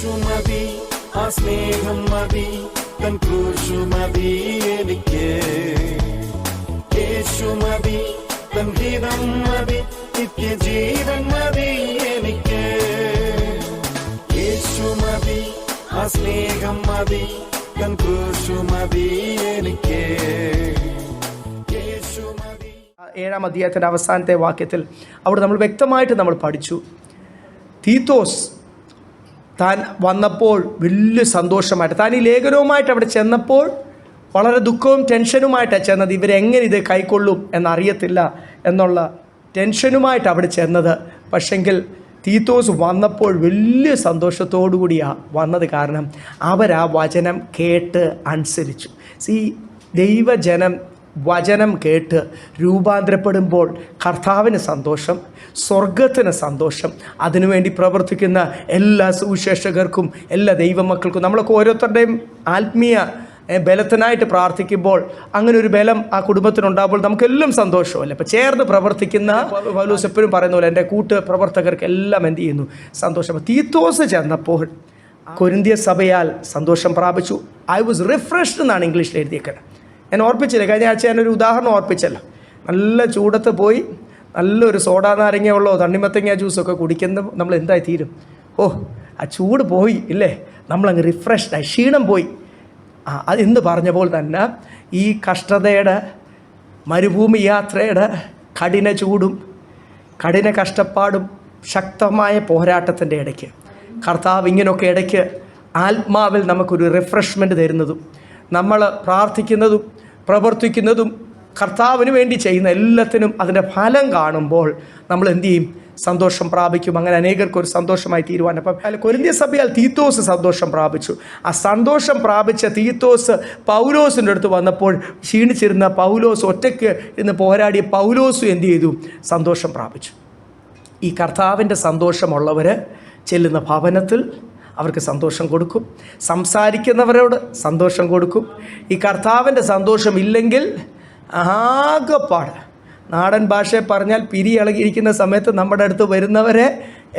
യേശു മതി, ആ സ്നേഹം മതി, തൻ ക്രൂശു മതി എനിക്ക്. യേശു മതി, തൻ ഹിതം മതി, നിത്യജീവൻ മതി എനിക്ക്. യേശു മതി, ആ സ്നേഹം മതി, തൻ ക്രൂശു മതി എനിക്ക്. യേശു മതി. 7-ാം അധ്യായത്തിൻ്റെ അവസാനത്തെ വാക്യത്തിൽ അവിടെ നമ്മൾ വ്യക്തമായിട്ട് നമ്മൾ പഠിച്ചു, തീത്തോസ് താൻ വന്നപ്പോൾ വലിയ സന്തോഷമായിട്ട്, താൻ ഈ ലേഖനവുമായിട്ട് അവിടെ ചെന്നപ്പോൾ വളരെ ദുഃഖവും ടെൻഷനുമായിട്ടാണ് ചെന്നത്. ഇവരെങ്ങനെ ഇത് കൈക്കൊള്ളും എന്നറിയത്തില്ല എന്നുള്ള ടെൻഷനുമായിട്ട് അവിടെ ചെന്നത്. പക്ഷെങ്കിൽ തീത്തോസ് വന്നപ്പോൾ വലിയ സന്തോഷത്തോടു കൂടിയാണ് വന്നത്. കാരണം അവരാ വചനം കേട്ട് അനുസരിച്ചു. ദൈവജനം വചനം കേട്ട് രൂപാന്തരപ്പെടുമ്പോൾ കർത്താവിന് സന്തോഷം, സ്വർഗത്തിന് സന്തോഷം. അതിനുവേണ്ടി പ്രവർത്തിക്കുന്ന എല്ലാ സുവിശേഷകർക്കും എല്ലാ ദൈവമക്കൾക്കും നമ്മളൊക്കെ ഓരോരുത്തരുടെയും ആത്മീയ ബലത്തിനായിട്ട് പ്രാർത്ഥിക്കുമ്പോൾ അങ്ങനെ ഒരു ബലം ആ കുടുംബത്തിനുണ്ടാകുമ്പോൾ നമുക്കെല്ലാം സന്തോഷമല്ലേ. അപ്പോൾ ചേർന്ന് പ്രവർത്തിക്കുന്ന പൗലോസ് എപ്പോഴും പറയുന്ന പോലെ എൻ്റെ കൂട്ട് പ്രവർത്തകർക്ക് എല്ലാം എന്ത് ചെയ്യുന്നു, സന്തോഷം. തീത്തോസ് ചെന്നപ്പോൾ കൊരിന്ത്യ സഭയാൽ സന്തോഷം പ്രാപിച്ചു. ഐ വാസ് റിഫ്രഷ്ഡ് എന്നാണ് ഇംഗ്ലീഷിൽ എഴുതിയേക്കുന്നത്. ഞാൻ ഓർപ്പിച്ചില്ല, കഴിഞ്ഞ ആഴ്ച ഞാനൊരു ഉദാഹരണം ഓർപ്പിച്ചല്ലോ. നല്ല ചൂടത്ത് പോയി നല്ലൊരു സോഡാ നാരങ്ങയുള്ളോ തണ്ണിമത്തങ്ങ ജ്യൂസൊക്കെ കുടിക്കുന്ന നമ്മൾ എന്തായി തീരും? ഓ, ആ ചൂട് പോയി ഇല്ലേ, നമ്മളങ്ങ് റിഫ്രഷ്ഡായി, ക്ഷീണം പോയി. എന്ന് പറഞ്ഞ പോലെ തന്നെ ഈ കഷ്ടതയുടെ മരുഭൂമി യാത്രയുടെ കഠിന ചൂടും കഠിന കഷ്ടപ്പാടും ശക്തമായ പോരാട്ടത്തിൻ്റെ ഇടയ്ക്ക് കർത്താവ് ഇങ്ങനെയൊക്കെ ഇടയ്ക്ക് ആത്മാവിൽ നമുക്കൊരു റിഫ്രഷ്മെൻറ്റ് തരുന്നതും നമ്മൾ പ്രാർത്ഥിക്കുന്നതും പ്രവർത്തിക്കുന്നതും കർത്താവിന് വേണ്ടി ചെയ്യുന്ന എല്ലാത്തിനും അതിൻ്റെ ഫലം കാണുമ്പോൾ നമ്മൾ എന്തു ചെയ്യും? സന്തോഷം പ്രാപിക്കും. അങ്ങനെ അനേകർക്ക് ഒരു സന്തോഷമായി തീരുവാൻ. അപ്പം കൊരിന്ത്യ സഭയാൽ തീത്തോസ് സന്തോഷം പ്രാപിച്ചു. ആ സന്തോഷം പ്രാപിച്ച തീത്തോസ് പൗലോസിൻ്റെ അടുത്ത് വന്നപ്പോൾ ക്ഷീണിച്ചിരുന്ന പൗലോസ്, ഒറ്റയ്ക്ക് ഇന്ന് പോരാടിയ പൗലോസും എന്തു ചെയ്തു? സന്തോഷം പ്രാപിച്ചു. ഈ കർത്താവിൻ്റെ സന്തോഷമുള്ളവർ ചെല്ലുന്ന ഭവനത്തിൽ അവർക്ക് സന്തോഷം കൊടുക്കും, സംസാരിക്കുന്നവരോട് സന്തോഷം കൊടുക്കും. ഈ കർത്താവിൻ്റെ സന്തോഷം ഇല്ലെങ്കിൽ ആകെപ്പാട്, നാടൻ ഭാഷയെ പറഞ്ഞാൽ പിരി ഇളകിയിരിക്കുന്ന സമയത്ത് നമ്മുടെ അടുത്ത് വരുന്നവരെ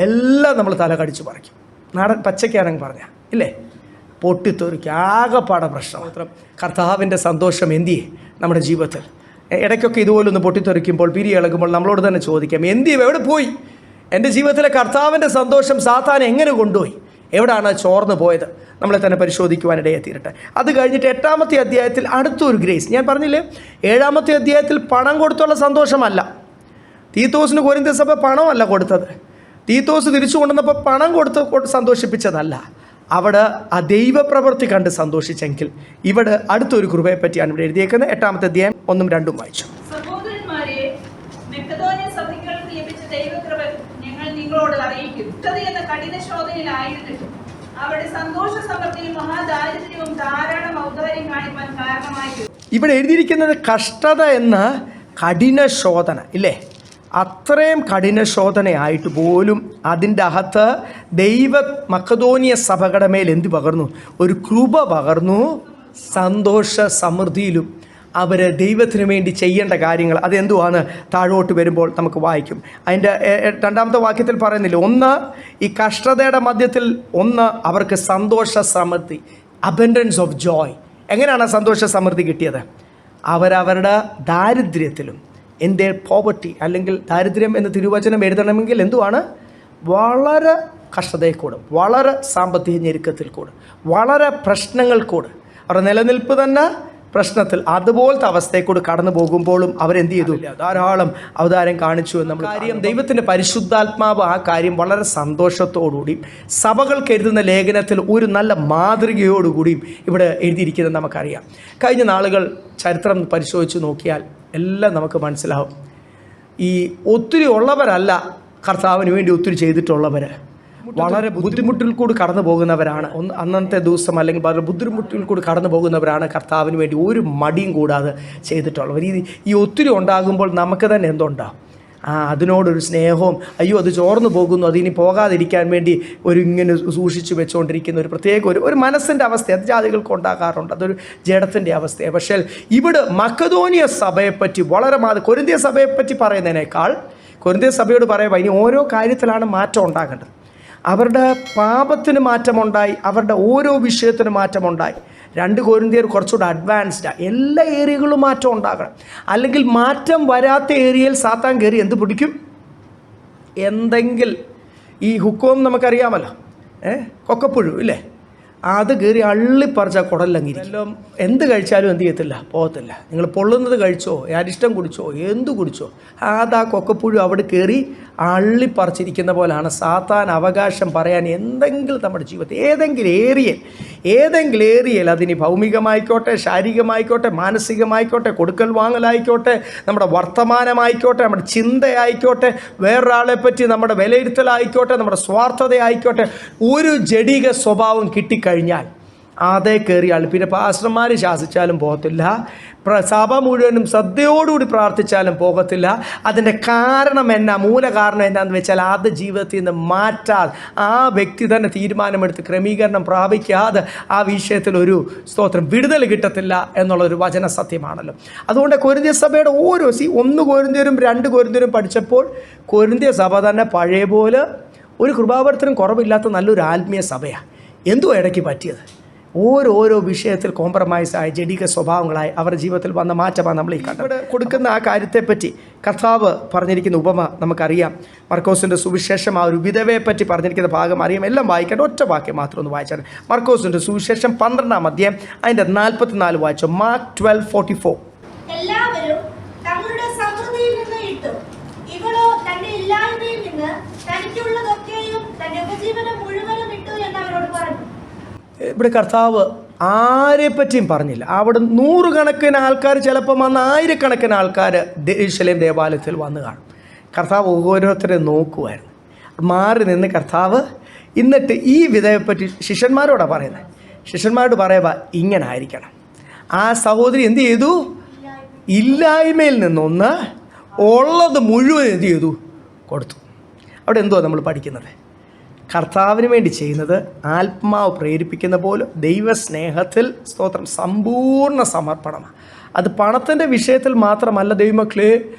എല്ലാം നമ്മൾ തല കടിച്ചു പറിക്കും. നാടൻ പച്ചയ്ക്കാണെങ്കിൽ പറഞ്ഞാൽ ഇല്ലേ, പൊട്ടിത്തെറിക്കും. ആകെപ്പാടെ പ്രശ്നം മാത്രം. കർത്താവിൻ്റെ സന്തോഷം എന്തിയേ നമ്മുടെ ജീവിതത്തിൽ? ഇടയ്ക്കൊക്കെ ഇതുപോലൊന്ന് പൊട്ടിത്തെറിക്കുമ്പോൾ, പിരി ഇളകുമ്പോൾ നമ്മളോട് തന്നെ ചോദിക്കാം, എന്തിയെ, എവിടെ പോയി? എൻ്റെ ജീവിതത്തിലെ കർത്താവിൻ്റെ സന്തോഷം സാത്താൻ എങ്ങനെ കൊണ്ടുപോയി? എവിടെയാണ് ചോർന്ന് പോയത്? നമ്മളെ തന്നെ പരിശോധിക്കുവാനിടയെ തീരട്ടെ. അത് കഴിഞ്ഞിട്ട് 8-ാമത്തെ അധ്യായത്തിൽ അടുത്തൊരു ഗ്രേസ്. ഞാൻ പറഞ്ഞില്ലേ, 7-ാമത്തെ അധ്യായത്തിൽ പണം കൊടുത്തുള്ള സന്തോഷമല്ല. തീത്തോസിന് കൊരിന്ത്യ സഭ പണമല്ല കൊടുത്തത്. തീത്തോസ് തിരിച്ചു കൊണ്ടുവന്നപ്പോൾ പണം കൊടുത്ത് സന്തോഷിപ്പിച്ചതല്ല. അവിടെ ആ ദൈവപ്രവൃത്തി കണ്ട് സന്തോഷിച്ചെങ്കിൽ ഇവിടെ അടുത്തൊരു കൃപയെ പറ്റിയാണ് ഇവിടെ എഴുതിയേക്കുന്നത്. 8-ാമത്തെ അധ്യായം 1-2 വായിച്ചു. നിങ്ങളോട് അറിയിക്കും, എന്ന കഠിന ശോധനയിലായിരുന്നിട്ടും അവിടെ സന്തോഷ സമൃദ്ധിയും മഹാദാരിദ്ര്യവും ധാരാളം ഔദാര്യം കാണിക്കാൻ കാരണമായി. ഇവിടെ എഴുതിയിരിക്കുന്നത് കഷ്ടത എന്ന കഠിന ശോധന ഇല്ലേ. അത്രയും കഠിന ശോധനയായിട്ട് പോലും അതിൻ്റെ അകത്ത് ദൈവ മക്കദോനിയ സഭകളുടെ മേൽ എന്ത് പകർന്നു? ഒരു കൃപ പകർന്നു. സന്തോഷ സമൃദ്ധിയിലും അവർ ദൈവത്തിന് വേണ്ടി ചെയ്യേണ്ട കാര്യങ്ങൾ അതെന്തുവാണ് താഴോട്ട് വരുമ്പോൾ നമുക്ക് വായിക്കും. അതിൻ്റെ 2-ാമത്തെ വാക്യത്തിൽ പറയുന്നില്ല, ഒന്ന് ഈ കഷ്ടതയുടെ മധ്യത്തിൽ അവർക്ക് സന്തോഷ സമൃദ്ധി, അബൻഡൻസ് ഓഫ് ജോയ്. എങ്ങനെയാണ് സന്തോഷ സമൃദ്ധി കിട്ടിയത്? അവരവരുടെ ദാരിദ്ര്യത്തിലും, എൻ്റെ പോവർട്ടി അല്ലെങ്കിൽ ദാരിദ്ര്യം എന്ന് തിരുവചനം എഴുതണമെങ്കിൽ എന്തുവാണ്? വളരെ കഷ്ടതയിൽ കൂടെ, വളരെ സാമ്പത്തിക ഞെരുക്കത്തിൽ കൂടെ, വളരെ പ്രശ്നങ്ങൾ കൂടെ, അവരുടെ നിലനിൽപ്പ് തന്നെ പ്രശ്നത്തിൽ, അതുപോലത്തെ അവസ്ഥയെക്കൂടെ കടന്നു പോകുമ്പോഴും അവരെന്ത് ചെയ്തു? ധാരാളം അവതാരം കാണിച്ചു എന്ന് നമ്മൾ കാര്യം. ദൈവത്തിൻ്റെ പരിശുദ്ധാത്മാവ് ആ കാര്യം വളരെ സന്തോഷത്തോടുകൂടിയും സഭകൾക്ക് എഴുതുന്ന ലേഖനത്തിൽ ഒരു നല്ല മാതൃകയോടുകൂടിയും ഇവിടെ എഴുതിയിരിക്കുന്നത് നമുക്കറിയാം. കഴിഞ്ഞ നാളുകൾ ചരിത്രം പരിശോധിച്ച് നോക്കിയാൽ എല്ലാം നമുക്ക് മനസ്സിലാവും. ഈ ഒത്തിരി ഉള്ളവരല്ല കർത്താവിന് വേണ്ടി ഒത്തിരി ചെയ്തിട്ടുള്ളവർ, വളരെ ബുദ്ധിമുട്ടിൽ കൂടി കടന്നു പോകുന്നവരാണ്. അന്നത്തെ ദിവസം അല്ലെങ്കിൽ വളരെ ബുദ്ധിമുട്ടിൽ കൂടി കടന്നു പോകുന്നവരാണ് കർത്താവിന് വേണ്ടി ഒരു മടിയും കൂടാതെ ചെയ്തിട്ടുള്ളവർ. ഈ ഒത്തിരി ഉണ്ടാകുമ്പോൾ നമുക്ക് തന്നെ എന്തുണ്ടാകും? അതിനോടൊരു സ്നേഹവും, അയ്യോ അത് ചോർന്നു പോകുന്നു, അതിനി പോകാതിരിക്കാൻ വേണ്ടി ഇങ്ങനെ സൂക്ഷിച്ചു വെച്ചുകൊണ്ടിരിക്കുന്ന ഒരു പ്രത്യേക ഒരു മനസ്സിൻ്റെ അവസ്ഥ അത് ജാതികൾക്ക് ഉണ്ടാകാറുണ്ട്. അതൊരു ജഡത്തിൻ്റെ അവസ്ഥയാണ്. പക്ഷേ ഇവിടെ മക്കദോനിയ സഭയെപ്പറ്റി വളരെ കൊരിന്ത്യ സഭയെപ്പറ്റി പറയുന്നതിനേക്കാൾ കൊരിന്ത്യ സഭയോട് പറയുമ്പോൾ ഇനി ഓരോ കാര്യത്തിലാണ് മാറ്റം ഉണ്ടാകേണ്ടത്. അവരുടെ പാപത്തിന് മാറ്റമുണ്ടായി, അവരുടെ ഓരോ വിഷയത്തിനും മാറ്റമുണ്ടായി. 2 കൊരിന്ത്യർ കുറച്ചുകൂടെ അഡ്വാൻസ്ഡാണ്. എല്ലാ ഏരിയകളും മാറ്റം ഉണ്ടാകണം. അല്ലെങ്കിൽ മാറ്റം വരാത്ത ഏരിയയിൽ സാത്താൻ കയറി എന്ത് പിടിക്കും? എന്തെങ്കിലും ഈ ഹുക്കോം നമുക്കറിയാമല്ലോ, കൊക്കപ്പുഴു ഇല്ലേ, അത് കയറി അള്ളിപ്പറിച്ച കുടലങ്ങിരിക്കും. എന്ത് കഴിച്ചാലും എന്ത് ചെയ്യത്തില്ല, പോകത്തില്ല. നിങ്ങൾ പൊള്ളുന്നത് കഴിച്ചോ, അരിഷ്ടം കുടിച്ചോ, എന്ത് കുടിച്ചോ, അതാ കൊക്കപ്പുഴു അവിടെ കയറി അള്ളിപ്പറിച്ചിരിക്കുന്ന പോലാണ് സാത്താൻ അവകാശം പറയാൻ എന്തെങ്കിലും നമ്മുടെ ജീവിതത്തിൽ ഏതെങ്കിലും ഏരിയയിൽ അതിന് ഭൗമികമായിക്കോട്ടെ, ശാരീരികമായിക്കോട്ടെ, മാനസികമായിക്കോട്ടെ, കൊടുക്കൽ വാങ്ങലായിക്കോട്ടെ, നമ്മുടെ വർത്തമാനമായിക്കോട്ടെ, നമ്മുടെ ചിന്തയായിക്കോട്ടെ, വേറൊരാളെ പറ്റി നമ്മുടെ വിലയിരുത്തലായിക്കോട്ടെ, നമ്മുടെ സ്വാർത്ഥതയായിക്കോട്ടെ, ഒരു ജഡിക സ്വഭാവം കിട്ടിക്കഴിഞ്ഞാൽ അതേ കയറിയാൽ പിന്നെ പാസ്റ്റർമാർ ശാസിച്ചാലും പോകത്തില്ല, സഭ മുഴുവനും ശ്രദ്ധയോടുകൂടി പ്രാർത്ഥിച്ചാലും പോകത്തില്ല. അതിൻ്റെ കാരണം എന്നാ, മൂലകാരണം എന്നാന്ന് വെച്ചാൽ അത് ജീവിതത്തിൽ നിന്ന് മാറ്റാതെ ആ വ്യക്തി തന്നെ തീരുമാനമെടുത്ത് ക്രമീകരണം പ്രാപിക്കാതെ ആ വിഷയത്തിൽ ഒരു സ്തോത്രം വിടുതൽ കിട്ടത്തില്ല എന്നുള്ളൊരു വചന സത്യമാണല്ലോ. അതുകൊണ്ട് കൊരിന്ത്യ സഭയുടെ 1 കൊരിന്ത്യരും 2 കൊരിന്ത്യരും പഠിച്ചപ്പോൾ കൊരിന്ത്യ സഭ തന്നെ പഴയ പോലെ ഒരു കൃപാവരത്തിനും കുറവില്ലാത്ത നല്ലൊരു ആത്മീയ സഭയാണ്. എന്തുവാ ഇടയ്ക്ക് പറ്റിയത്? ഓരോ വിഷയത്തിൽ കോംപ്രമൈസായി ജഡിക സ്വഭാവങ്ങളായി അവരുടെ ജീവിതത്തിൽ വന്ന മാറ്റമാണ് നമ്മൾ ഈ കണ്ടത്. കൊടുക്കുന്ന ആ കാര്യത്തെപ്പറ്റി കർത്താവ് പറഞ്ഞിരിക്കുന്ന ഉപമ നമുക്കറിയാം. മർക്കോസിൻ്റെ സുവിശേഷം ആ ഒരു വിധവയെപ്പറ്റി പറഞ്ഞിരിക്കുന്ന ഭാഗം അറിയാം. എല്ലാം വായിക്കേണ്ട, ഒറ്റ വാക്യം മാത്രം ഒന്ന് വായിച്ചാൽ. മർക്കോസിൻ്റെ സുവിശേഷം 12-ാം അധ്യായം അതിൻ്റെ 44 വായിച്ചു. മാർക്ക് 12:44. എല്ലാവരും തങ്ങളുടെ സമൃദ്ധിയിൽ നിന്ന് ഇട്ടു, ഇവളോ തന്റെ ഇല്ലായ്മയിൽ നിന്ന് തനിക്കുള്ളതൊക്കെയും തന്റെ ഉപജീവനം മുഴുവനും ഇട്ടു എന്ന് അവരോട് പറഞ്ഞു. ഇവിടെ കർത്താവ് ആരെ പറ്റിയും പറഞ്ഞില്ല. അവിടെ 100 കണക്കിന് ആൾക്കാർ, ചിലപ്പം വന്ന് 1000 ആൾക്കാർ യെരൂശലേം ദേവാലയത്തിൽ വന്ന് കാണും. കർത്താവ് ഓരോരുത്തരെ നോക്കുമായിരുന്നു. മാറി നിന്ന് കർത്താവ് എന്നിട്ട് ഈ വിധയെപ്പറ്റി ശിഷ്യന്മാരോടാണ് പറയുന്നത്. ശിഷ്യന്മാരോട് പറയുക, ഇങ്ങനെ ആയിരിക്കണം. ആ സഹോദരി എന്ത് ചെയ്തു? ഇല്ലായ്മയിൽ നിന്നൊന്ന് ഉള്ളത് മുഴുവൻ എന്ത് ചെയ്തു? കൊടുത്തു. അവിടെ എന്തുവാ നമ്മൾ പഠിക്കുന്നത്? കർത്താവിന് വേണ്ടി ചെയ്യുന്നത് ആത്മാവ് പ്രേരിപ്പിക്കുന്ന പോലെ ദൈവസ്നേഹത്തിൽ സ്തോത്രം സമ്പൂർണ്ണ സമർപ്പണമാണ്. അത് പണത്തിൻ്റെ വിഷയത്തിൽ മാത്രമല്ല ദൈവമക്കളെ,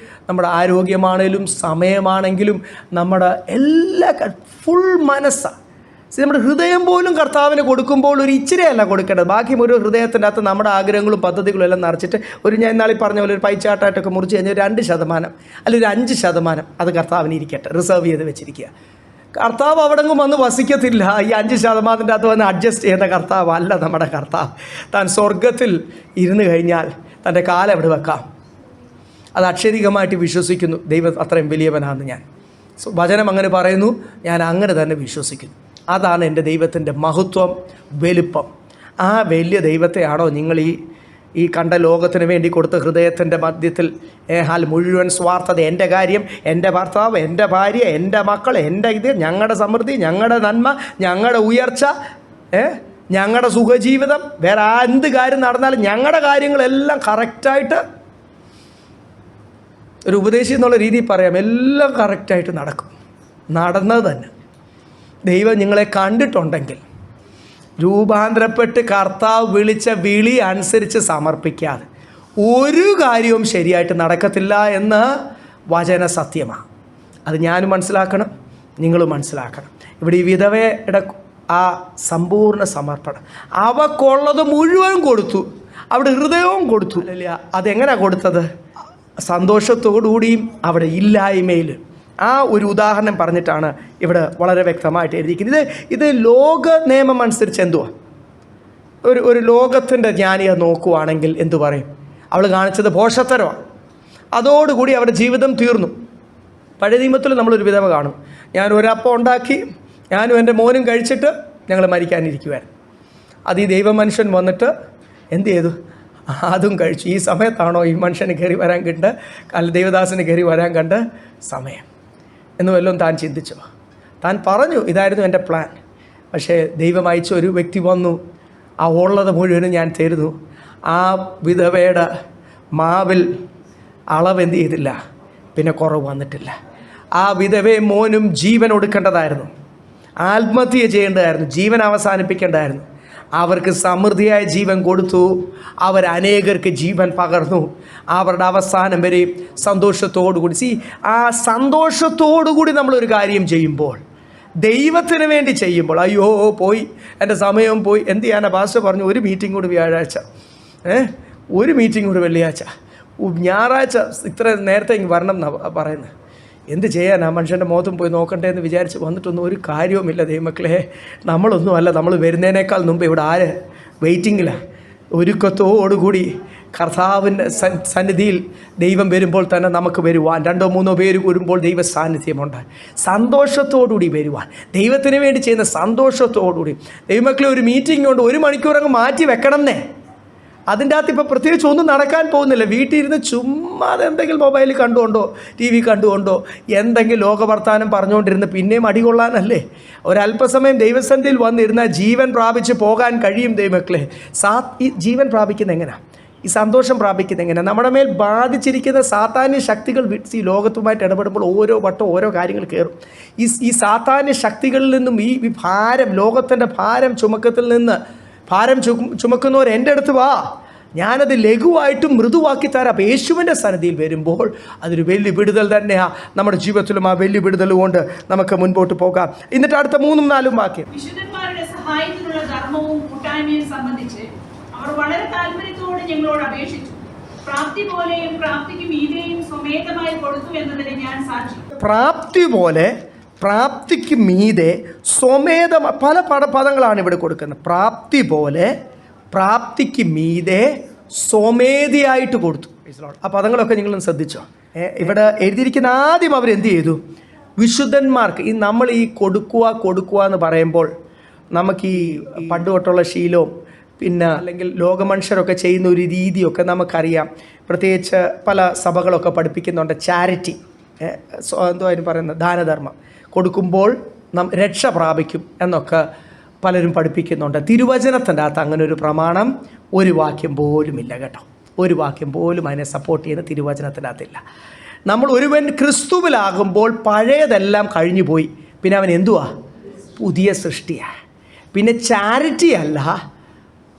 നമ്മുടെ ആരോഗ്യമാണെങ്കിലും സമയമാണെങ്കിലും നമ്മുടെ എല്ലാ ഫുൾ മനസ്സാണ്. നമ്മുടെ ഹൃദയം പോലും കർത്താവിന് കൊടുക്കുമ്പോൾ ഒരു ഇച്ചിരിയല്ല കൊടുക്കേണ്ടത്. ബാക്കി ഒരു ഹൃദയത്തിൻ്റെ അകത്ത് നമ്മുടെ ആഗ്രഹങ്ങളും പദ്ധതികളും എല്ലാം നിറച്ചിട്ട് ഞാൻ ഇന്നാളീ പറഞ്ഞ പോലെ ഒരു പൈച്ചാട്ടായിട്ടൊക്കെ മുറിച്ച് കഴിഞ്ഞാൽ 2% അല്ലെങ്കിൽ 5% അത് കർത്താവിന് ഇരിക്കട്ടെ, റിസർവ് ചെയ്ത് വെച്ചിരിക്കുക. കർത്താവ് അവിടെങ്ങും വന്ന് വസിക്കത്തില്ല. ഈ 5% അകത്ത് വന്ന് അഡ്ജസ്റ്റ് ചെയ്യുന്ന കർത്താവ് അല്ല നമ്മുടെ കർത്താവ്. താൻ സ്വർഗത്തിൽ ഇരുന്ന് കഴിഞ്ഞാൽ തൻ്റെ കാലം എവിടെ വെക്കാം? അത് അക്ഷരികമായിട്ട് വിശ്വസിക്കുന്നു. ദൈവം അത്രയും വലിയവനാണെന്ന് ഞാൻ വചനം അങ്ങനെ പറയുന്നു. ഞാൻ അങ്ങനെ തന്നെ വിശ്വസിക്കുന്നു. അതാണ് എൻ്റെ ദൈവത്തിൻ്റെ മഹത്വം, വലുപ്പം. ആ വലിയ ദൈവത്തെയാണോ നിങ്ങൾ ഈ കണ്ട ലോകത്തിന് വേണ്ടി കൊടുത്ത ഹൃദയത്തിൻ്റെ മധ്യത്തിൽ മുഴുവൻ സ്വാർത്ഥത, എൻ്റെ കാര്യം, എൻ്റെ ഭർത്താവ്, എൻ്റെ ഭാര്യ, എൻ്റെ മക്കൾ, എൻ്റെ ഇത്, ഞങ്ങളുടെ സമൃദ്ധി, ഞങ്ങളുടെ നന്മ, ഞങ്ങളുടെ ഉയർച്ച, ഞങ്ങളുടെ സുഖജീവിതം, വേറെ എന്ത് കാര്യം നടന്നാലും ഞങ്ങളുടെ കാര്യങ്ങളെല്ലാം കറക്റ്റായിട്ട്, ഒരു ഉപദേശി എന്നുള്ള രീതിയിൽ പറയാം, എല്ലാം കറക്റ്റായിട്ട് നടക്കും. നടന്നത് തന്നെ. ദൈവം നിങ്ങളെ കണ്ടിട്ടുണ്ടെങ്കിൽ രൂപാന്തരപ്പെട്ട് കർത്താവ് വിളിച്ച വിളി അനുസരിച്ച് സമർപ്പിക്കാതെ ഒരു കാര്യവും ശരിയായിട്ട് നടക്കത്തില്ല എന്ന് വചന സത്യമാണ്. അത് ഞാനും മനസ്സിലാക്കണം, നിങ്ങളും മനസ്സിലാക്കണം. ഇവിടെ ഈ വിധവയുടെ ആ സമ്പൂർണ്ണ സമർപ്പണം, അവക്കുള്ളത് മുഴുവൻ കൊടുത്തു, അവിടെ ഹൃദയവും കൊടുത്തു. അല്ല, അതെങ്ങനെയാണ് കൊടുത്തത്? സന്തോഷത്തോടുകൂടിയും അവിടെ ഇല്ലായ്മയിൽ. ആ ഒരു ഉദാഹരണം പറഞ്ഞിട്ടാണ് ഇവിടെ വളരെ വ്യക്തമായിട്ട് എഴുതിയിരിക്കുന്നത്. ഇത് ലോക നിയമം അനുസരിച്ച് എന്തുവാ? ഒരു ലോകത്തിൻ്റെ ജ്ഞാനിയെ നോക്കുവാണെങ്കിൽ എന്തു പറയും? അവൾ കാണിച്ചത് ഭോഷത്തരമാണ്. അതോടുകൂടി അവരുടെ ജീവിതം തീർന്നു. പഴയ നിയമത്തിൽ നമ്മളൊരു വിധവ കാണും. ഞാൻ ഒരപ്പം ഉണ്ടാക്കി, ഞാനും എൻ്റെ മോനും കഴിച്ചിട്ട് ഞങ്ങൾ മരിക്കാനിരിക്കുവായിരുന്നു. അത് ഈ ദൈവമനുഷ്യൻ വന്നിട്ട് എന്ത് ചെയ്തു? അതും കഴിച്ചു. ഈ സമയത്താണോ ഈ മനുഷ്യന് കയറി വരാൻ കണ്ട്, അല്ല ദൈവദാസന് കയറി വരാൻ കണ്ട് സമയം എന്ന് വല്ലതും താൻ ചിന്തിച്ചോ? താൻ പറഞ്ഞു ഇതായിരുന്നു എൻ്റെ പ്ലാൻ. പക്ഷേ ദൈവം അയച്ച ഒരു വ്യക്തി വന്നു, ആ ഉള്ളത് മുഴുവനും ഞാൻ തരുന്നു. ആ വിധവയുടെ മാവിൽ അളവ് എന്ത് ചെയ്തില്ല, പിന്നെ കുറവ് വന്നിട്ടില്ല. ആ വിധവയും മോനും ജീവൻ ഒടുക്കേണ്ടതായിരുന്നു, ആത്മഹത്യ ചെയ്യേണ്ടതായിരുന്നു, ജീവൻ അവസാനിപ്പിക്കേണ്ടതായിരുന്നു. അവർക്ക് സമൃദ്ധിയായ ജീവൻ കൊടുത്തു. അവരനേകർക്ക് ജീവൻ പകർന്നു. അവരുടെ അവസാനം വരെ സന്തോഷത്തോടുകൂടി. ആ സന്തോഷത്തോടുകൂടി നമ്മളൊരു കാര്യം ചെയ്യുമ്പോൾ ദൈവത്തിന് വേണ്ടി ചെയ്യുമ്പോൾ അയ്യോ പോയി, എൻ്റെ സമയം പോയി, എന്ത് ചെയ്യാനാ? പാസ്റ്റർ പറഞ്ഞു ഒരു മീറ്റിംഗ് കൂടി വ്യാഴാഴ്ച, ഒരു മീറ്റിംഗ് കൂടി വെള്ളിയാഴ്ച, ഞായറാഴ്ച ഇത്ര നേരത്തെ ഇങ്ങ് വരണം എന്നാണ് പറയുന്നത്. എന്ത് ചെയ്യാനാ? മനുഷ്യൻ്റെ മുഖത്തും പോയി നോക്കണ്ടേ എന്ന് വിചാരിച്ച് വന്നിട്ടൊന്നും ഒരു കാര്യവുമില്ല ദൈവമക്കളെ. നമ്മളൊന്നുമല്ല, നമ്മൾ വരുന്നതിനേക്കാൾ മുമ്പ് ഇവിടെ ആര് വെയിറ്റിങ്ങിലാണ്? ഒരുക്കത്തോടുകൂടി കർത്താവിൻ്റെ സന്നിധിയിൽ ദൈവം വരുമ്പോൾ തന്നെ നമുക്ക് വരുവാൻ, 2-3 പേര് വരുമ്പോൾ ദൈവ സാന്നിധ്യമുണ്ട്. സന്തോഷത്തോടുകൂടി വരുവാൻ, ദൈവത്തിന് വേണ്ടി ചെയ്യുന്ന സന്തോഷത്തോടുകൂടി. ദൈവമക്കളെ, ഒരു മീറ്റിംഗ് കൊണ്ട് 1 മണിക്കൂർ അങ്ങ് മാറ്റി വെക്കണം എന്നേ. അതിൻ്റെ അകത്ത് ഇപ്പോൾ പ്രത്യേകിച്ച് ഒന്നും നടക്കാൻ പോകുന്നില്ല. വീട്ടിലിരുന്ന് ചുമ്മാ എന്തെങ്കിലും മൊബൈലിൽ കണ്ടുകൊണ്ടോ TV കണ്ടുകൊണ്ടോ എന്തെങ്കിലും ലോകവർത്താനം പറഞ്ഞുകൊണ്ടിരുന്ന് പിന്നെയും അടികൊള്ളാനല്ലേ? ഒരല്പസമയം ദൈവസന്നിധിയിൽ വന്നിരുന്നാൽ ജീവൻ പ്രാപിച്ച് പോകാൻ കഴിയും ദൈവമക്കളെ. ഈ ജീവൻ പ്രാപിക്കുന്നത് എങ്ങനെയാണ്? ഈ സന്തോഷം പ്രാപിക്കുന്നത് എങ്ങനെയാണ്? നമ്മുടെ മേൽ ബാധിച്ചിരിക്കുന്ന സാത്താന്യ ശക്തികൾ ഈ ലോകത്തുമായിട്ട് ഇടപെടുമ്പോൾ ഓരോ വട്ടം ഓരോ കാര്യങ്ങൾ കയറും. ഈ സാത്താന്യ ശക്തികളിൽ നിന്നും ഈ ഭാരം, ലോകത്തിൻ്റെ ഭാരം ചുമക്കത്തിൽ നിന്ന് ഭാരം ചുമക്കുന്നവർ എൻ്റെ അടുത്ത് വാ, ഞാനത് ലഘുവായിട്ടും മൃദുവാക്കി തരാം. അപ്പോൾ യേശുവിൻ്റെ സന്നിധിയിൽ വരുമ്പോൾ അതൊരു വലിയ വിടുതൽ തന്നെയാണ്. നമ്മുടെ ജീവിതത്തിലും ആ വലിയ വിടുതൽ കൊണ്ട് നമുക്ക് മുൻപോട്ട് പോകാം. എന്നിട്ട് അടുത്ത 3-4 വാക്യം. വിശുദ്ധന്മാരുടെ സഹായത്തിനുള്ള ധർമ്മവും കൂട്ടായ്മയും സംബന്ധിച്ച് അവർ വളരെ താല്പര്യത്തോടെ ഞങ്ങളോട് അപേക്ഷിച്ചു. പ്രാപ്തി പോലെയും പ്രാപ്തിക്ക് മീതെയും സ്വമേധമായി കൊടുത്തു എന്നതിന് ഞാൻ സാക്ഷി. പ്രാപ്തി പോലെ, പ്രാപ്തിക്ക് മീതെ, സ്വമേധം, പല പദങ്ങളാണ് ഇവിടെ കൊടുക്കുന്നത്. പ്രാപ്തി പോലെ, പ്രാപ്തിക്ക് മീതെ, സ്വമേധയായിട്ട് കൊടുത്തു. ആ പദങ്ങളൊക്കെ നിങ്ങളൊന്ന് ശ്രദ്ധിച്ചോ. ഇവിടെ എഴുതിയിരിക്കുന്ന ആദ്യം അവരെന്ത് ചെയ്തു? വിശുദ്ധന്മാർക്ക്. നമ്മൾ ഈ കൊടുക്കുക എന്ന് പറയുമ്പോൾ നമുക്ക് ഈ പണ്ട് തൊട്ടുള്ള ശീലവും പിന്നെ അല്ലെങ്കിൽ ലോകമനുഷ്യരൊക്കെ ചെയ്യുന്ന ഒരു രീതിയൊക്കെ നമുക്കറിയാം. പ്രത്യേകിച്ച് പല സഭകളൊക്കെ പഠിപ്പിക്കുന്നുണ്ട്. ചാരിറ്റി, എന്തോ അതിന് പറയുന്നത്, ദാനധർമ്മം കൊടുക്കുമ്പോൾ രക്ഷ പ്രാപിക്കും എന്നൊക്കെ പലരും പഠിപ്പിക്കുന്നുണ്ട്. തിരുവചനത്തിൻ്റെ അകത്ത് അങ്ങനെ ഒരു പ്രമാണം ഒരു വാക്യം പോലും ഇല്ല കേട്ടോ. ഒരു വാക്യം പോലും അതിനെ സപ്പോർട്ട് ചെയ്യുന്ന തിരുവചനത്തിൻ്റെ അകത്തില്ല. നമ്മൾ ഒരുവൻ ക്രിസ്തുവിലാകുമ്പോൾ പഴയതെല്ലാം കഴിഞ്ഞു പോയി, പിന്നെ അവൻ എന്തുവാ? പുതിയ സൃഷ്ടിയാണ്. പിന്നെ ചാരിറ്റി അല്ല,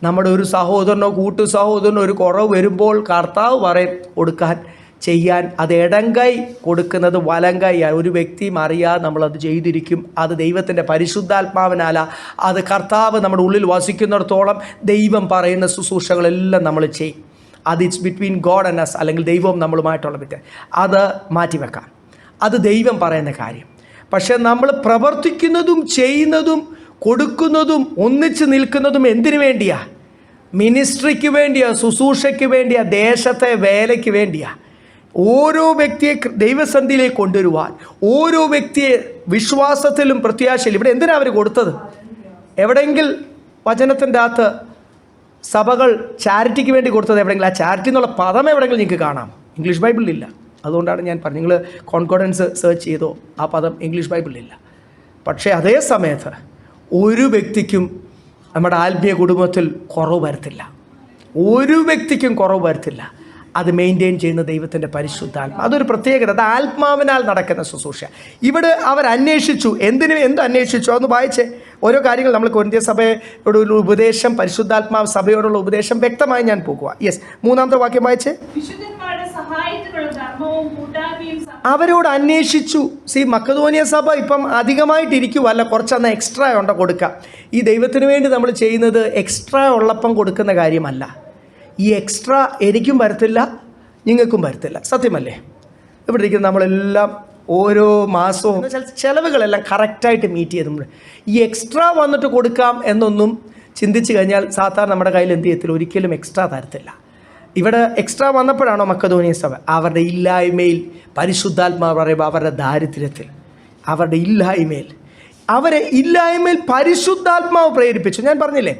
നമ്മുടെ ഒരു സഹോദരനോ കൂട്ടു സഹോദരനോ ഒരു കുറവ് വരുമ്പോൾ കർത്താവ് പറയും കൊടുക്കാൻ, ചെയ്യാൻ. അത് ഇടങ്കൈ കൊടുക്കുന്നത് വലങ്കൈ. ഒരു വ്യക്തിയും അറിയാതെ നമ്മളത് ചെയ്തിരിക്കും. അത് ദൈവത്തിൻ്റെ പരിശുദ്ധാത്മാവിനാല, അത് കർത്താവ് നമ്മുടെ ഉള്ളിൽ വസിക്കുന്നിടത്തോളം ദൈവം പറയുന്ന ശുശ്രൂഷകളെല്ലാം നമ്മൾ ചെയ്യും. അത് it's between God and us, അല്ലെങ്കിൽ ദൈവവും നമ്മളുമായിട്ടുള്ള വ്യത്യാസം. അത് മാറ്റിവെക്കാം. അത് ദൈവം പറയുന്ന കാര്യം. പക്ഷേ നമ്മൾ പ്രവർത്തിക്കുന്നതും ചെയ്യുന്നതും കൊടുക്കുന്നതും ഒന്നിച്ച് നിൽക്കുന്നതും എന്തിനു വേണ്ടിയാ? മിനിസ്ട്രിക്ക് വേണ്ടിയാ, ശുശ്രൂഷയ്ക്ക് വേണ്ടിയാ, ദേശത്തെ വേലയ്ക്ക് വേണ്ടിയാ. ഓരോ വ്യക്തിയെ ദൈവസന്നിധിയിലേക്ക് കൊണ്ടുവരുവാൻ, ഓരോ വ്യക്തിയെ വിശ്വാസത്തിലും പ്രത്യാശയിലും. ഇവിടെ എന്തിനാണ് അവർ കൊടുത്തത്? എവിടെയെങ്കിൽ വചനത്തിൻ്റെ അകത്ത് സഭകൾ ചാരിറ്റിക്ക് വേണ്ടി കൊടുത്തത് എവിടെയെങ്കിലും? ആ ചാരിറ്റി എന്നുള്ള പദം എവിടെയെങ്കിലും നിങ്ങൾക്ക് കാണാം? ഇംഗ്ലീഷ് ബൈബിളിലില്ല. അതുകൊണ്ടാണ് ഞാൻ പറഞ്ഞത്, നിങ്ങൾ കോൺകോർഡൻസ് സെർച്ച് ചെയ്തോ, ആ പദം ഇംഗ്ലീഷ് ബൈബിളിലില്ല. പക്ഷേ അതേ സമയത്ത് ഒരു വ്യക്തിക്കും നമ്മുടെ ആത്മീയ കുടുംബത്തിൽ കുറവ് വരത്തില്ല. ഒരു വ്യക്തിക്കും കുറവ് വരത്തില്ല. അത് മെയിൻറ്റെയിൻ ചെയ്യുന്ന ദൈവത്തിൻ്റെ പരിശുദ്ധാത്മ. അതൊരു പ്രത്യേകത. അത് ആത്മാവിനാൽ നടക്കുന്ന ശുശ്രൂഷ. ഇവിടെ അവർ അന്വേഷിച്ചു. എന്ത് അന്വേഷിച്ചു? അതൊന്ന് വായിച്ചേ. ഓരോ കാര്യങ്ങൾ നമ്മൾ കൊരിന്ത്യർ സഭയോട് ഒരു ഉപദേശം, പരിശുദ്ധാത്മാവ് സഭയോടുള്ള ഉപദേശം വ്യക്തമായി ഞാൻ പോകുക. യെസ്, 3-ാമത്തെ വാക്യം വായിച്ചേ. അവരോട് അന്വേഷിച്ചു. മക്കതോനിയ സഭ ഇപ്പം അധികമായിട്ടിരിക്കുവല്ല, കുറച്ചൊന്ന് എക്സ്ട്രാ ഉണ്ടോ കൊടുക്കാം. ഈ ദൈവത്തിന് വേണ്ടി നമ്മൾ ചെയ്യുന്നത് എക്സ്ട്രാ ഉള്ളപ്പം കൊടുക്കുന്ന കാര്യമല്ല. ഈ എക്സ്ട്രാ എനിക്കും വരത്തില്ല, നിങ്ങൾക്കും വരത്തില്ല. സത്യമല്ലേ? ഇവിടെ ഇരിക്കുന്ന നമ്മളെല്ലാം ഓരോ മാസവും ചിലവുകളെല്ലാം കറക്റ്റായിട്ട് മീറ്റ് ചെയ്ത് നമ്മൾ ഈ എക്സ്ട്രാ വന്നിട്ട് കൊടുക്കാം എന്നൊന്നും ചിന്തിച്ച് കഴിഞ്ഞാൽ സാധാരണ നമ്മുടെ കയ്യിൽ എന്ത് ചെയ്യത്തില്ല, ഒരിക്കലും എക്സ്ട്രാ തരത്തില്ല. ഇവിടെ എക്സ്ട്രാ വന്നപ്പോഴാണോ മക്കതോനിയ സഭ? അവരുടെ ഇല്ലായ്മയിൽ, പരിശുദ്ധാത്മാവ് പറയുമ്പോൾ അവരുടെ ദാരിദ്ര്യത്തിൽ, അവരുടെ ഇല്ലായ്മയിൽ പരിശുദ്ധാത്മാവ് പ്രേരിപ്പിച്ചു. ഞാൻ പറഞ്ഞില്ലേ,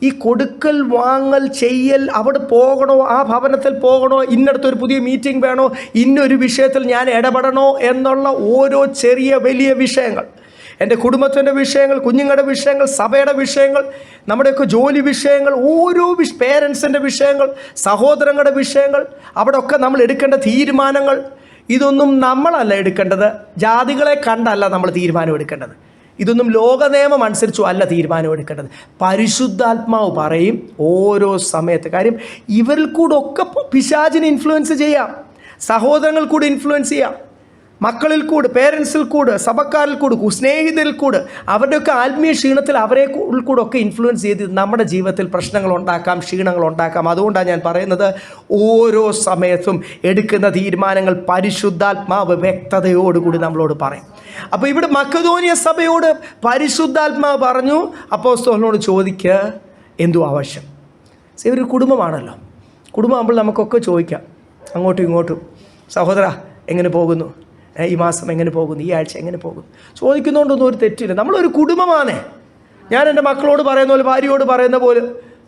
ഈ കൊടുക്കൽ വാങ്ങൽ ചെയ്യൽ, അവിടെ പോകണോ, ആ ഭവനത്തിൽ പോകണോ, ഇന്നടത്തൊരു പുതിയ മീറ്റിംഗ് വേണോ, ഇന്നൊരു വിഷയത്തിൽ ഞാൻ ഇടപെടണോ എന്നുള്ള ഓരോ ചെറിയ വലിയ വിഷയങ്ങൾ, എൻ്റെ കുടുംബത്തിൻ്റെ വിഷയങ്ങൾ, കുഞ്ഞുങ്ങളുടെ വിഷയങ്ങൾ, സഭയുടെ വിഷയങ്ങൾ, നമ്മുടെയൊക്കെ ജോലി വിഷയങ്ങൾ, ഓരോ പേരൻസിൻ്റെ വിഷയങ്ങൾ, സഹോദരങ്ങളുടെ വിഷയങ്ങൾ, അവിടെയൊക്കെ നമ്മൾ എടുക്കേണ്ട തീരുമാനങ്ങൾ, ഇതൊന്നും നമ്മളല്ല എടുക്കേണ്ടത്. ജാതികളെ കണ്ടല്ല നമ്മൾ തീരുമാനം എടുക്കേണ്ടത്. ഇതൊന്നും ലോക നിയമം അനുസരിച്ചും അല്ല തീരുമാനം എടുക്കേണ്ടത്. പരിശുദ്ധാത്മാവ് പറയും ഓരോ സമയത്ത്. കാര്യം ഇവരിൽ കൂടെ ഒക്കെ പിശാചിനെ ഇൻഫ്ലുവൻസ് ചെയ്യാം, സഹോദരങ്ങൾ കൂടെ ഇൻഫ്ലുവൻസ് ചെയ്യാം. മക്കളിൽ കൂട്, പേരൻസിൽ കൂട്, സഭക്കാരിൽ കൂട്, സ്നേഹിതരിൽ കൂട്, അവരുടെയൊക്കെ ആത്മീയ ക്ഷീണത്തിൽ അവരെ കൂടെ ഒക്കെ ഇൻഫ്ലുവൻസ് ചെയ്ത് നമ്മുടെ ജീവിതത്തിൽ പ്രശ്നങ്ങൾ ഉണ്ടാക്കാം, ക്ഷീണങ്ങൾ ഉണ്ടാക്കാം. അതുകൊണ്ടാണ് ഞാൻ പറയുന്നത്, ഓരോ സമയത്തും എടുക്കുന്ന തീരുമാനങ്ങൾ പരിശുദ്ധാത്മാവ് വ്യക്തതയോടുകൂടി നമ്മളോട് പറയും. അപ്പോൾ ഇവിടെ മക്കെദോനിയ സഭയോട് പരിശുദ്ധാത്മാവ് പറഞ്ഞു, അപ്പോസ്തലനോട് ചോദിക്കുക എന്തു ആവശ്യം. ഒരു കുടുംബമാണല്ലോ, കുടുംബമാകുമ്പോൾ നമുക്കൊക്കെ ചോദിക്കാം അങ്ങോട്ടും ഇങ്ങോട്ടും, സഹോദര എങ്ങനെ പോകുന്നു, ഈ മാസം എങ്ങനെ പോകുന്നു, ഈ ആഴ്ച എങ്ങനെ പോകുന്നു, ചോദിക്കുന്നതുകൊണ്ടൊന്നും ഒരു തെറ്റില്ല. നമ്മളൊരു കുടുംബമാണ്. ഞാൻ എൻ്റെ മക്കളോട് പറയുന്ന പോലെ, ഭാര്യയോട് പറയുന്ന പോലെ,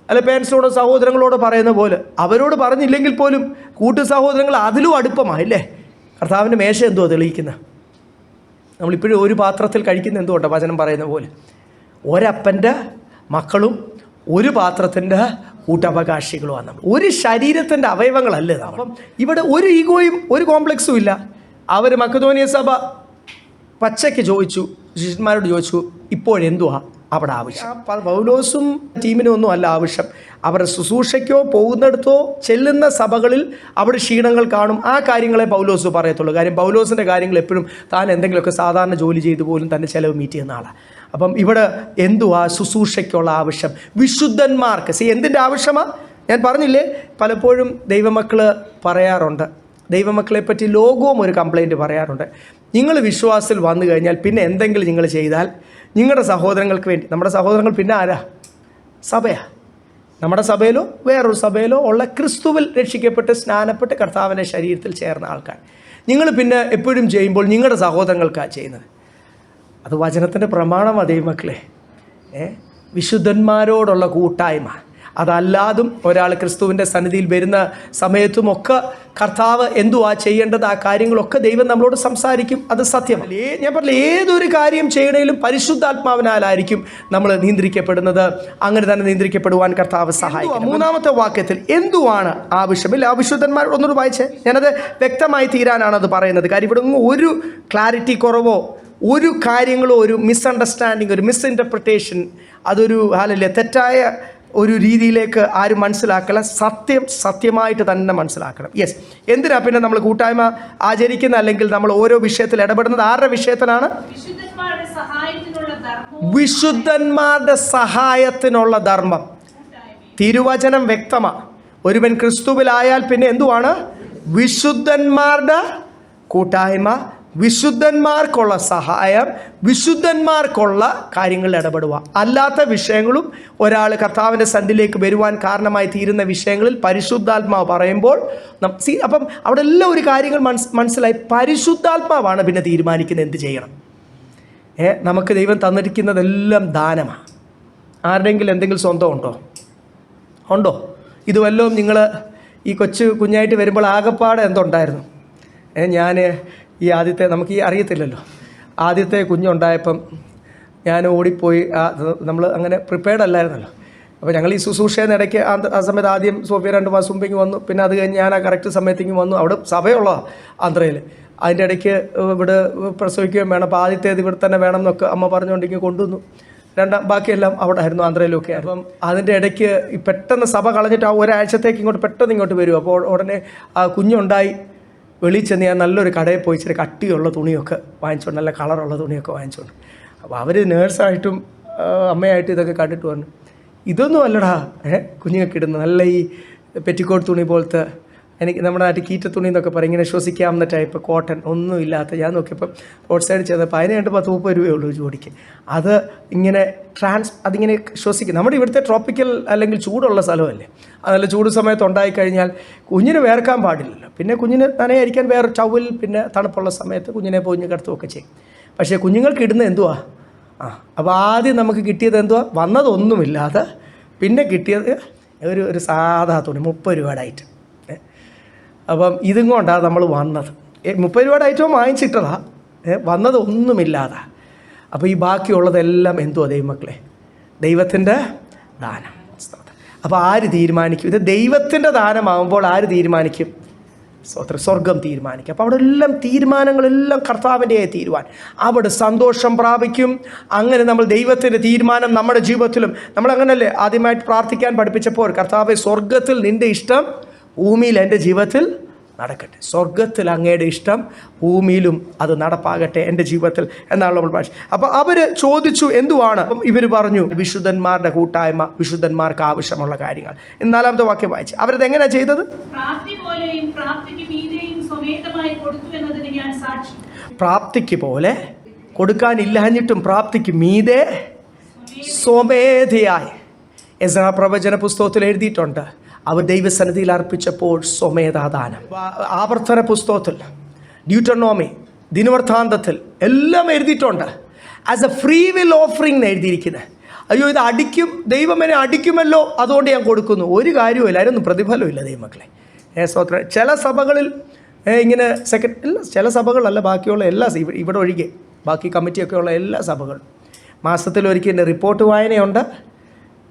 അല്ലെ പേരൻസിനോടോ സഹോദരങ്ങളോട് പറയുന്ന പോലെ, അവരോട് പറഞ്ഞില്ലെങ്കിൽ പോലും കൂട്ടു സഹോദരങ്ങൾ അതിലും അടുപ്പമായില്ലേ. കർത്താവിൻ്റെ മേശ എന്തുവാ തെളിയിക്കുന്നത്? നമ്മളിപ്പോഴും ഒരു പാത്രത്തിൽ കഴിക്കുന്ന എന്തുകൊണ്ടാണ് വചനം പറയുന്ന പോലെ, ഒരപ്പൻ്റെ മക്കളും ഒരു പാത്രത്തിൻ്റെ കൂട്ടവകാശികളുമാണ് നമ്മൾ. ഒരു ശരീരത്തിൻ്റെ അവയവങ്ങളല്ലേ നമ്മൾ. അപ്പം ഇവിടെ ഒരു ഈഗോയും ഒരു കോംപ്ലക്സും ഇല്ല. അവർ മക്കെദോനിയ സഭ പച്ചയ്ക്ക് ചോദിച്ചു, ശിഷ്യന്മാരോട് ചോദിച്ചു, ഇപ്പോഴെന്തുവാ അവിടെ ആവശ്യം. പൗലോസും ടീമിനും ഒന്നും അല്ല ആവശ്യം. അവരുടെ ശുശ്രൂഷയ്ക്കോ പോകുന്നിടത്തോ ചെല്ലുന്ന സഭകളിൽ അവിടെ ക്ഷീണങ്ങൾ കാണും. ആ കാര്യങ്ങളെ പൗലോസ് പറയത്തുള്ളൂ. കാര്യം പൗലോസിൻ്റെ കാര്യങ്ങൾ എപ്പോഴും താൻ എന്തെങ്കിലുമൊക്കെ സാധാരണ ജോലി ചെയ്തു പോലും തൻ്റെ ചിലവ് മീറ്റ് ചെയ്യുന്ന ആളാണ്. അപ്പം ഇവിടെ എന്തുവാ ശുശ്രൂഷയ്ക്കുള്ള ആവശ്യം? വിശുദ്ധന്മാർക്ക് എന്തിൻ്റെ ആവശ്യമാണ്? ഞാൻ പറഞ്ഞില്ലേ, പലപ്പോഴും ദൈവമക്കൾ പറയാറുണ്ട്, ദൈവമക്കളെപ്പറ്റി ലോകവും ഒരു കംപ്ലൈൻറ്റ് പറയാറുണ്ട്. നിങ്ങൾ വിശ്വാസത്തിൽ വന്നു കഴിഞ്ഞാൽ പിന്നെ എന്തെങ്കിലും നിങ്ങൾ ചെയ്താൽ നിങ്ങളുടെ സഹോദരങ്ങൾക്ക് വേണ്ടി, നമ്മുടെ സഹോദരങ്ങൾ പിന്നെ ആരാ? സഭയാണ്. നമ്മുടെ സഭയിലോ വേറൊരു സഭയിലോ ഉള്ള ക്രിസ്തുവിൽ രക്ഷിക്കപ്പെട്ട് സ്നാനപ്പെട്ട് കർത്താവിൻ്റെ ശരീരത്തിൽ ചേർന്ന ആൾക്കാർ. നിങ്ങൾ പിന്നെ എപ്പോഴും ചെയ്യുമ്പോൾ നിങ്ങളുടെ സഹോദരങ്ങൾക്കാണ് ചെയ്യുന്നത്. അത് വചനത്തിൻ്റെ പ്രമാണമാണ് ദൈവമക്കളെ. വിശുദ്ധന്മാരോടുള്ള കൂട്ടായ്മ. അതല്ലാതും ഒരാൾ ക്രിസ്തുവിൻ്റെ സന്നിധിയിൽ വരുന്ന സമയത്തുമൊക്കെ കർത്താവ് എന്തുവാ ചെയ്യേണ്ടത്, ആ കാര്യങ്ങളൊക്കെ ദൈവം നമ്മളോട് സംസാരിക്കും. അത് സത്യമാണ്. ഞാൻ പറഞ്ഞില്ല, ഏതൊരു കാര്യം ചെയ്യണേലും പരിശുദ്ധാത്മാവിനാലായിരിക്കും നമ്മൾ നിയന്ത്രിക്കപ്പെടുന്നത്. അങ്ങനെ തന്നെ നിയന്ത്രിക്കപ്പെടുവാൻ കർത്താവ് സഹായിക്കും. മൂന്നാമത്തെ വാക്യത്തിൽ എന്തുവാണ് ആവശ്യമില്ല, വിശുദ്ധന്മാരോട് ഒന്നുകൂടി വായിച്ചേ. ഞാനത് വ്യക്തമായി തീരാനാണ് അത് പറയുന്നത്. കാര്യം ഇവിടെ ഒരു ക്ലാരിറ്റി കുറവോ ഒരു കാര്യങ്ങളോ ഒരു മിസ്അണ്ടർസ്റ്റാൻഡിങ്, ഒരു മിസ്ഇൻ്റർപ്രിട്ടേഷൻ, അതൊരു തെറ്റായ ഒരു രീതിയിലേക്ക് ആരും മനസ്സിലാക്കല. സത്യമായിട്ട് തന്നെ മനസ്സിലാക്കണം. യെസ്, എന്തിനാ പിന്നെ നമ്മൾ കൂട്ടായ്മ ആചരിക്കുന്ന, അല്ലെങ്കിൽ നമ്മൾ ഓരോ വിഷയത്തിൽ ഇടപെടുന്നത്? ആരുടെ വിഷയത്തിലാണ്? വിശുദ്ധന്മാരുടെ സഹായത്തിനുള്ള ധർമ്മം. തിരുവചനം വ്യക്തമാണ്. ഒരുവൻ ക്രിസ്തുവിലായാൽ പിന്നെ എന്തുവാണ്? വിശുദ്ധന്മാരുടെ കൂട്ടായ്മ, വിശുദ്ധന്മാർക്കുള്ള സഹായം, വിശുദ്ധന്മാർക്കുള്ള കാര്യങ്ങളിൽ ഇടപെടുക. അല്ലാത്ത വിഷയങ്ങളും ഒരാൾ കർത്താവിൻ്റെ സന്നിധിയിലേക്ക് വരുവാൻ കാരണമായി തീരുന്ന വിഷയങ്ങളിൽ പരിശുദ്ധാത്മാവ് പറയുമ്പോൾ അപ്പം അവിടെ എല്ലാം ഒരു കാര്യങ്ങൾ മനസ്സിലായി. പരിശുദ്ധാത്മാവാണ് പിന്നെ തീരുമാനിക്കുന്നത് എന്ത് ചെയ്യണം. നമുക്ക് ദൈവം തന്നിരിക്കുന്നതെല്ലാം ദാനമാണ്. ആരുടെയെങ്കിലും എന്തെങ്കിലും സ്വന്തം ഉണ്ടോ? ഇത് വല്ലതും നിങ്ങൾ ഈ കുഞ്ഞായിട്ട് വരുമ്പോൾ ആകപ്പാടെ എന്തുണ്ടായിരുന്നു? ഞാൻ ഈ ആദ്യത്തെ, നമുക്ക് ഈ അറിയത്തില്ലല്ലോ, ആദ്യത്തെ കുഞ്ഞുണ്ടായപ്പം ഞാൻ ഓടിപ്പോയി. നമ്മൾ അങ്ങനെ പ്രിപ്പയർഡ് അല്ലായിരുന്നല്ലോ. അപ്പോൾ ഞങ്ങൾ ഈ ശുശ്രൂഷയുടെ ഇടയ്ക്ക് ആ സമയത്ത് ആദ്യം സോഫിയ 2 മാസം മുമ്പേക്ക് വന്നു. പിന്നെ അത് കഴിഞ്ഞ് ഞാൻ ആ കറക്റ്റ് സമയത്തേക്ക് വന്നു. അവിടെ സഭയുള്ളതാണ് ആന്ധ്രയിൽ. അതിൻ്റെ ഇടയ്ക്ക് ഇവിടെ പ്രസവിക്കുകയും വേണം. അപ്പോൾ ആദ്യത്തേത് ഇവിടെ തന്നെ വേണം എന്നൊക്കെ അമ്മ പറഞ്ഞുകൊണ്ടെങ്കിൽ കൊണ്ടുവന്നു. ബാക്കിയെല്ലാം അവിടെ ആയിരുന്നു, ആന്ധ്രയിലൊക്കെ. അപ്പം അതിൻ്റെ ഇടയ്ക്ക് പെട്ടെന്ന് സഭ കളഞ്ഞിട്ട് ആ ഒരാഴ്ചത്തേക്ക് പെട്ടെന്ന് ഇങ്ങോട്ട് വരും. അപ്പോൾ ഉടനെ ആ കുഞ്ഞുണ്ടായി. വെളിയിൽ ചെന്ന് ഞാൻ നല്ലൊരു കടയിൽ പോയി ഇച്ചിരി കട്ടിയുള്ള തുണിയൊക്കെ വാങ്ങിച്ചുകൊണ്ട്, നല്ല കളറുള്ള തുണിയൊക്കെ വാങ്ങിച്ചുകൊണ്ട്. അപ്പോൾ അവർ നേഴ്സായിട്ടും അമ്മയായിട്ടും ഇതൊക്കെ കണ്ടിട്ട് പറഞ്ഞു, ഇതൊന്നും അല്ലടാ കുഞ്ഞുങ്ങൾക്ക് ഇടുന്നത്, നല്ല ഈ പെറ്റിക്കോട്ട് തുണി പോലത്തെ, എനിക്ക് നമ്മുടെ നാട്ടിൽ കീറ്റ തുണി എന്നൊക്കെ പറയും, ഇങ്ങനെ ശ്വസിക്കാവുന്ന ടൈപ്പ് കോട്ടൺ ഒന്നും ഇല്ലാത്ത. ഞാൻ നോക്കിയപ്പം റോഡ് സൈഡ് ചെന്നപ്പോൾ അതിന് 10-30 രൂപയേ ഉള്ളൂ ഒരു ജോഡിക്ക്. അത് ഇങ്ങനെ അതിങ്ങനെ ശ്വസിക്കും. നമ്മുടെ ഇവിടുത്തെ ട്രോപ്പിക്കൽ അല്ലെങ്കിൽ ചൂടുള്ള സ്ഥലമല്ലേ, അതല്ല ചൂട് സമയത്ത് ഉണ്ടായിക്കഴിഞ്ഞാൽ കുഞ്ഞിന് വേർക്കാൻ പാടില്ലല്ലോ. പിന്നെ കുഞ്ഞിന് നനയായിരിക്കാൻ വേറെ ടവൽ, പിന്നെ തണുപ്പുള്ള സമയത്ത് കുഞ്ഞിനെ പൊഞ്ഞ് കിടത്തുകയൊക്കെ ചെയ്യും. പക്ഷേ കുഞ്ഞുങ്ങൾക്ക് ഇടുന്നത് എന്തുവാ? അപ്പോൾ ആദ്യം നമുക്ക് കിട്ടിയത് എന്തുവാ? വന്നതൊന്നുമില്ലാതെ പിന്നെ കിട്ടിയത് ഒരു സാധാ തുണി 30 രൂപയുടെ ഐറ്റം. അപ്പം ഇതും കൊണ്ടാണ് നമ്മൾ വന്നത്. 30 രൂപയുടെ ഐറ്റം വാങ്ങിച്ചിട്ടതാ, വന്നത് ഒന്നുമില്ലാതെ. അപ്പോൾ ഈ ബാക്കിയുള്ളതെല്ലാം എന്തുവാ ദൈവമക്കളെ? ദൈവത്തിൻ്റെ ദാനം. അപ്പോൾ ആര് തീരുമാനിക്കും? ഇത് ദൈവത്തിൻ്റെ ദാനമാകുമ്പോൾ ആര് തീരുമാനിക്കും? സ്വർഗം തീരുമാനിക്കും. അപ്പോൾ അവിടെ എല്ലാം തീരുമാനങ്ങളെല്ലാം കർത്താവിൻ്റെയായി തീരുവാൻ അവിടെ സന്തോഷം പ്രാപിക്കും. അങ്ങനെ നമ്മൾ ദൈവത്തിൻ്റെ തീരുമാനം നമ്മുടെ ജീവിതത്തിലും, നമ്മളങ്ങനല്ലേ ആദ്യമായിട്ട് പ്രാർത്ഥിക്കാൻ പഠിപ്പിച്ചപ്പോൾ, കർത്താവേ സ്വർഗത്തിൽ നിൻ്റെ ഇഷ്ടം ഭൂമിയിൽ എൻ്റെ ജീവിതത്തിൽ നടക്കട്ടെ. സ്വർഗത്തിൽ അങ്ങയുടെ ഇഷ്ടം ഭൂമിയിലും അത് നടപ്പാകട്ടെ എൻ്റെ ജീവിതത്തിൽ എന്നാണ് നമ്മൾ ഭാഷ. അപ്പോൾ അവർ ചോദിച്ചു എന്തുവാണ്? അപ്പം ഇവർ പറഞ്ഞു വിശുദ്ധന്മാരുടെ കൂട്ടായ്മ, വിശുദ്ധന്മാർക്ക് ആവശ്യമുള്ള കാര്യങ്ങൾ. 4-ാമത്തെ വാക്യം വായിച്ചു. അവരത് എങ്ങനെയാണ് ചെയ്തത്? പ്രാപ്തി പോലെയും പ്രാപ്തിക്ക് മീതെയും സ്വമേധമായി കൊടുത്തു എന്നതിന് ഞാൻ സാക്ഷി. പ്രാപ്തിക്ക് പോലെ കൊടുക്കാനില്ലാഞ്ഞിട്ടും പ്രാപ്തിക്ക് മീതെ സ്വമേധയായി. എസ്രാ പ്രവചന പുസ്തകത്തിൽ എഴുതിയിട്ടുണ്ട്, അവർ ദൈവസന്നിധിയിൽ അർപ്പിച്ചപ്പോൾ സ്വമേധാദാനം. ആവർത്തന പുസ്തകത്തിൽ, ഡ്യൂട്ടറോണോമി, ദിനവൃത്താന്തത്തിൽ എല്ലാം എഴുതിയിട്ടുണ്ട്. As A free will offering എഴുതിയിരിക്കുന്നത്. അയ്യോ ഇത് അടിക്കും, ദൈവം എന്നെ അടിക്കുമല്ലോ അതുകൊണ്ട് ഞാൻ കൊടുക്കുന്നു. ഒരു കാര്യവുമില്ല, അതിനൊന്നും പ്രതിഫലമില്ല ദൈവമക്കളെ. സ്തോത്രം. ചില സഭകളിൽ ഇങ്ങനെ ചില സഭകളല്ല, ബാക്കിയുള്ള എല്ലാ ഇവിടെ ഒഴികെ ബാക്കി കമ്മിറ്റിയൊക്കെ ഉള്ള എല്ലാ സഭകളും മാസത്തിലൊരിക്കൽ റിപ്പോർട്ട് വായനയുണ്ട്.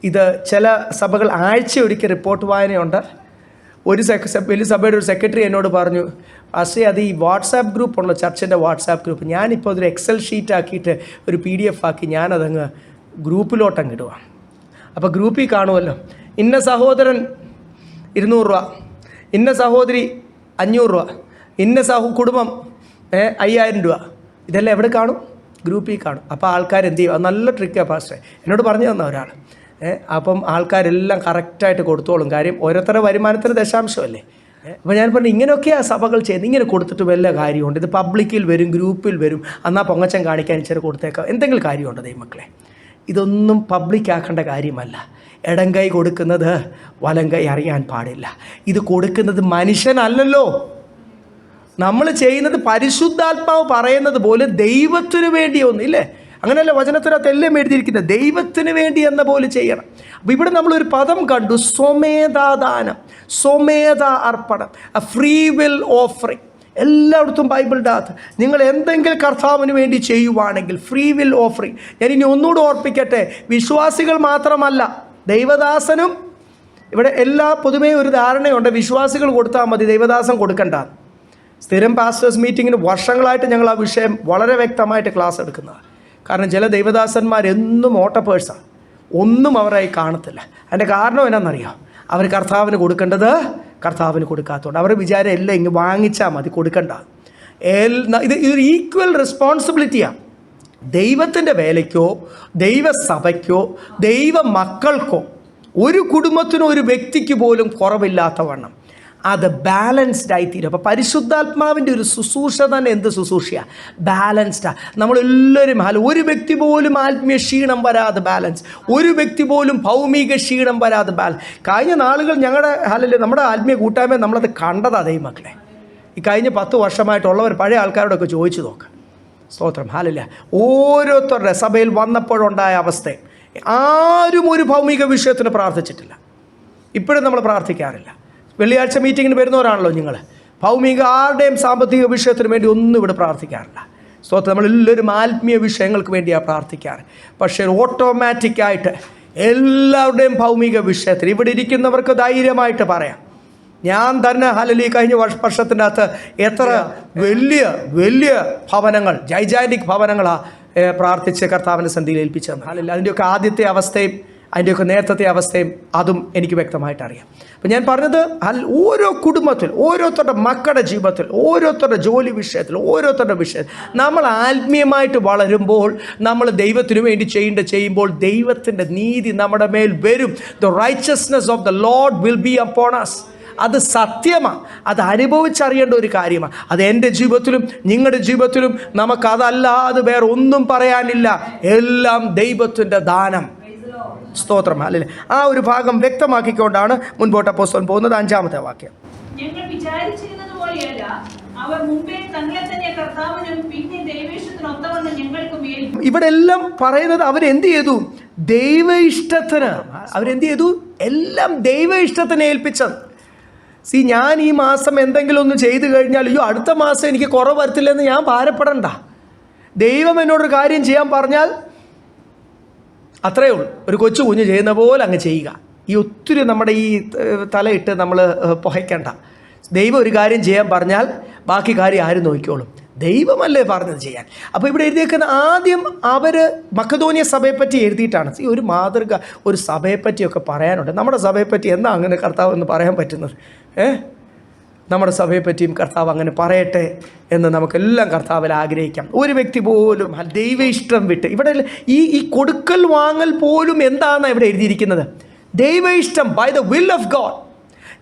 ഇത് ചില സഭകൾ ആഴ്ചയൊരിക്കൽ റിപ്പോർട്ട് വായനയുണ്ട്. ഒരു വലിയ സഭയുടെ ഒരു സെക്രട്ടറി എന്നോട് പറഞ്ഞു, പക്ഷേ അത് ഈ വാട്സാപ്പ് ഗ്രൂപ്പുള്ള ചർച്ചിൻ്റെ വാട്സാപ്പ് ഗ്രൂപ്പ്, ഞാനിപ്പോൾ അതൊരു എക്സൽ ഷീറ്റ് ആക്കിയിട്ട് ഒരു PDF ആക്കി ഞാനതങ്ങ് ഗ്രൂപ്പിലോട്ടങ്ങ് ഇടുവാണ്. അപ്പോൾ ഗ്രൂപ്പിൽ കാണുമല്ലോ, ഇന്ന സഹോദരൻ 200 രൂപ, ഇന്ന സഹോദരി 500 രൂപ, ഇന്ന കുടുംബം 5000 രൂപ. ഇതെല്ലാം എവിടെ കാണും? ഗ്രൂപ്പിൽ കാണും. അപ്പോൾ ആൾക്കാർ എന്ത് ചെയ്യും? അത് നല്ല ട്രിക്കാണ് പാസ്റ്ററെ, എന്നോട് പറഞ്ഞു തന്ന ഒരാൾ. അപ്പം ആൾക്കാരെല്ലാം കറക്റ്റായിട്ട് കൊടുത്തോളും. കാര്യം ഓരോരുത്തരുടെ വരുമാനത്തിന് ദശാംശമല്ലേ. അപ്പോൾ ഞാൻ പറഞ്ഞു ഇങ്ങനെയൊക്കെയാണ് സഭകൾ ചെയ്യുന്നത്. ഇങ്ങനെ കൊടുത്തിട്ട് വല്ല കാര്യമുണ്ട്? ഇത് പബ്ലിക്കിൽ വരും, ഗ്രൂപ്പിൽ വരും, എന്നാൽ പൊങ്ങച്ചം കാണിക്കാൻ ഇച്ചിരി കൊടുത്തേക്കാം, എന്തെങ്കിലും കാര്യമുണ്ട് ദൈവമക്കളെ? ഇതൊന്നും പബ്ലിക്കാക്കേണ്ട കാര്യമല്ല. ഇടം കൈ കൊടുക്കുന്നത് വലം കൈ അറിയാൻ പാടില്ല. ഇത് കൊടുക്കുന്നത് മനുഷ്യനല്ലല്ലോ, നമ്മൾ ചെയ്യുന്നത് പരിശുദ്ധാത്മാവ് പറയുന്നത് പോലെ ദൈവത്തിന് വേണ്ടിയൊന്നും ഇല്ലേ? അങ്ങനെയല്ല വചനത്തിനകത്ത് എല്ലാം എഴുതിയിരിക്കുന്നത്, ദൈവത്തിന് വേണ്ടി എന്ന പോലെ ചെയ്യണം. അപ്പോൾ ഇവിടെ നമ്മളൊരു പദം കണ്ടു, സ്വമേധാദാനം, സ്വമേധ അർപ്പണം, എ ഫ്രീ വിൽ ഓഫറിങ്. എല്ലായിടത്തും ബൈബിളിൻ്റെ അകത്ത് നിങ്ങൾ എന്തെങ്കിലും കർത്താവിന് വേണ്ടി ചെയ്യുവാണെങ്കിൽ ഫ്രീ വിൽ ഓഫറിങ്. ഞാനിനി ഒന്നുകൂടെ ഓർപ്പിക്കട്ടെ, വിശ്വാസികൾ മാത്രമല്ല, ദൈവദാസനും. ഇവിടെ പൊതുവേ ഒരു ധാരണയുണ്ട്, വിശ്വാസികൾ കൊടുത്താൽ മതി, ദൈവദാസൻ കൊടുക്കണ്ട. സ്ഥിരം പാസ്റ്റേഴ്സ് മീറ്റിങ്ങിന് വർഷങ്ങളായിട്ട് ഞങ്ങൾ ആ വിഷയം വളരെ വ്യക്തമായിട്ട് ക്ലാസ് എടുക്കുന്നതാണ്. കാരണം ചില ദൈവദാസന്മാരെന്നും ഓട്ടപ്പേഴ്സാണ്, ഒന്നും അവരായി കാണത്തില്ല. അതിൻ്റെ കാരണം എന്നാണെന്നറിയാം, അവർ കർത്താവിന് കൊടുക്കേണ്ടത് കർത്താവിന് കൊടുക്കാത്തതുകൊണ്ട് അവരുടെ വിചാരം എല്ലാം ഇങ്ങ് വാങ്ങിച്ചാൽ മതി, കൊടുക്കണ്ട. ഇത് ഒരു ഈക്വൽ റെസ്പോൺസിബിലിറ്റിയാണ്. ദൈവത്തിൻ്റെ വേലയ്ക്കോ ദൈവസഭയ്ക്കോ ദൈവ മക്കൾക്കോ ഒരു കുടുംബത്തിനോ ഒരു വ്യക്തിക്ക് പോലും കുറവില്ലാത്ത വണ്ണം അത് ബാലൻസ്ഡ് ആയിത്തീരും. അപ്പോൾ പരിശുദ്ധാത്മാവിൻ്റെ ഒരു ശുശ്രൂഷ തന്നെ എന്ത് ശുശ്രൂഷയാണ്? ബാലൻസ്ഡാണ്. നമ്മളെല്ലാവരും ഒരു വ്യക്തി പോലും ആത്മീയ ക്ഷീണം വരാതെ ബാലൻസ്, ഒരു വ്യക്തി പോലും ഭൗമിക ക്ഷീണം വരാതെ ബാലൻസ്. കഴിഞ്ഞ നാളുകൾ നമ്മുടെ ആത്മീയ കൂട്ടായ്മ നമ്മളത് കണ്ടതാണ് ദൈവമക്കളെ. ഈ കഴിഞ്ഞ 10 വർഷമായിട്ടുള്ളവർ പഴയ ആൾക്കാരോടൊക്കെ ചോദിച്ചു നോക്കാം. സ്തോത്രം, ഹല്ലേലൂയ. ഓരോരുത്തരുടെ സഭയിൽ വന്നപ്പോഴുണ്ടായ അവസ്ഥ, ആരും ഒരു ഭൗമിക വിഷയത്തിന് പ്രാർത്ഥിച്ചിട്ടില്ല. ഇപ്പോഴും നമ്മൾ പ്രാർത്ഥിക്കാറില്ല. വെള്ളിയാഴ്ച മീറ്റിങ്ങിന് വരുന്നവരാണല്ലോ നിങ്ങൾ. ഭൗമിക ആരുടെയും സാമ്പത്തിക വിഷയത്തിന് വേണ്ടി ഒന്നും ഇവിടെ പ്രാർത്ഥിക്കാറില്ല. സ്തോത്രം, നമ്മളെല്ലാവരും ആത്മീയ വിഷയങ്ങൾക്ക് വേണ്ടിയാണ് പ്രാർത്ഥിക്കാറ്. പക്ഷേ ഓട്ടോമാറ്റിക്കായിട്ട് എല്ലാവരുടെയും ഭൗമിക വിഷയത്തിൽ ഇവിടെ ഇരിക്കുന്നവർക്ക് ധൈര്യമായിട്ട് പറയാം, ഞാൻ തന്നെ ഹല്ലേലൂയ കഴിഞ്ഞ വർഷത്തിൻ്റെ അകത്ത് എത്ര വലിയ വലിയ ഭവനങ്ങൾ, ജൈജാൻറ്റിക് ഭവനങ്ങളാണ് പ്രാർത്ഥിച്ച് കർത്താവിൻ്റെ സന്ധിയിൽ ഏൽപ്പിച്ചത്. ഹല്ലേലൂയ. അതിൻ്റെയൊക്കെ ആദ്യത്തെ അവസ്ഥയും അതിൻ്റെയൊക്കെ നേരത്തെ അവസ്ഥയും അതും എനിക്ക് വ്യക്തമായിട്ട് അറിയാം. അപ്പം ഞാൻ പറഞ്ഞത്, ഓരോ കുടുംബത്തിൽ, ഓരോരുത്തരുടെ മക്കളുടെ ജീവിതത്തിൽ, ഓരോരുത്തരുടെ ജോലി വിഷയത്തിൽ, ഓരോരുത്തരുടെ വിഷയത്തിൽ നമ്മൾ ആത്മീയമായിട്ട് വളരുമ്പോൾ, നമ്മൾ ദൈവത്തിന് വേണ്ടി ചെയ്യുമ്പോൾ ദൈവത്തിൻ്റെ നീതി നമ്മുടെ മേൽ വരും. The righteousness of the Lord will be upon us. അത് സത്യമാണ്, അത് അനുഭവിച്ചറിയേണ്ട ഒരു കാര്യമാണ്. അത് എൻ്റെ ജീവിതത്തിലും നിങ്ങളുടെ ജീവിതത്തിലും നമുക്കതല്ലാതെ വേറെ ഒന്നും പറയാനില്ല. എല്ലാം ദൈവത്തിൻ്റെ ദാനം. സ്തോത്രം, അല്ലേ? ആ ഒരു ഭാഗം വ്യക്തമാക്കിക്കൊണ്ടാണ് മുൻപോട്ട് അപ്പോസ്തലൻ പോകുന്നത്. 5-ാമത്തെ വാക്യം, ഞങ്ങൾ വിചാരിച്ചിരുന്നത് പോലെയല്ല, അവർ മുമ്പേ തങ്ങളെ തന്നെ കർത്താവിനും പിന്നെ ദൈവേഷ്ടത്തിനൊത്തവണ്ണം ഞങ്ങൾക്കും ഏൽപ്പിച്ചു. ഇവിടെ എല്ലാം പറയുന്നത് അവരെന്ത് ചെയ്തു? ദൈവ ഇഷ്ടത്തിന് അവരെന്ത് ചെയ്തു? എല്ലാം ദൈവ ഇഷ്ടത്തിന് ഏൽപ്പിച്ചത്. ഞാൻ ഈ മാസം എന്തെങ്കിലും ഒന്ന് ചെയ്തു കഴിഞ്ഞാൽ അയ്യോ അടുത്ത മാസം എനിക്ക് കുറവ് വരത്തില്ലെന്ന് ഞാൻ ഭാരപ്പെടണ്ട. ദൈവം എന്നോടൊരു കാര്യം ചെയ്യാൻ പറഞ്ഞാൽ അത്രയേ ഉള്ളൂ. ഒരു കൊച്ചു കുഞ്ഞ് ചെയ്യുന്ന പോലെ അങ്ങ് ചെയ്യുക. ഈ ഒത്തിരി നമ്മുടെ ഈ തലയിട്ട് നമ്മൾ പുഹയ്ക്കണ്ട. ദൈവം ഒരു കാര്യം ചെയ്യാൻ പറഞ്ഞാൽ ബാക്കി കാര്യം ആരും നോക്കിക്കോളും. ദൈവമല്ലേ പറഞ്ഞത് ചെയ്യാൻ. അപ്പോൾ ഇവിടെ എഴുതിയേക്കുന്ന ആദ്യം അവർ മക്കതോനിയ സഭയെപ്പറ്റി എഴുതിയിട്ടാണ്. ഒരു മാതൃക, ഒരു സഭയെപ്പറ്റിയൊക്കെ പറയാനുണ്ട്. നമ്മുടെ സഭയെപ്പറ്റി എന്നാ അങ്ങനെ കർത്താവ് എന്ന് പറയാൻ പറ്റുന്നത്? നമ്മുടെ സഭയെ പറ്റിയും കർത്താവ് അങ്ങനെ പറയട്ടെ എന്ന് നമുക്കെല്ലാം കർത്താവിൽ ആഗ്രഹിക്കാം. ഒരു വ്യക്തി പോലും ദൈവ ഇഷ്ടം വിട്ട് ഇവിടെ ഈ കൊടുക്കൽ വാങ്ങൽ പോലും എന്താണെന്നാണ് ഇവിടെ എഴുതിയിരിക്കുന്നത്? ദൈവ ഇഷ്ടം, by the will of God.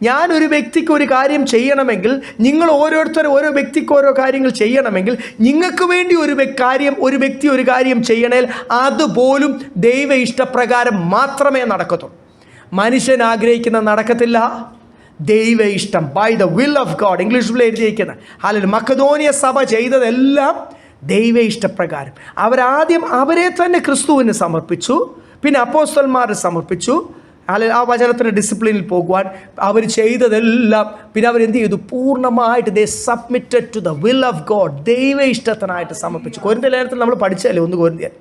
ഞാനൊരു വ്യക്തിക്ക് ഒരു കാര്യം ചെയ്യണമെങ്കിൽ, നിങ്ങൾ ഓരോരുത്തരും ഓരോ വ്യക്തിക്ക് ഓരോ കാര്യങ്ങൾ ചെയ്യണമെങ്കിൽ, നിങ്ങൾക്ക് വേണ്ടി ഒരു വ്യക്തി ഒരു കാര്യം ചെയ്യണേൽ അതുപോലും ദൈവ ഇഷ്ടപ്രകാരം മാത്രമേ നടക്കത്തുള്ളൂ. മനുഷ്യൻ ആഗ്രഹിക്കുന്ന നടക്കത്തില്ല. ദൈവ ഇഷ്ടം, by the will of God. ഇംഗ്ലീഷിൽ എഴുതിയിരിക്കുന്നത് അല്ലെങ്കിൽ മക്കതോനിയ സഭ ചെയ്തതെല്ലാം ദൈവ ഇഷ്ടപ്രകാരം. അവരാദ്യം അവരെ തന്നെ ക്രിസ്തുവിന് സമർപ്പിച്ചു, പിന്നെ അപ്പോസ്തലന്മാരെ സമർപ്പിച്ചു. അല്ലെങ്കിൽ ആ വചനത്തിൻ്റെ ഡിസിപ്ലിനിൽ പോകുവാൻ അവർ ചെയ്തതെല്ലാം പിന്നെ അവരെന്ത് ചെയ്തു? പൂർണ്ണമായിട്ട് they submitted to the will of God. ദൈവ ഇഷ്ടത്തിനായിട്ട് സമർപ്പിച്ചു. കൊരിന്ത്യർ ലേഖനത്തിൽ നമ്മൾ പഠിച്ചല്ലേ, 1 കൊരിന്ത്യർ.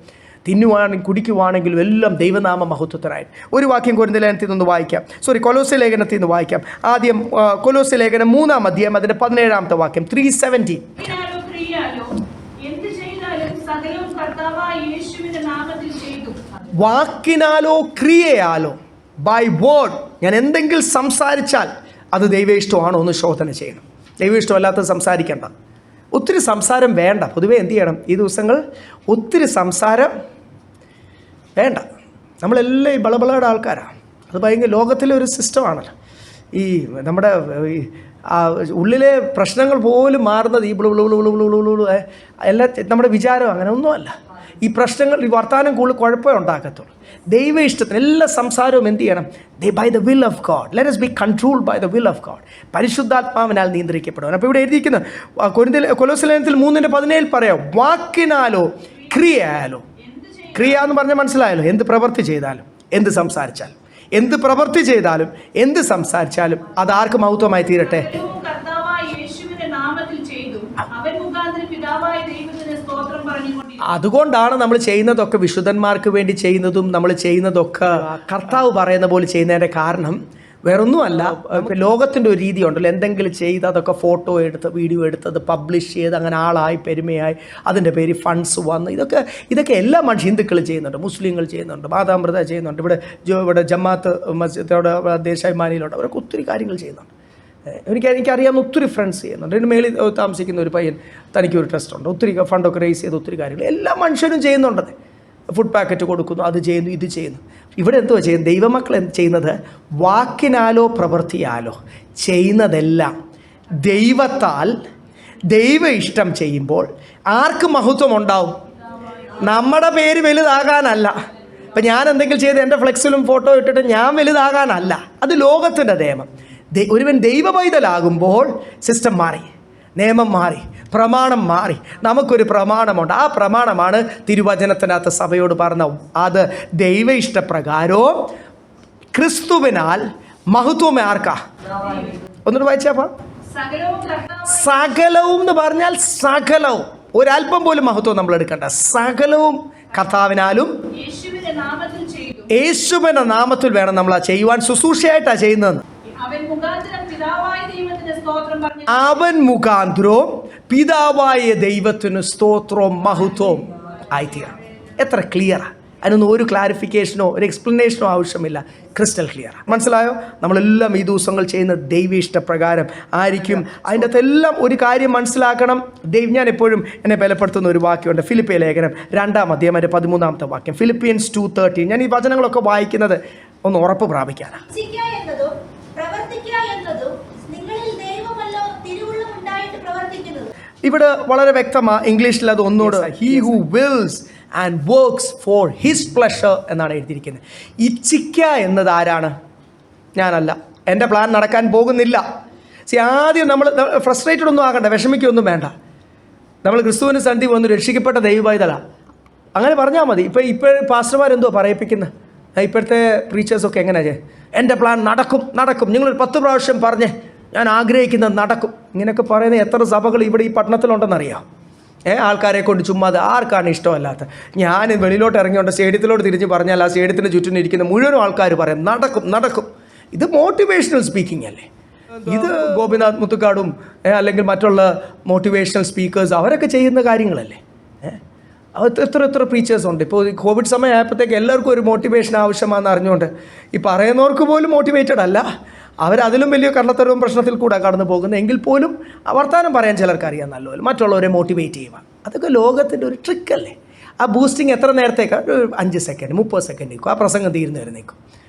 തിന്നുവാണെങ്കിലും കുടിക്കുവാണെങ്കിലും എല്ലാം ദൈവനാമ മഹത്വത്തിനായിട്ട്. ഒരു വാക്യം കൊരിന്ത്യർ ലേഖനത്തിൽ നിന്ന് വായിക്കാം, കൊലോസ്യ ലേഖനത്തിൽ നിന്ന് വായിക്കാം. ആദ്യം കൊലോസ്യ ലേഖനം 3-ാം അധ്യായം അതിൻ്റെ 17-ാമത്തെ വാക്യം, 3:17. വാക്കിനാലോ ക്രിയയാലോ, ബൈ വേർഡ്, ഞാൻ എന്തെങ്കിലും സംസാരിച്ചാൽ അത് ദൈവ ഇഷ്ടമാണോ എന്ന് ശോധന ചെയ്യണം. ദൈവ ഇഷ്ടമല്ലാത്തത് സംസാരിക്കേണ്ട. ഒത്തിരി സംസാരം വേണ്ട. പൊതുവേ എന്ത് ചെയ്യണം ഈ ദിവസങ്ങൾ? ഒത്തിരി സംസാരം വേണ്ട. നമ്മളെല്ലാം ഈ ബളബളയുടെ ആൾക്കാരാണ്. അത് ഭയങ്കര ലോകത്തിലെ ഒരു സിസ്റ്റമാണല്ലോ. ഈ നമ്മുടെ ഉള്ളിലെ പ്രശ്നങ്ങൾ പോലും മാറുന്നത് ഈ എല്ലാം നമ്മുടെ വിചാരം അങ്ങനെ ഒന്നുമല്ല. ഈ പ്രശ്നങ്ങൾ, ഈ വർത്തമാനം കൂടുതൽ കുഴപ്പമേ ഉണ്ടാക്കത്തുള്ളൂ. ദൈവ ഇഷ്ടത്തിന് എല്ലാ സംസാരവും എന്ത് ചെയ്യണം? By the will of God. Let us be controlled by the will of God. പരിശുദ്ധാത്മാവിനാൽ നിയന്ത്രിക്കപ്പെടുവാൻ. അപ്പോൾ ഇവിടെ എഴുതിയിരിക്കുന്നത് കൊലോസ്യ ലേഖനത്തിൽ 3:17 പറയാം, വാക്കിനാലോ ക്രിയയാലോ. ക്രിയ എന്ന് പറഞ്ഞാൽ മനസ്സിലായല്ലോ, എന്ത് പ്രവൃത്തി ചെയ്താലും, എന്ത് സംസാരിച്ചാലും, എന്ത് പ്രവൃത്തി ചെയ്താലും, എന്ത് സംസാരിച്ചാലും അത് ആർക്ക് മഹത്വമായി തീരട്ടെ? അതുകൊണ്ടാണ് നമ്മൾ ചെയ്യുന്നതൊക്കെ വിശുദ്ധന്മാർക്ക് വേണ്ടി ചെയ്യുന്നതും നമ്മൾ ചെയ്യുന്നതൊക്കെ കർത്താവ് പറയുന്ന പോലെ ചെയ്യുന്നതിൻ്റെ കാരണം വേറൊന്നുമല്ല. ലോകത്തിൻ്റെ ഒരു രീതി ഉണ്ടല്ലോ, എന്തെങ്കിലും ചെയ്ത് അതൊക്കെ ഫോട്ടോ എടുത്ത് വീഡിയോ എടുത്തത് പബ്ലിഷ് ചെയ്ത് അങ്ങനെ ആളായി പെരുമയായി അതിൻ്റെ പേര് ഫണ്ട്സ് വന്ന് ഇതൊക്കെ എല്ലാ ഹിന്ദുക്കളും ചെയ്യുന്നുണ്ട്, മുസ്ലിങ്ങൾ ചെയ്യുന്നുണ്ട്, മാതാമൃത ചെയ്യുന്നുണ്ട്, ഇവിടെ ജമാഅത്ത് മസ്ജിദോടെ ദേശാഭിമാനിയിലുണ്ട്, അവരൊക്കെ ഒത്തിരി കാര്യങ്ങൾ ചെയ്യുന്നുണ്ട്. എനിക്കറിയാവുന്ന ഒത്തിരി ഫ്രണ്ട്സ് ചെയ്യുന്നുണ്ട്. ഇതിന് മേളിൽ താമസിക്കുന്ന ഒരു പയ്യൻ, തനിക്കൊരു ട്രസ്റ്റ് ഉണ്ട്, ഒത്തിരി ഫണ്ടൊക്കെ റേസ് ചെയ്ത് ഒത്തിരി കാര്യങ്ങൾ എല്ലാ മനുഷ്യരും ചെയ്യുന്നുണ്ട്. ഫുഡ് പാക്കറ്റ് കൊടുക്കുന്നു, അത് ചെയ്യുന്നു, ഇത് ചെയ്യുന്നു. ഇവിടെ എന്തുവാ ചെയ്യുന്നത്? ദൈവമക്കൾ ചെയ്യുന്നത് വാക്കിനാലോ പ്രവൃത്തിയാലോ ചെയ്യുന്നതെല്ലാം ദൈവത്താൽ ദൈവ ഇഷ്ടം ചെയ്യുമ്പോൾ ആർക്ക് മഹത്വം ഉണ്ടാവും? നമ്മുടെ പേര് വലുതാകാനല്ല. ഇപ്പം ഞാൻ എന്തെങ്കിലും ചെയ്ത് എൻ്റെ ഫ്ലെക്സിലും ഫോട്ടോ ഇട്ടിട്ട് ഞാൻ വലുതാകാനല്ല. അത് ലോകത്തിൻ്റെ നിയമം. ഒരുവൻ ദൈവ പൈതലാകുമ്പോൾ സിസ്റ്റം മാറി, നിയമം മാറി, പ്രമാണം മാറി. നമുക്കൊരു പ്രമാണമുണ്ട്. ആ പ്രമാണമാണ് തിരുവചനത്തിനകത്ത് സഭയോട് പറഞ്ഞ അത് ദൈവ ഇഷ്ടപ്രകാരവും ക്രിസ്തുവിനാൽ മഹത്വം ആർക്കാ? ഒന്നുകൂടെ വായിച്ചാപ്പാ. സകലവും എന്ന് പറഞ്ഞാൽ സകലവും, ഒരല്പം പോലും മഹത്വം നമ്മൾ എടുക്കണ്ട. സകലവും കർത്താവിനാലും യേശുവിന്റെ നാമത്തിൽ വേണം നമ്മൾ ആ ചെയ്യുവാൻ. ശുശ്രൂഷയായിട്ടാണ് ചെയ്യുന്നതെന്ന്. അവൻ മുഖാന്തരവും പിതാവായ ദൈവത്തിന് സ്തോത്രവും മഹത്വവും ആയിത്തീരാം. എത്ര ക്ലിയറാണ്! അതിനൊന്നും ഒരു ക്ലാരിഫിക്കേഷനോ ഒരു എക്സ്പ്ലനേഷനോ ആവശ്യമില്ല. Crystal clear. മനസ്സിലായോ? നമ്മളെല്ലാം ഈ ദിവസങ്ങൾ ചെയ്യുന്ന ദൈവ ഇഷ്ടപ്രകാരം ആയിരിക്കും. അതിൻ്റെ അകത്തെല്ലാം ഒരു കാര്യം മനസ്സിലാക്കണം. ഞാൻ എപ്പോഴും എന്നെ ബലപ്പെടുത്തുന്ന ഒരു വാക്യമുണ്ട്, ഫിലിപ്പിയ ലേഖനം 2-ാം അധ്യായം 13-ാമത്തെ വാക്യം, ഫിലിപ്പിയൻസ് 2:13. ഞാൻ ഈ വചനങ്ങളൊക്കെ വായിക്കുന്നത് ഒന്ന് ഉറപ്പ് പ്രാപിക്കാനാണ്. ഇവിടെ വളരെ വ്യക്തമാണ്. ഇംഗ്ലീഷിൽ അത് ഒന്നുകൂടെ, he who Wills and works for his pleasure എന്നാണ് എഴുതിയിരിക്കുന്നത്. ഇച്ഛിക്ക എന്നത് ആരാണ്? ഞാനല്ല. എൻ്റെ പ്ലാൻ നടക്കാൻ പോകുന്നില്ല. ആദ്യം നമ്മൾ ഫ്രസ്ട്രേറ്റഡ് ഒന്നും ആകണ്ട, വിഷമിക്കൊന്നും വേണ്ട. നമ്മൾ ക്രിസ്തുവിന് സന്ധി വന്ന് രക്ഷിക്കപ്പെട്ട ദൈവപൈതലാണ്, അങ്ങനെ പറഞ്ഞാൽ മതി. ഇപ്പോൾ പാസ്റ്റർമാരെന്തോ പറയിപ്പിക്കുന്നത്? ഇപ്പോഴത്തെ പ്രീച്ചേഴ്സൊക്കെ എങ്ങനെയാ? എൻ്റെ പ്ലാൻ നടക്കും, നിങ്ങളൊരു 10 പ്രാവശ്യം പറഞ്ഞേ, ഞാൻ ആഗ്രഹിക്കുന്നത് നടക്കും. ഇങ്ങനെയൊക്കെ പറയുന്ന എത്ര സഭകൾ ഇവിടെ ഈ പട്ടണത്തിലുണ്ടെന്നറിയാം. ആൾക്കാരെ കൊണ്ട് ചുമ്മാ, അത് ആർക്കാണ് ഇഷ്ടമല്ലാത്ത? ഞാൻ വെളിയിലോട്ട് ഇറങ്ങിയോണ്ട് സ്റ്റേഡിയത്തിലോട്ട് തിരിഞ്ഞ് പറഞ്ഞാൽ ആ സ്റ്റേഡിയത്തിന് ചുറ്റും ഇരിക്കുന്ന മുഴുവനും ആൾക്കാർ പറയും നടക്കും. ഇത് മോട്ടിവേഷണൽ സ്പീക്കിംഗ് അല്ലേ? ഇത് ഗോപിനാഥ് മുത്തുക്കാടും അല്ലെങ്കിൽ മറ്റുള്ള മോട്ടിവേഷണൽ സ്പീക്കേഴ്സ് അവരൊക്കെ ചെയ്യുന്ന കാര്യങ്ങളല്ലേ? എത്ര പ്രീച്ചേഴ്സ് ഉണ്ട്. ഇപ്പോൾ കോവിഡ് സമയം ആയപ്പോഴത്തേക്ക് എല്ലാവർക്കും ഒരു മോട്ടിവേഷൻ ആവശ്യമാണെന്ന് അറിഞ്ഞുകൊണ്ട് ഈ പറയുന്നവർക്ക് പോലും മോട്ടിവേറ്റഡ് അല്ല, അവരതിലും വലിയ കള്ളത്തരവും പ്രശ്നത്തിൽ കൂടെ കടന്നു പോകുന്നത് എങ്കിൽ പോലും വർത്താനം പറയാൻ ചിലർക്ക് അറിയാം നല്ലപോലെ, മറ്റുള്ളവരെ മോട്ടിവേറ്റ് ചെയ്യുക. അതൊക്കെ ലോകത്തിൻ്റെ ഒരു ട്രിക്കല്ലേ. ആ ബൂസ്റ്റിംഗ് എത്ര നേരത്തേക്കാണ്? ഒരു 5 സെക്കൻഡ് 30 സെക്കൻഡ് നിൽക്കും, ആ പ്രസംഗം തീരുന്നു വരെ നിൽക്കും.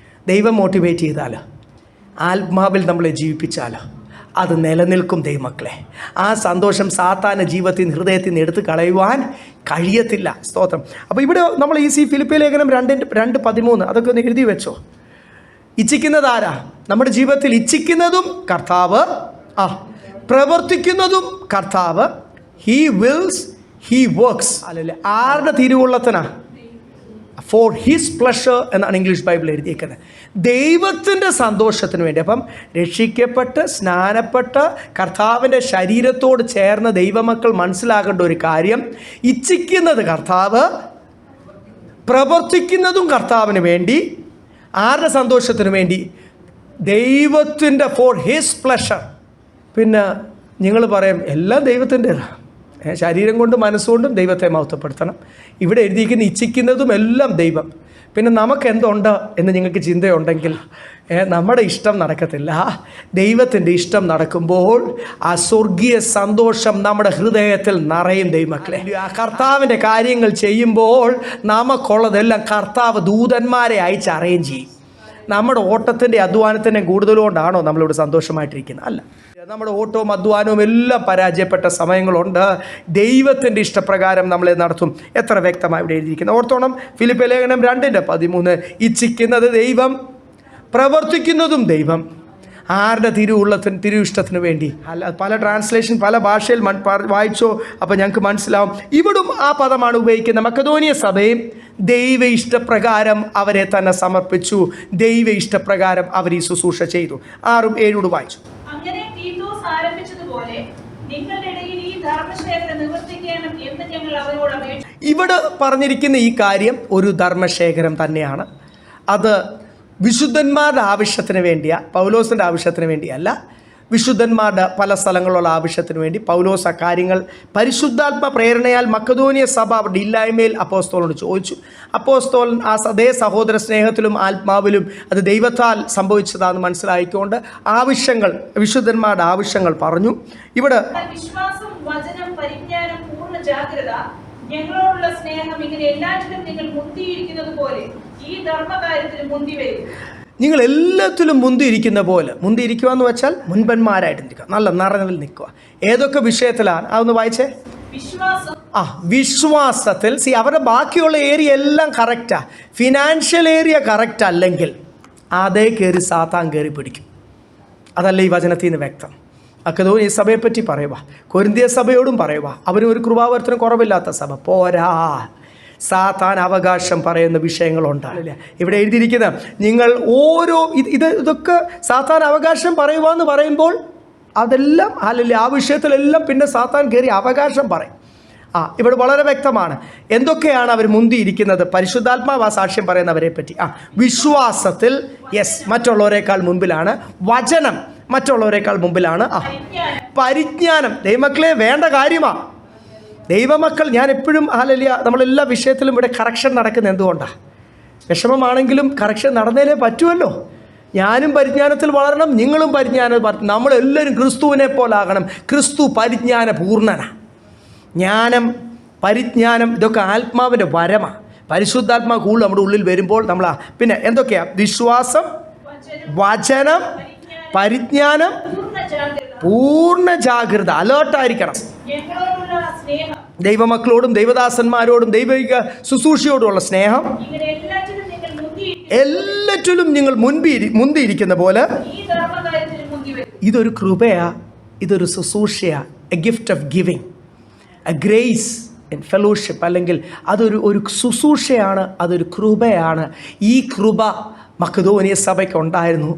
ദൈവം മോട്ടിവേറ്റ് ചെയ്താലോ, ആത്മാവിൽ നമ്മളെ ജീവിപ്പിച്ചാലോ അത് നിലനിൽക്കും ദൈവമക്കളെ. ആ സന്തോഷം സാത്താൻ്റെ ജീവിതത്തിൽ നിന്ന് ഹൃദയത്തിൽ നിന്ന് എടുത്ത് കളയുവാൻ കഴിയത്തില്ല. സ്തോത്രം. അപ്പോൾ ഇവിടെ നമ്മൾ ഫിലിപ്പിയ ലേഖനം 2:13 അതൊക്കെ ഒന്ന് എഴുതി വെച്ചോ. ഇച്ഛിക്കുന്നത് ആരാ? നമ്മുടെ ജീവിതത്തിൽ ഇച്ഛിക്കുന്നതും കർത്താവ്, പ്രവർത്തിക്കുന്നതും കർത്താവ്. He Wills, he works. അല്ലല്ലേ, ആരുടെ തിരുവുള്ളത്തിനാ? ഫോർ ഹിസ് പ്ലഷർ എന്നാണ് ഇംഗ്ലീഷ് ബൈബിൾ എഴുതിയിരിക്കുന്നത്. ദൈവത്തിൻ്റെ സന്തോഷത്തിന് വേണ്ടി. അപ്പം രക്ഷിക്കപ്പെട്ട് സ്നാനപ്പെട്ട് കർത്താവിൻ്റെ ശരീരത്തോട് ചേർന്ന ദൈവമക്കൾ മനസ്സിലാക്കേണ്ട ഒരു കാര്യം, ഇച്ഛിക്കുന്നത് കർത്താവ്, പ്രവർത്തിക്കുന്നതും കർത്താവിന് വേണ്ടി. ആരുടെ സന്തോഷത്തിന് വേണ്ടി? ദൈവത്തിൻ്റെ, ഫോർ ഹിസ് പ്ലഷർ. പിന്നെ നിങ്ങൾ പറയും എല്ലാം ദൈവത്തിൻ്റെതാണ്. ശരീരം കൊണ്ടും മനസ്സുകൊണ്ടും ദൈവത്തെ മഹത്വപ്പെടുത്തണം. ഇവിടെ എഴുതിയിരിക്കുന്ന ഇച്ഛിക്കുന്നതും എല്ലാം ദൈവം. പിന്നെ നമുക്ക് എന്തുണ്ട് എന്ന് നിങ്ങൾക്ക് ചിന്തയുണ്ടെങ്കിൽ നമ്മുടെ ഇഷ്ടം നടക്കത്തില്ല. ദൈവത്തിൻ്റെ ഇഷ്ടം നടക്കുമ്പോൾ ആ സ്വർഗീയ സന്തോഷം നമ്മുടെ ഹൃദയത്തിൽ നിറയും ദൈവമക്കളെ. ആ കർത്താവിൻ്റെ കാര്യങ്ങൾ ചെയ്യുമ്പോൾ നമുക്കുള്ളതെല്ലാം കർത്താവ് ദൂതന്മാരെ അയച്ച് അറേഞ്ച് ചെയ്യും. നമ്മുടെ ഓട്ടത്തിൻ്റെ അധ്വാനത്തിൻ്റെ കൂടുതലുകൊണ്ടാണോ നമ്മളിവിടെ സന്തോഷമായിട്ടിരിക്കുന്നത്? അല്ല. നമ്മുടെ ഓട്ടവും അധ്വാനവും എല്ലാം പരാജയപ്പെട്ട സമയങ്ങളുണ്ട്. ദൈവത്തിൻ്റെ ഇഷ്ടപ്രകാരം നമ്മളെ നടത്തും. എത്ര വ്യക്തമായി ഇവിടെ എഴുതിയിരിക്കുന്നത് ഓർത്തോണം. ഫിലിപ്പിയ ലേഖനം 2:13 ഇച്ഛിക്കുന്നത് ദൈവം, പ്രവർത്തിക്കുന്നതും ദൈവം. ആരുടെ തിരു ഇഷ്ടത്തിന് വേണ്ടി? അല്ല, പല ട്രാൻസ്ലേഷൻ പല ഭാഷയിൽ വായിച്ചോ, അപ്പോൾ ഞങ്ങൾക്ക് മനസ്സിലാവും. ഇവിടും ആ പദമാണ് ഉപയോഗിക്കുന്നത്. മക്കദോനിയ സഭയും ദൈവ ഇഷ്ടപ്രകാരം അവരെ തന്നെ സമർപ്പിച്ചു. ദൈവ ഇഷ്ടപ്രകാരം അവർ ഈ ശുശ്രൂഷ ചെയ്തു. 6-7 വായിച്ചു. അങ്ങനെ തീത്തോസ് ആരംഭിച്ചതുപോലെ നിങ്ങളുടെ ഇടയിൽ ഈ ധർമ്മശേഖരം നിവർത്തിക്കണം എന്ന് ഞങ്ങൾ അവരോട് അപേക്ഷിച്ചു. ഇവിടെ പറഞ്ഞിരിക്കുന്ന ഈ കാര്യം ഒരു ധർമ്മശേഖരം തന്നെയാണ്. അത് വിശുദ്ധന്മാരുടെ ആവശ്യത്തിന് വേണ്ടിയാണ്, പൗലോസിൻ്റെ ആവശ്യത്തിന് വേണ്ടിയല്ല. വിശുദ്ധന്മാരുടെ പല സ്ഥലങ്ങളുള്ള ആവശ്യത്തിന് വേണ്ടി പൗലോസ് ആ കാര്യങ്ങൾ പരിശുദ്ധാത്മ പ്രേരണയാൽ മക്കദോനിയ സഭ അവരുടെ ഇല്ലായ്മയിൽ അപ്പോസ്തലനോട് ചോദിച്ചു. അപ്പോസ്തലൻ ആ അതേ സഹോദര സ്നേഹത്തിലും ആത്മാവിലും അത് ദൈവത്താൽ സംഭവിച്ചതാണെന്ന് മനസ്സിലാക്കിക്കൊണ്ട് ആവശ്യങ്ങൾ, വിശുദ്ധന്മാരുടെ ആവശ്യങ്ങൾ പറഞ്ഞു. ഇവിടെ വിശ്വാസം, വചനം, പരിജ്ഞാനം, പൂർണ്ണ ജാഗ്രത, ഞങ്ങളോടുള്ള സ്നേഹം, ഇങ്ങനെ എല്ലാറ്റിലും നിങ്ങൾ മുന്തിയിരിക്കുന്നത് പോലെ ഈ ധർമ്മകാര്യത്തിൽ മുന്തി വരും. നിങ്ങൾ എല്ലാത്തിലും മുന്തിയിരിക്കുന്ന പോലെ. മുന്തിയിരിക്കുക എന്ന് വെച്ചാൽ മുൻപന്മാരായിട്ട് നിൽക്കുക, നല്ല നിറവിൽ നിൽക്കുക. ഏതൊക്കെ വിഷയത്തിലാണ്? അതൊന്ന് വായിച്ചേ. വിശ്വാസത്തിൽ. അവരുടെ ബാക്കിയുള്ള ഏരിയ എല്ലാം കറക്റ്റാ. ഫിനാൻഷ്യൽ ഏരിയ കറക്റ്റ് അല്ലെങ്കിൽ അതേ കയറി സാത്താൻ കയറി പിടിക്കും. അതല്ല ഈ വചനത്തിൽ നിന്ന് വ്യക്തം. മക്കദോനിയ സഭയെപ്പറ്റി പറയുക, കൊരിന്തിയ സഭയോടും പറയുക. അവരും ഒരു കൃപാവരത്തിനും കുറവില്ലാത്ത സഭ പോരാ. സാത്താൻ അവകാശം പറയുന്ന വിഷയങ്ങളുണ്ട്. ഇവിടെ എഴുതിയിരിക്കുന്ന നിങ്ങൾ ഓരോ ഇതൊക്കെ സാത്താൻ അവകാശം പറയുക എന്ന് പറയുമ്പോൾ അതെല്ലാം അല്ലല്ലേ, ആ വിഷയത്തിലെല്ലാം പിന്നെ സാത്താൻ കയറി അവകാശം പറയും. ഇവിടെ വളരെ വ്യക്തമാണ് എന്തൊക്കെയാണ് അവർ മുന്തിയിരിക്കുന്നത്. പരിശുദ്ധാത്മാവ് സാക്ഷ്യം പറയുന്നവരെ പറ്റി. വിശ്വാസത്തിൽ മറ്റുള്ളവരെക്കാൾ മുൻപിലാണ്. വചനം മറ്റുള്ളവരെക്കാൾ മുമ്പിലാണ്. പരിജ്ഞാനം ദൈവമക്കളെ വേണ്ട കാര്യമാണ്. ദൈവമക്കൾ, ഞാൻ എപ്പോഴും ഹല്ലേലൂയ, നമ്മളെല്ലാ വിഷയത്തിലും ഇവിടെ കറക്ഷൻ നടക്കുന്നത് എന്തുകൊണ്ടാണ്? വിഷമമാണെങ്കിലും കറക്ഷൻ നടന്നേലേ പറ്റുമല്ലോ. ഞാനും പരിജ്ഞാനത്തിൽ വളരണം, നിങ്ങളും പരിജ്ഞാനം. നമ്മളെല്ലാവരും ക്രിസ്തുവിനെ പോലാകണം. ക്രിസ്തു പരിജ്ഞാന പൂർണ്ണനാണ്. ജ്ഞാനം, പരിജ്ഞാനം ഇതൊക്കെ ആത്മാവിൻ്റെ വരമാണ്. പരിശുദ്ധാത്മാ കൂടുതൽ നമ്മുടെ ഉള്ളിൽ വരുമ്പോൾ നമ്മൾ പിന്നെ എന്തൊക്കെയാ? വിശ്വാസം, വചനം, പരിജ്ഞാനം, പൂർണ്ണ ജാഗ്രത. അലേർട്ടായിരിക്കണം. ദൈവമക്കളോടും ദൈവദാസന്മാരോടും ദൈവിക ശുശ്രൂഷയോടുമുള്ള സ്നേഹം. എല്ലാറ്റിലും നിങ്ങൾ മുന്തിയിരിക്കുന്ന പോലെ. ഇതൊരു കൃപയാ, ഇതൊരു ശുശ്രൂഷയാ. A gift of giving, a grace in fellowship. അല്ലെങ്കിൽ അതൊരു ശുശ്രൂഷയാണ്, അതൊരു കൃപയാണ്. ഈ കൃപ മക്കദോനിയ സഭയ്ക്ക് ഉണ്ടായിരുന്നു.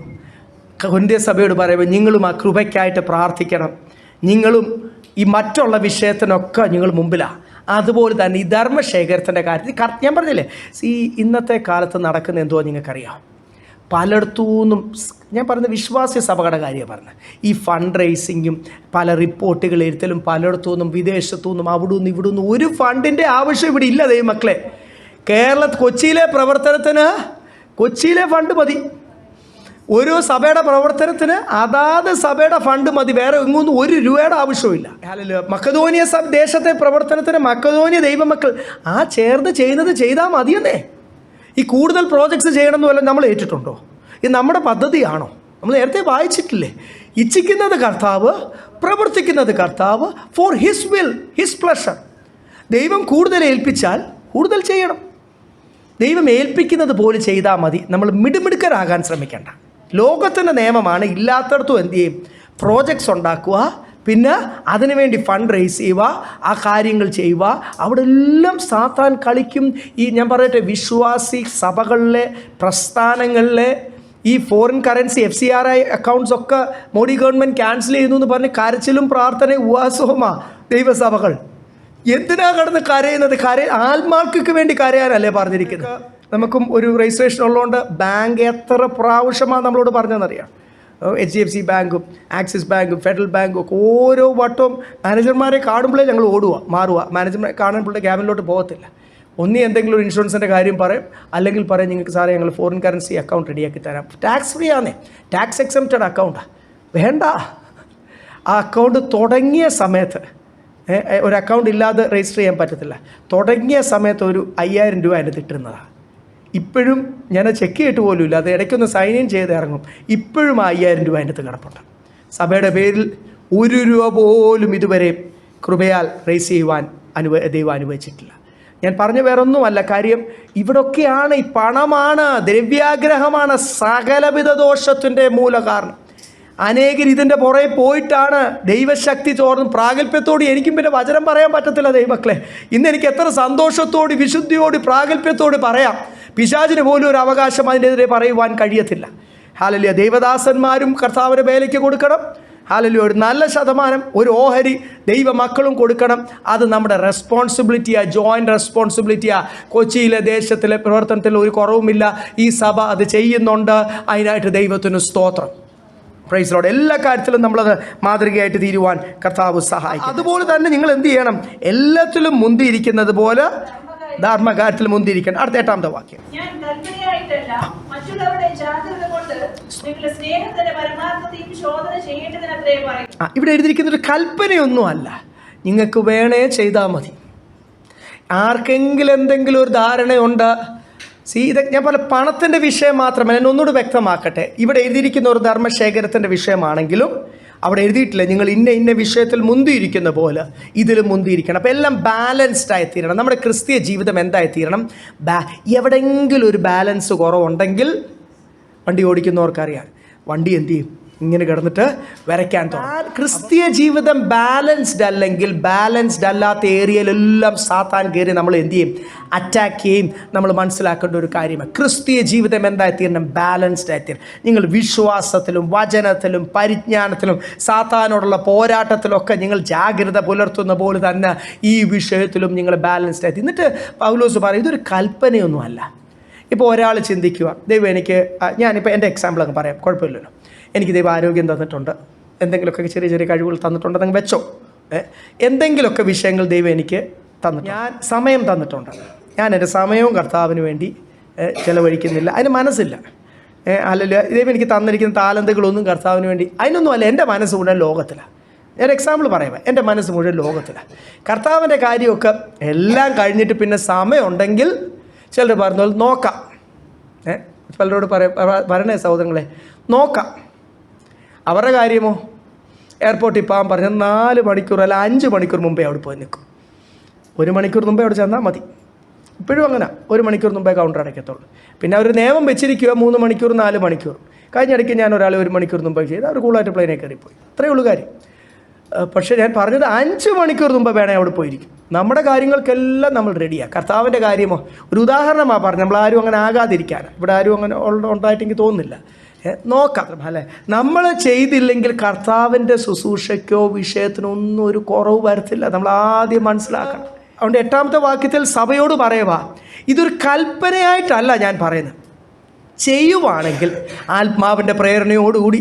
കൊരിന്ത്യ സഭയോട് പറയുമ്പോൾ നിങ്ങളും ആ കൃപയ്ക്കായിട്ട് പ്രാർത്ഥിക്കണം. നിങ്ങളും ഈ മറ്റുള്ള വിഷയത്തിനൊക്കെ നിങ്ങൾ മുമ്പിലാണ്. അതുപോലെ തന്നെ ഈ ധർമ്മശേഖരത്തിൻ്റെ കാര്യത്തിൽ ഞാൻ പറഞ്ഞില്ലേ, ഇന്നത്തെ കാലത്ത് നടക്കുന്ന എന്തോ നിങ്ങൾക്കറിയാം. പലയിടത്തുനിന്നും ഞാൻ പറഞ്ഞ വിശ്വാസ സഭകളുടെ കാര്യമാണ് പറഞ്ഞത്. ഈ ഫണ്ട് റേസിങ്ങും പല റിപ്പോർട്ടുകൾ എഴുത്തലും പലയിടത്തുനിന്നും വിദേശത്തുനിന്നും അവിടുന്ന് ഇവിടുന്ന് ഒരു ഫണ്ടിൻ്റെ ആവശ്യം ഇവിടെ ഇല്ല ദൈവമക്കളെ. കൊച്ചിയിലെ പ്രവർത്തനത്തിന് കൊച്ചിയിലെ ഫണ്ട് മതി. ഓരോ സഭയുടെ പ്രവർത്തനത്തിന് അതാത് സഭയുടെ ഫണ്ട് മതി, വേറെ എങ്ങൊന്നും 1 രൂപയുടെ ആവശ്യമില്ല. മക്കതോനിയ ദേശത്തെ പ്രവർത്തനത്തിന് മക്കതോനിയ ദൈവമക്കൾ ആ ചേർന്ന് ചെയ്യുന്നത് ചെയ്താൽ മതിയെന്നേ. ഈ കൂടുതൽ പ്രോജക്ട്സ് ചെയ്യണമെന്ന് വല്ലതും നമ്മൾ ഏറ്റിട്ടുണ്ടോ? ഇത് നമ്മുടെ പദ്ധതിയാണോ? നമ്മൾ നേരത്തെ വായിച്ചിട്ടില്ലേ? ഇച്ഛിക്കുന്നത് കർത്താവ്, പ്രവർത്തിക്കുന്നത് കർത്താവ്, for his will, his pleasure. ദൈവം കൂടുതൽ ഏൽപ്പിച്ചാൽ കൂടുതൽ ചെയ്യണം. ദൈവം ഏൽപ്പിക്കുന്നത് പോലെ ചെയ്താൽ മതി. നമ്മൾ മിടുമിടുക്കരാകാൻ ശ്രമിക്കേണ്ട. ലോകത്തിൻ്റെ നിയമമാണ്, ഇല്ലാത്തടത്തും എന്ത് ചെയ്യും? പ്രോജക്ട്സ് ഉണ്ടാക്കുക, പിന്നെ അതിനുവേണ്ടി ഫണ്ട് റേസ് ചെയ്യുക, ആ കാര്യങ്ങൾ ചെയ്യുക. അവിടെ എല്ലാം സാത്താൻ കളിക്കും. ഈ ഞാൻ പറയട്ടെ, വിശ്വാസി സഭകളിലെ പ്രസ്ഥാനങ്ങളിലെ ഈ ഫോറിൻ കറൻസി FCRI അക്കൗണ്ട്സ് ഒക്കെ മോഡി ഗവൺമെൻറ് ക്യാൻസൽ ചെയ്യുന്നു എന്ന് പറഞ്ഞ് കരച്ചിലും പ്രാർത്ഥനയും ഉപവാസവുമാണ് ദൈവസഭകൾ. എന്തിനാ കിടന്ന് കരയുന്നത്? ആത്മാക്കൾക്ക് വേണ്ടി കരയാനല്ലേ പറഞ്ഞിരിക്കുന്നത്? നമുക്കും ഒരു രജിസ്ട്രേഷൻ ഉള്ളതുകൊണ്ട് ബാങ്ക് എത്ര പ്രാവശ്യമാണ് നമ്മളോട് പറഞ്ഞതെന്നറിയാം. HDFC ബാങ്കും ആക്സിസ് ബാങ്കും ഫെഡറൽ ബാങ്കും ഒക്കെ ഓരോ വട്ടവും മാനേജർമാരെ കാണുമ്പോഴേ ഞങ്ങൾ മാറുക. മാനേജർമാരെ കാണുമ്പോഴേ ക്യാബിനിലോട്ട് പോകത്തില്ല. ഒന്നി എന്തെങ്കിലും ഒരു ഇൻഷുറൻസിൻ്റെ കാര്യം പറയും, അല്ലെങ്കിൽ പറയും നിങ്ങൾക്ക് സാറേ ഞങ്ങൾ ഫോറിൻ കറൻസി അക്കൗണ്ട് റെഡിയാക്കി തരാം. ടാക്സ് ഫ്രീ ആണേ, ടാക്സ് എക്സംപ്റ്റഡ് അക്കൗണ്ടാണ്. വേണ്ട, ആ അക്കൗണ്ട് തുടങ്ങിയ സമയത്ത് ഒരു അക്കൗണ്ട് ഇല്ലാതെ രജിസ്റ്റർ ചെയ്യാൻ പറ്റത്തില്ല. തുടങ്ങിയ സമയത്ത് ഒരു 5000 രൂപ അതിൻ്റെ ഇട്ടിരുന്നതാണ്. ഇപ്പോഴും ഞാൻ ചെക്ക് ചെയ്തിട്ട് പോലും ഇല്ല, അത് ഇടയ്ക്കൊന്ന് സൈൻ ഇൻ ചെയ്ത് ഇറങ്ങും. ഇപ്പോഴും ആ 5000 രൂപ അതിൻ്റെ കിടപ്പുണ്ട്. സഭയുടെ പേരിൽ 1 രൂപ പോലും ഇതുവരെ കൃപയാൽ റേസ് ചെയ്യുവാൻ ദൈവം അനുവദിച്ചിട്ടില്ല. ഞാൻ പറഞ്ഞ വേറൊന്നുമല്ല, കാര്യം ഇവിടൊക്കെയാണ് ഈ പണമാണ്, ദ്രവ്യാഗ്രഹമാണ് സകലവിധ ദോഷത്തിൻ്റെ മൂല കാരണം. അനേകർ ഇതിൻ്റെ പുറകെ പോയിട്ടാണ് ദൈവശക്തി ചോർന്ന് പ്രാഗൽഭ്യത്തോട്. എനിക്കും പിന്നെ വചനം പറയാൻ പറ്റത്തില്ല ദൈവമക്കളെ. ഇന്ന് എനിക്ക് എത്ര സന്തോഷത്തോട് വിശുദ്ധിയോട് പ്രാഗൽഭ്യത്തോട് പറയാം. പിശാചിന് പോലും ഒരു അവകാശം അതിനെതിരെ പറയുവാൻ കഴിയത്തില്ല. ഹല്ലേലൂയ. ദൈവദാസന്മാരും കർത്താവിൻ്റെ വേലയ്ക്ക് കൊടുക്കണം. ഹല്ലേലൂയ. ഒരു നല്ല ശതമാനം, ഒരു ഓഹരി ദൈവമക്കളും കൊടുക്കണം. അത് നമ്മുടെ റെസ്പോൺസിബിലിറ്റിയാണ്, ജോയിൻ്റ് റെസ്പോൺസിബിലിറ്റിയാണ്. കൊച്ചിയിലെ ദേശത്തിലെ പ്രവർത്തനത്തിൽ ഒരു കുറവുമില്ല. ഈ സഭ അത് ചെയ്യുന്നുണ്ട്. അതിനായിട്ട് ദൈവത്തിന് സ്തോത്രം. Praise Lord. എല്ലാ കാര്യത്തിലും നമ്മളത് മാതൃകയായിട്ട് തീരുവാൻ കർത്താവ് സഹായിക്കും. അതുപോലെ തന്നെ നിങ്ങൾ എന്ത് ചെയ്യണം? എല്ലാത്തിലും മുന്തിയിരിക്കുന്നത് പോലെ ധർമ്മകാര്യത്തിൽ മുന്തിരിക്കണം. അടുത്ത 8ാമത്തെ വാക്യം. ഞാൻ കൽപ്പനയായിട്ടല്ല, മറ്റുള്ളവരുടെ ജാഗ്രത കൊണ്ട് നിങ്ങളുടെ സ്നേഹത്തിന്റെ പരമാർത്ഥതയും ശോധന ചെയ്യേണ്ടതിനത്രേ പറയും. ഇവിടെ എഴുതിയിരിക്കുന്ന ഒരു കൽപ്പനയൊന്നും അല്ല, നിങ്ങൾക്ക് വേണേ ചെയ്താൽ മതി. ആർക്കെങ്കിലും എന്തെങ്കിലും ഒരു ധാരണയുണ്ട്. ഇത് ഞാൻ പറഞ്ഞ പണത്തിൻ്റെ വിഷയം മാത്രമല്ല, ഞാൻ ഒന്നുകൂടി വ്യക്തമാക്കട്ടെ. ഇവിടെ എഴുതിയിരിക്കുന്ന ഒരു ധർമ്മശേഖരത്തിൻ്റെ വിഷയമാണെങ്കിലും അവിടെ എഴുതിയിട്ടില്ല നിങ്ങൾ ഇന്ന വിഷയത്തിൽ മുന്തിയിരിക്കുന്ന പോലെ ഇതിലും മുന്തിയിരിക്കണം. അപ്പോൾ എല്ലാം ബാലൻസ്ഡ് ആയിത്തീരണം. നമ്മുടെ ക്രിസ്തീയ ജീവിതം എന്തായിത്തീരണം? എവിടെയെങ്കിലും ഒരു ബാലൻസ് കുറവുണ്ടെങ്കിൽ, വണ്ടി ഓടിക്കുന്നവർക്കറിയാം, വണ്ടി എന്ത് ചെയ്യും? ഇങ്ങനെ കിടന്നിട്ട് വരയ്ക്കാൻ തുടങ്ങും. ക്രിസ്തീയ ജീവിതം ബാലൻസ്ഡ് അല്ലെങ്കിൽ ബാലൻസ്ഡ് അല്ലാത്ത ഏരിയയിലെല്ലാം സാത്താൻ കയറി നമ്മൾ എന്ത് ചെയ്യും? അറ്റാക്ക് ചെയ്യും. നമ്മൾ മനസ്സിലാക്കേണ്ട ഒരു കാര്യമാണ്, ക്രിസ്തീയ ജീവിതം എന്തായിത്തീരണം? ബാലൻസ്ഡ് ആയിത്തീരണം. നിങ്ങൾ വിശ്വാസത്തിലും വചനത്തിലും പരിജ്ഞാനത്തിലും സാത്താനോടുള്ള പോരാട്ടത്തിലൊക്കെ നിങ്ങൾ ജാഗ്രത പുലർത്തുന്ന പോലെ തന്നെ ഈ വിഷയത്തിലും നിങ്ങൾ ബാലൻസ്ഡ് ആയി. എന്നിട്ട് പൗലോസ് പറയും ഇതൊരു കൽപ്പനയൊന്നുമല്ല. ഇപ്പോൾ ഒരാൾ ചിന്തിക്കുക, ദൈവം എനിക്ക്, ഞാനിപ്പോൾ എൻ്റെ എക്സാമ്പിൾ അങ്ങ് പറയാം, കുഴപ്പമില്ലല്ലോ. എനിക്ക് ദൈവം ആരോഗ്യം തന്നിട്ടുണ്ട്, എന്തെങ്കിലുമൊക്കെ ചെറിയ ചെറിയ കഴിവുകൾ തന്നിട്ടുണ്ടെന്ന് വെച്ചോ. എന്തെങ്കിലുമൊക്കെ വിഷയങ്ങൾ ദൈവം എനിക്ക് തന്നിട്ടുണ്ട്. ഞാൻ സമയം തന്നിട്ടുണ്ട്, ഞാൻ എൻ്റെ സമയവും കർത്താവിന് വേണ്ടി ചിലവഴിക്കുന്നില്ല, അതിന് മനസ്സില്ല. അല്ലെങ്കിൽ ദൈവം എനിക്ക് തന്നിരിക്കുന്ന താലന്തുകളൊന്നും കർത്താവിന് വേണ്ടി അതിനൊന്നും അല്ല. എൻ്റെ മനസ്സ് മുഴുവൻ ലോകത്തിലാണ്. ഞാൻ എക്സാമ്പിൾ പറയാം, എൻ്റെ മനസ്സ് മുഴുവൻ ലോകത്തിലാണ്. കർത്താവിൻ്റെ കാര്യമൊക്കെ എല്ലാം കഴിഞ്ഞിട്ട് പിന്നെ സമയമുണ്ടെങ്കിൽ ചിലർ പറഞ്ഞ നോക്കാം. പലരോട് പറയണേ സഹോദരങ്ങളെ, നോക്കാം. അവരുടെ കാര്യമോ എയർപോർട്ടിൽ പോകാൻ പറഞ്ഞാൽ 4 മണിക്കൂർ അല്ല 5 മണിക്കൂർ മുമ്പേ അവിടെ പോയി നിൽക്കും. 1 മണിക്കൂർ മുമ്പേ അവിടെ ചെന്നാൽ മതി. ഇപ്പോഴും അങ്ങനെ 1 മണിക്കൂർ മുമ്പേ കൗണ്ടർ അടയ്ക്കത്തുള്ളൂ. പിന്നെ അവർ നിയമം വെച്ചിരിക്കുക 3 മണിക്കൂർ 4 മണിക്കൂർ. കഴിഞ്ഞിടയ്ക്ക് ഞാൻ ഒരാൾ 1 മണിക്കൂർ മുമ്പേ ചെയ്ത് അവർ കൂളായിട്ട് പ്ലെയിനെ കയറിപ്പോയി. അത്രയേ ഉള്ളൂ കാര്യം. പക്ഷേ ഞാൻ പറഞ്ഞത് 5 മണിക്കൂർ മുമ്പ് വേണേൽ അവിടെ പോയിരിക്കും. നമ്മുടെ കാര്യങ്ങൾക്കെല്ലാം നമ്മൾ റെഡിയാണ്. കർത്താവിൻ്റെ കാര്യമോ ഒരു ഉദാഹരണമാണ് പറഞ്ഞത്. നമ്മളാരും അങ്ങനെ ആകാതിരിക്കാൻ, ഇവിടെ ആരും അങ്ങനെ ഉണ്ടായിട്ട് എനിക്ക് തോന്നുന്നില്ല. നോക്കാം അല്ലേ. നമ്മൾ ചെയ്തില്ലെങ്കിൽ കർത്താവിൻ്റെ ശുശ്രൂഷയ്ക്കോ വിഷയത്തിനൊന്നും ഒരു കുറവ് വരത്തില്ല. നമ്മൾ ആദ്യം മനസ്സിലാക്കണം. അതുകൊണ്ട് 8ാമത്തെ വാക്യത്തിൽ സഭയോട് പറയുക, ഇതൊരു കൽപ്പനയായിട്ടല്ല ഞാൻ പറയുന്നത്. ചെയ്യുവാണെങ്കിൽ ആത്മാവിൻ്റെ പ്രേരണയോടുകൂടി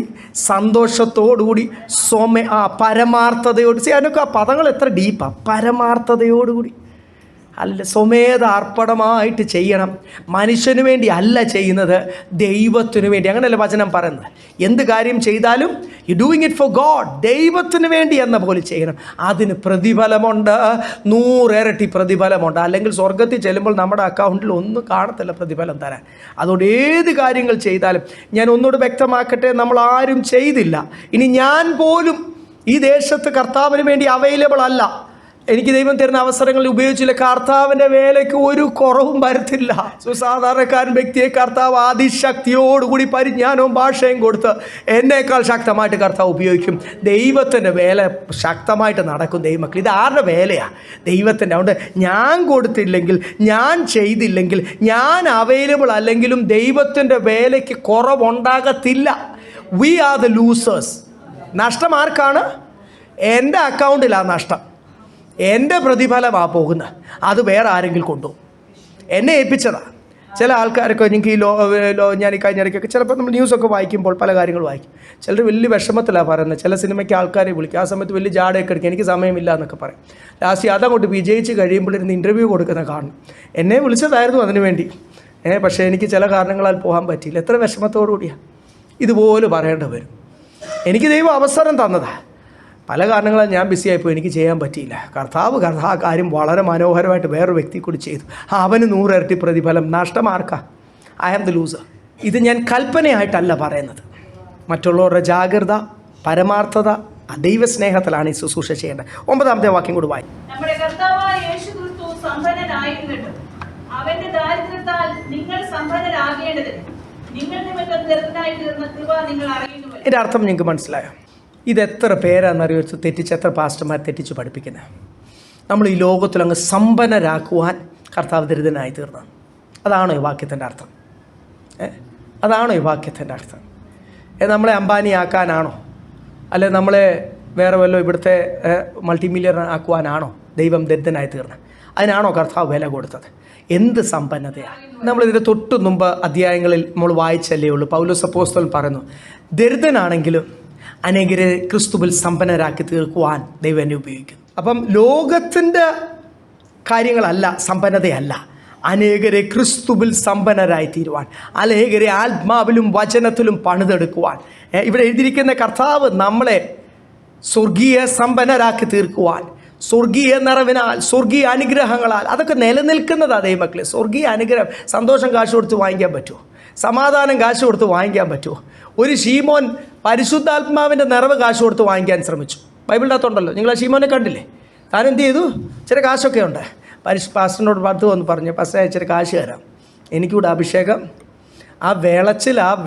സന്തോഷത്തോടുകൂടി പരമാർത്ഥതയോട്. അതിനൊക്കെ ആ പദങ്ങൾ എത്ര ഡീപ്പാണ്. പരമാർത്ഥതയോടുകൂടി അല്ല, സ്വമേധ അർപ്പണമായിട്ട് ചെയ്യണം. മനുഷ്യന് വേണ്ടി അല്ല ചെയ്യുന്നത്, ദൈവത്തിനു വേണ്ടി. അങ്ങനെയല്ല വചനം പറയുന്നത്. എന്ത് കാര്യം ചെയ്താലും you doing it for God, ദൈവത്തിന് വേണ്ടി എന്ന പോലെ ചെയ്യണം. അതിന് പ്രതിഫലമുണ്ട്, 100 ഇരട്ടി പ്രതിഫലമുണ്ട്. അല്ലെങ്കിൽ സ്വർഗത്തിൽ ചെല്ലുമ്പോൾ നമ്മുടെ അക്കൗണ്ടിൽ ഒന്നും കാണത്തില്ല പ്രതിഫലം തരാൻ. അതുകൊണ്ട് ഏത് കാര്യങ്ങൾ ചെയ്താലും, ഞാൻ ഒന്നുകൂടെ വ്യക്തമാക്കട്ടെ, നമ്മൾ ആരും ചെയ്തില്ല. ഇനി ഞാൻ പോലും ഈ ദേശത്ത് കർത്താവിന് വേണ്ടി അവൈലബിൾ അല്ല. എനിക്ക് ദൈവം തരുന്ന അവസരങ്ങൾ ഉപയോഗിച്ചില്ല. കർത്താവിൻ്റെ വേലയ്ക്ക് ഒരു കുറവും വരുത്തില്ല. സാധാരണക്കാരൻ വ്യക്തിയെ കർത്താവ് അതിശക്തിയോടുകൂടി പരിജ്ഞാനവും ഭാഷയും കൊടുത്ത് എന്നേക്കാൾ ശക്തമായിട്ട് കർത്താവ് ഉപയോഗിക്കും. ദൈവത്തിൻ്റെ വേല ശക്തമായിട്ട് നടക്കും. ദൈവമക്കൾ, ഇത് ആരുടെ വേലയാണ്? ദൈവത്തിൻ്റെ. അതുകൊണ്ട് ഞാൻ കൊടുത്തില്ലെങ്കിൽ, ഞാൻ ചെയ്തില്ലെങ്കിൽ, ഞാൻ അവൈലബിൾ അല്ലെങ്കിലും ദൈവത്തിൻ്റെ വേലയ്ക്ക് കുറവുണ്ടാകത്തില്ല. We are the losers. നഷ്ടം ആർക്കാണ്? എൻ്റെ അക്കൗണ്ടിലാണ് നഷ്ടം. എൻ്റെ പ്രതിഫലമാണ് പോകുന്നത്. അത് വേറെ ആരെങ്കിലും കൊണ്ടുപോകും. എന്നെ ഏൽപ്പിച്ചതാണ്. ചില ആൾക്കാരൊക്കെ എനിക്ക് ഈ ഞാൻ ഈ കഴിഞ്ഞ ഇടയ്ക്കൊക്കെ ചിലപ്പോൾ നമ്മൾ ന്യൂസൊക്കെ വായിക്കുമ്പോൾ പല കാര്യങ്ങൾ വായിക്കും. ചിലർ വലിയ വിഷമത്തിലാണ് പറയുന്നത്. ചില സിനിമയ്ക്ക് ആൾക്കാരെ വിളിക്കും. ആ സമയത്ത് വലിയ ജാടയൊക്കെ എടുക്കും, എനിക്ക് സമയമില്ല എന്നൊക്കെ പറയും. ലാസ്റ്റ് അതങ്ങോട്ട് വിജയിച്ച് കഴിയുമ്പോഴിരുന്ന് ഇൻ്റർവ്യൂ കൊടുക്കുന്ന കാണും. എന്നെ വിളിച്ചതായിരുന്നു അതിനു വേണ്ടി, പക്ഷേ എനിക്ക് ചില കാരണങ്ങളാൽ പോകാൻ പറ്റിയില്ല. എത്ര വിഷമത്തോടു കൂടിയാണ് ഇതുപോലെ പറയേണ്ടി വരും. എനിക്ക് ദൈവം അവസരം തന്നതാണ്. പല കാരണങ്ങളാൽ ഞാൻ ബിസിയായിപ്പോയി, എനിക്ക് ചെയ്യാൻ പറ്റിയില്ല. കർത്താവ് ആ കാര്യം വളരെ മനോഹരമായിട്ട് വേറൊരു വ്യക്തി കൂടി ചെയ്തു. അവന് 100 ഇരട്ടി പ്രതിഫലം. നഷ്ടമാർക്കാ? I am the loser. ഇത് ഞാൻ കൽപ്പനയായിട്ടല്ല പറയുന്നത്. മറ്റുള്ളവരുടെ ജാഗ്രത, പരമാർത്ഥത, ദൈവസ്നേഹത്തിലാണ് ഈ ശുശ്രൂഷ ചെയ്യേണ്ടത്. 9ാമത്തെ വാക്യം കൂടി വായി. നമ്മുടെ കർത്താവായ യേശുക്രിസ്തു സമ്പന്നനായിരുന്നിട്ടും അവന്റെ ദാരിദ്ര്യത്താൽ നിങ്ങൾ സമ്പന്നരാകേണ്ടതിന് നിങ്ങൾ നിമിത്തം ദരിദ്രനായി തീർന്ന കൃപ നിങ്ങൾ അറിയുന്നു. ഇതിൻ്റെ അർത്ഥം നിങ്ങൾക്ക് മനസ്സിലായോ? ഇതെത്ര പേരാണെന്നറിയോ തെറ്റിച്ച്, എത്ര പാസ്റ്റർമാർ തെറ്റിച്ച് പഠിപ്പിക്കുന്നത്? നമ്മൾ ഈ ലോകത്തിലങ്ങ് സമ്പന്നരാക്കുവാൻ കർത്താവ് ദരിദ്രനായി തീർന്നത്. അതാണോ ഈ വാക്യത്തിൻ്റെ അർത്ഥം? അതാണോ ഈ വാക്യത്തിൻ്റെ അർത്ഥം? നമ്മളെ അംബാനിയാക്കാനാണോ? അല്ലെ നമ്മളെ വേറെ വല്ലോ ഇവിടുത്തെ മൾട്ടി മില്യണർ ആക്കുവാനാണോ ദൈവം ദരിദ്രനായി തീർന്നത്? അതിനാണോ കർത്താവ് വില കൊടുത്തത്? എന്ത് സമ്പന്നതയാണ്! നമ്മളിതിൻ്റെ തൊട്ട് മുമ്പ് അധ്യായങ്ങളിൽ നമ്മൾ വായിച്ചല്ലേ ഉള്ളൂ. പൗലോസ് അപ്പോസ്തലൻ പറയുന്നു, ദരിദ്രനാണെങ്കിലും അനേകരെ ക്രിസ്തുവിൽ സമ്പന്നരാക്കി തീർക്കുവാൻ ദൈവം എന്നെ ഉപയോഗിക്കുന്നു. അപ്പം ലോകത്തിൻ്റെ കാര്യങ്ങളല്ല സമ്പന്നതയല്ല, അനേകരെ ക്രിസ്തുവിൽ സമ്പന്നരായി തീരുവാൻ, അനേകരെ ആത്മാവിലും വചനത്തിലും പണിതെടുക്കുവാൻ. ഇവിടെ എഴുതിയിരിക്കുന്ന കർത്താവ് നമ്മളെ സ്വർഗീയ സമ്പന്നരാക്കി തീർക്കുവാൻ, സ്വർഗീയ നിറവിനാൽ, സ്വർഗീയ അനുഗ്രഹങ്ങളാൽ. അതൊക്കെ നിലനിൽക്കുന്നതാണ് ദൈവമക്കളെ. സ്വർഗീയ അനുഗ്രഹം സന്തോഷം കാശ് കൊടുത്ത് വാങ്ങിക്കാൻ പറ്റുമോ? സമാധാനം കാശ് കൊടുത്ത് വാങ്ങിക്കാൻ പറ്റുമോ? ഒരു ശീമോൻ പരിശുദ്ധാത്മാവിൻ്റെ നിറവ് കാശ് കൊടുത്ത് വാങ്ങിക്കാൻ ശ്രമിച്ചു. ബൈബിളിൻ്റെ അകത്തുണ്ടല്ലോ. നിങ്ങൾ ആ ശീമോനെ കണ്ടില്ലേ? താൻ എന്ത് ചെയ്തു? ഇച്ചിരി കാശൊക്കെ ഉണ്ട്. പാസ്റ്ററിനോട് പത്ത് വന്ന് പറഞ്ഞു, പാസ്റ്ററെ ഇച്ചിരി കാശ് തരാം, എനിക്കൂടെ അഭിഷേകം. ആ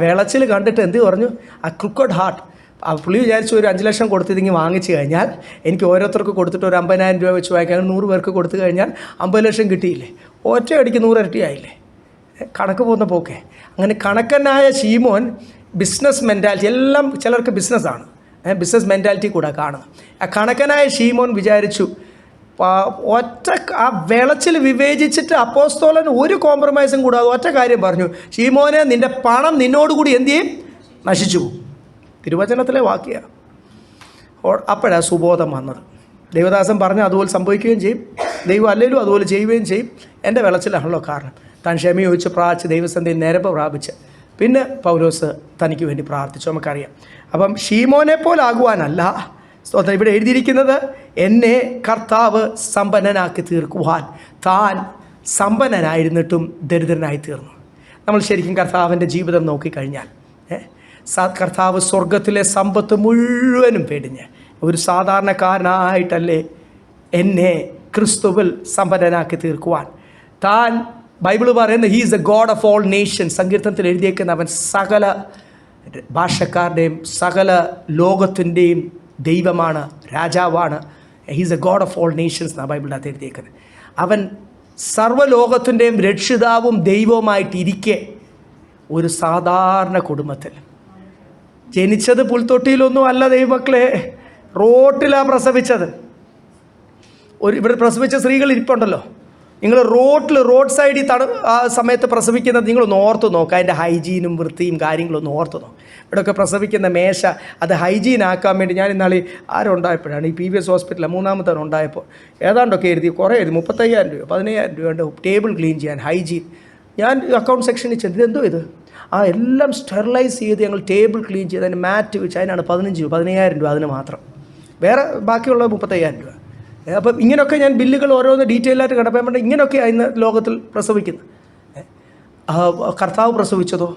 വിളച്ചിൽ കണ്ടിട്ട് എന്ത് പറഞ്ഞു? ആ ക്രിക്കറ്റ് ഹാർട്ട്. ആ പുള്ളി വിചാരിച്ചു ഒരു 5 ലക്ഷം കൊടുത്തിതെങ്കിൽ വാങ്ങിച്ചു കഴിഞ്ഞാൽ എനിക്ക് ഓരോരുത്തർക്ക് കൊടുത്തിട്ട് ഒരു 50,000 രൂപ വെച്ച് വാങ്ങിക്കാൻ 100 പേർക്ക് കൊടുത്തു കഴിഞ്ഞാൽ 50 ലക്ഷം കിട്ടിയില്ലേ? ഒറ്റ അടിക്ക് 100 ഇരട്ടിയായില്ലേ? കണക്ക് പോകുന്ന പോക്കെ. അങ്ങനെ കണക്കനായ ശീമോൻ ബിസിനസ് മെൻറ്റാലിറ്റി, എല്ലാം ചിലർക്ക് ബിസിനസ്സാണ്, ബിസിനസ് മെൻറ്റാലിറ്റി കൂടെ കാണുന്നത്. ആ കണക്കനായ ശീമോൻ വിചാരിച്ചു ഒറ്റ ആ വിളച്ചിൽ വിവേചിച്ചിട്ട് അപ്പോസ്തലൻ ഒരു കോംപ്രമൈസും കൂടാതെ ഒറ്റ കാര്യം പറഞ്ഞു, ശീമോനെ നിൻ്റെ പണം നിന്നോടുകൂടി എന്ത് ചെയ്യും? നശിച്ചു പോകും. തിരുവചനത്തിലെ വാക്യമാണ്. അപ്പോഴാണ് സുബോധം വന്നത്. ദൈവദാസൻ പറഞ്ഞ് അതുപോലെ സംഭവിക്കുകയും ചെയ്യും, ദൈവം അല്ലെങ്കിലും അതുപോലെ ചെയ്യുകയും ചെയ്യും. എൻ്റെ വിളച്ചിലാണല്ലോ കാരണം. താൻ ക്ഷമ ചോദിച്ച് പ്രാർത്ഥിച്ച് ദൈവസന്നിധിയിൽ നിരപ്പ് പ്രാപിച്ച് പിന്നെ പൗലോസ് തനിക്ക് വേണ്ടി പ്രാർത്ഥിച്ചു, നമുക്കറിയാം. അപ്പം ശീമോനെ പോലാകുവാനല്ല ഇവിടെ എഴുതിയിരിക്കുന്നത്, എന്നെ കർത്താവ് സമ്പന്നനാക്കി തീർക്കുവാൻ. താൻ സമ്പന്നനായിരുന്നിട്ടും ദരിദ്രനായി തീർന്നു. നമ്മൾ ശരിക്കും കർത്താവിൻ്റെ ജീവിതം നോക്കിക്കഴിഞ്ഞാൽ കർത്താവ് സ്വർഗത്തിലെ സമ്പത്ത് മുഴുവനും പേടിഞ്ഞ് ഒരു സാധാരണക്കാരനായിട്ടല്ലേ എന്നെ ക്രിസ്തുവിൽ സമ്പന്നനാക്കി തീർക്കുവാൻ. താൻ ബൈബിൾ പറയുന്നത് he is A God of all Nations. സങ്കീർത്തനത്തിൽ എഴുതിയേക്കുന്ന അവൻ സകല ഭാഷക്കാരുടെയും സകല ലോകത്തിൻ്റെയും ദൈവമാണ്, രാജാവാണ്. He's A God of all Nations എന്നാണ് ബൈബിളിനകത്ത് എഴുതിയേക്കുന്നത്. അവൻ സർവ്വലോകത്തിൻ്റെയും രക്ഷിതാവും ദൈവവുമായിട്ടിരിക്കെ ഒരു സാധാരണ കുടുംബത്തിൽ ജനിച്ചത്. പുൽത്തൊട്ടിയിലൊന്നും അല്ല ദൈവമക്കളെ, റോട്ടിലാണ് പ്രസവിച്ചത്. ഇവിടെ പ്രസവിച്ച സ്ത്രീകൾ ഇരിപ്പുണ്ടല്ലോ, നിങ്ങൾ റോഡ് സൈഡിൽ ആ സമയത്ത് പ്രസവിക്കുന്നത് നിങ്ങളൊന്ന് ഓർത്ത് നോക്കുക. അതിൻ്റെ ഹൈജീനും വൃത്തിയും കാര്യങ്ങളൊന്നും ഓർത്ത് നോക്കുക. ഇവിടെയൊക്കെ പ്രസവിക്കുന്ന മേശ അത് ഹൈജീൻ ആക്കാൻ വേണ്ടി ഞാൻ ഇന്നാളെ ആരുണ്ടായപ്പോഴാണ് ഈ PVS ഹോസ്പിറ്റലിൽ മൂന്നാമത്തെ ഉണ്ടായപ്പോൾ ഏതാണ്ടൊക്കെ എഴുതി കുറേ എഴുതി 35,000 രൂപ 15,000 രൂപ ടേബിൾ ക്ലീൻ ചെയ്യാൻ ഹൈജീൻ. ഞാൻ അക്കൗണ്ട് സെക്ഷനിൽ ചെന്ന് ഇതെന്തോ ഇത് എല്ലാം സ്റ്റെറിലൈസ് ചെയ്ത് ഞങ്ങൾ ടേബിൾ ക്ലീൻ ചെയ്ത് അതിന് മാറ്റ് വെച്ച് അതിനാണ് 15,000 രൂപ അതിന് മാത്രം. വേറെ ബാക്കിയുള്ള 35,000 രൂപ. അപ്പം ഇങ്ങനെയൊക്കെ ഞാൻ ബില്ലുകൾ ഓരോന്ന് ഡീറ്റെയിൽ ആയിട്ട് കണ്ടപ്പോൾ ഇങ്ങനെയൊക്കെ ഇന്ന് ലോകത്തിൽ പ്രസവിക്കുന്നത്. കർത്താവ് പ്രസവിച്ചതോ